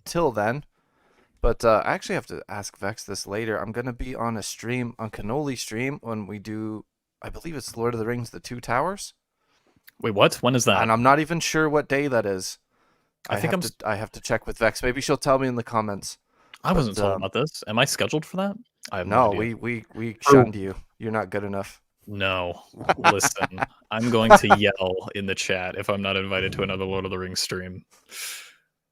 till then. But I actually have to ask Vex this later. I'm going to be on a stream, on Cannoli stream, when we do... I believe it's Lord of the Rings, The Two Towers. Wait, what? When is that? And I'm not even sure what day that is. I have to check with Vex. Maybe she'll tell me in the comments. I wasn't told about this. Am I scheduled for that? I have no idea. we shunned you. You're not good enough. No. Listen, I'm going to yell in the chat if I'm not invited to another Lord of the Rings stream.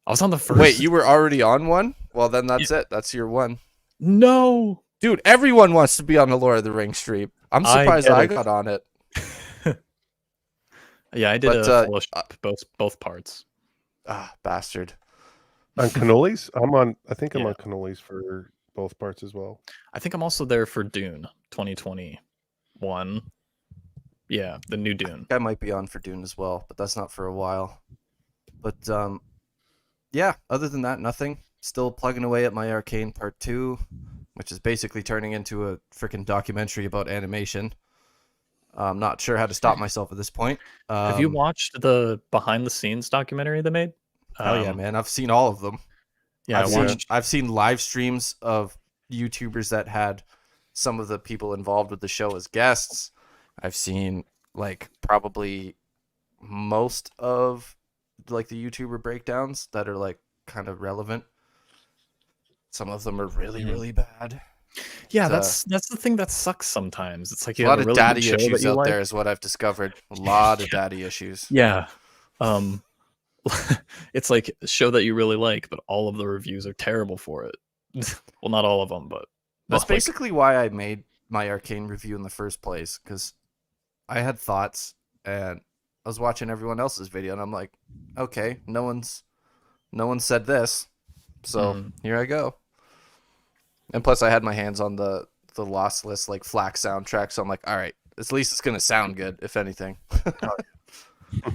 I was on the first. Wait, you were already on one? Well, then that's it. That's your one. No. Dude, everyone wants to be on the Lord of the Rings stream. I'm surprised I got on it. Yeah, I did a fellowship, both parts. Ah, bastard. On Cannolis? I think I'm on Cannolis for both parts as well. I think I'm also there for Dune 2021. Yeah, the new Dune. I might be on for Dune as well, but that's not for a while. But yeah, other than that, nothing. Still plugging away at my Arcane Part 2, which is basically turning into a freaking documentary about animation. I'm not sure how to stop myself at this point. Have you watched the behind-the-scenes documentary they made? Oh yeah, man! I've seen all of them. Yeah, I've seen live streams of YouTubers that had some of the people involved with the show as guests. I've seen like probably most of like the YouTuber breakdowns that are like kind of relevant. Some of them are really, really bad. Yeah, that's the thing that sucks sometimes. It's like you a lot have of a really daddy issues out there is what I've discovered. A lot of daddy issues. Yeah. It's like a show that you really like, but all of the reviews are terrible for it. Well, not all of them, but that's basically why I made my Arcane review in the first place, because I had thoughts and I was watching everyone else's video and I'm like, okay, no one said this, so here I go. And plus, I had my hands on the lossless like FLAC soundtrack, so I'm like, all right, at least it's gonna sound good, if anything.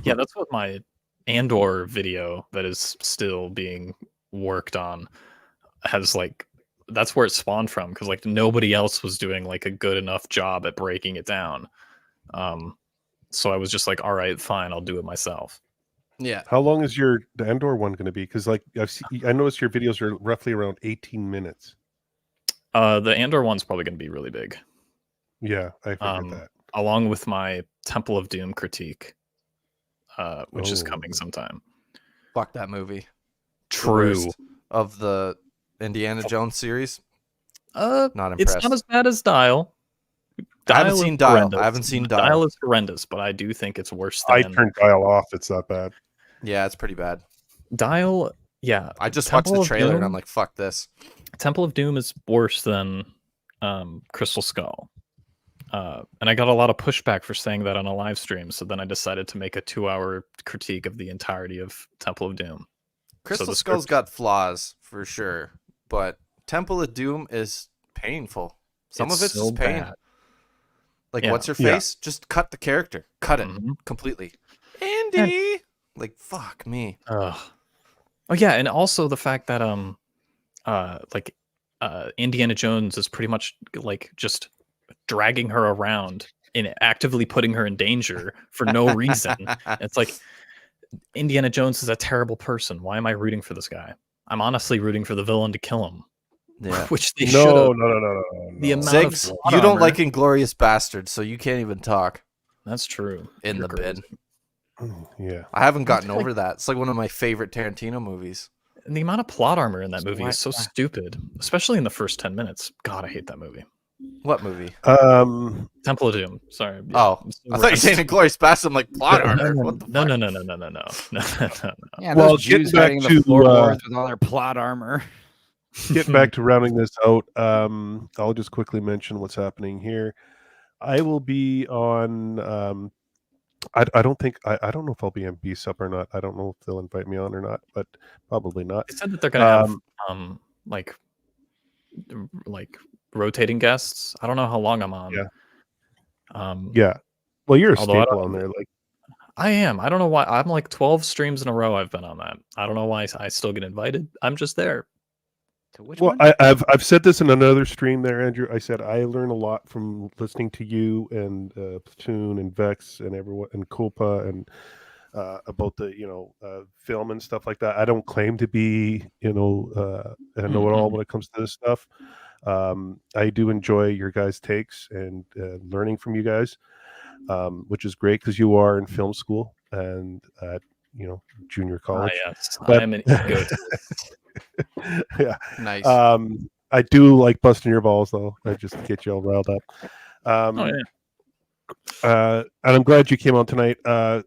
Yeah, that's what my Andor video that is still being worked on has like. That's where it spawned from, because like nobody else was doing like a good enough job at breaking it down. So I was just like, all right, fine, I'll do it myself. Yeah. How long is the Andor one going to be? Because like I noticed your videos are roughly around 18 minutes. The Andor one's probably going to be really big. Yeah, I figured that. Along with my Temple of Doom critique, which is coming sometime. Fuck that movie. True. Of the Indiana Jones series. Not impressed. It's not as bad as Dial. I haven't seen Dial. Dial is horrendous, but I do think it's worse than... I turned Dial off. It's that bad. Yeah, it's pretty bad. Dial, yeah. I just watched the trailer and I'm like, fuck this. Temple of Doom is worse than Crystal Skull. And I got a lot of pushback for saying that on a live stream, so then I decided to make a 2-hour critique of the entirety of Temple of Doom. Crystal Skull's got flaws, for sure, but Temple of Doom is painful. Some of it's so just pain. bad. Like, what's her face? Just cut the character. Cut it completely. Andy! Like, fuck me. Oh, yeah, and also the fact that Indiana Jones is pretty much like just dragging her around and actively putting her in danger for no reason. It's like Indiana Jones is a terrible person. Why am I rooting for this guy? I'm honestly rooting for the villain to kill him. Yeah. Which they should have. No. The amount Ziggs, of plot you don't armor- like Inglorious Bastards, so you can't even talk That's true. in You're the bin. crazy. Yeah. I haven't gotten It's like- over that. It's like one of my favorite Tarantino movies. And the amount of plot armor in that So movie why- is so why- stupid, especially in the first 10 minutes. God, I hate that movie. What movie? Temple of Doom. Sorry. Oh, it's the I thought you were worst. saying Inglorious Bastards. I'm like, plot No, armor. no, What the no, fuck? no, no, no, no, no, no, no. Yeah, Well, those Jews getting back hiding in the to, floorboards with all their plot armor. Get back to rounding this out. I'll just quickly mention what's happening here. I will be on. I don't think I don't know if I'll be on B Sup or not. I don't know if they'll invite me on or not, but probably not. They said that they're gonna have like rotating guests. I don't know how long I'm on. Yeah. Yeah. Well, you're a Although I staple don't- on there. Like, I am. I don't know why. I'm like 12 streams in a row I've been on that. I don't know why I still get invited. I'm just there. To which well, one? I've said this in another stream there, Andrew. I said I learn a lot from listening to you and Platoon and Vex and everyone and Copa and about the film and stuff like that. I don't claim to be a know-it-all when it comes to this stuff. I do enjoy your guys' takes and learning from you guys, which is great because you are in film school and at junior college. Yes, But- I'm an egotist. Yeah. Nice. I do like busting your balls though. I just get you all riled up. Oh, yeah. And I'm glad you came on tonight.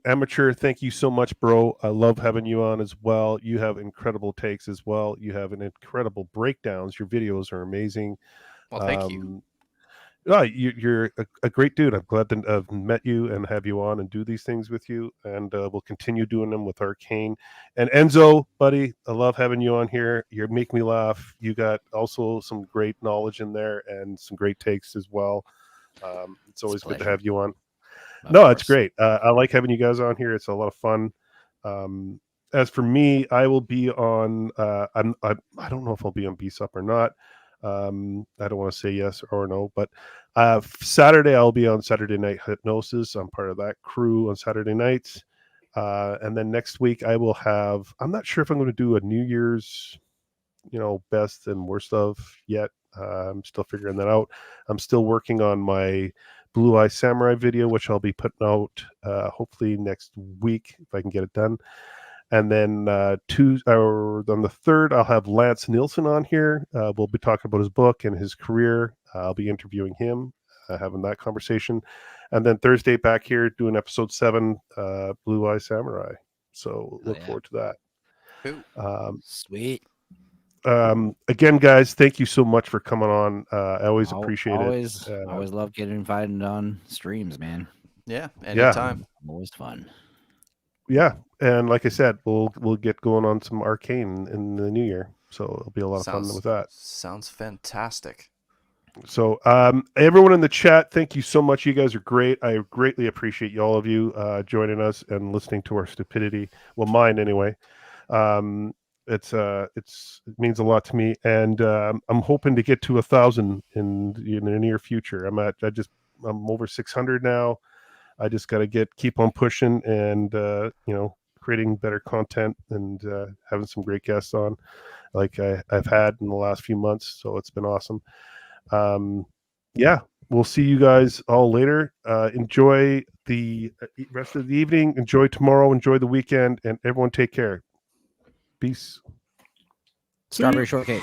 Amateur, thank you so much, bro. I love having you on as well. You have incredible takes as well. You have an incredible breakdowns. Your videos are amazing. Well, thank you. You're a great dude. I'm glad to have met you and have you on and do these things with you. And we'll continue doing them with Arcane. And Enzo, buddy, I love having you on here. You make me laugh. You got also some great knowledge in there and some great takes as well. It's always good to pleasure. have you on. Of No, it's course. great. I like having you guys on here. It's a lot of fun. As for me, I will be on. I don't know if I'll be on BSUP or not. I don't want to say yes or no, but Saturday I'll be on Saturday Night Hypnosis. I'm part of that crew on Saturday nights. And then next week I will have. I'm not sure if I'm going to do a New Year's, best and worst of yet. I'm still figuring that out. I'm still working on my Blue Eye Samurai video, which I'll be putting out hopefully next week if I can get it done. And then on the 3rd, I'll have Lance Nielsen on here. We'll be talking about his book and his career. I'll be interviewing him, having that conversation. And then Thursday back here doing episode 7, Blue Eye Samurai. So look forward to that. Cool. Sweet. Again, guys, thank you so much for coming on. I always appreciate it. it. Always love getting invited on streams, man. Yeah, anytime. Always fun. Yeah, and like I said, we'll get going on some Arcane in the new year, so it'll be a lot of fun with that. Sounds fantastic. So, everyone in the chat, thank you so much. You guys are great. I greatly appreciate all of you joining us and listening to our stupidity. Well, mine anyway. It means a lot to me, and I'm hoping to get to 1,000 in the near future. I'm over 600 now. I just got to keep on pushing and creating better content and having some great guests on, like I've had in the last few months. So it's been awesome. Yeah, we'll see you guys all later. Enjoy the rest of the evening. Enjoy tomorrow. Enjoy the weekend, and everyone take care. Peace. Strawberry shortcake.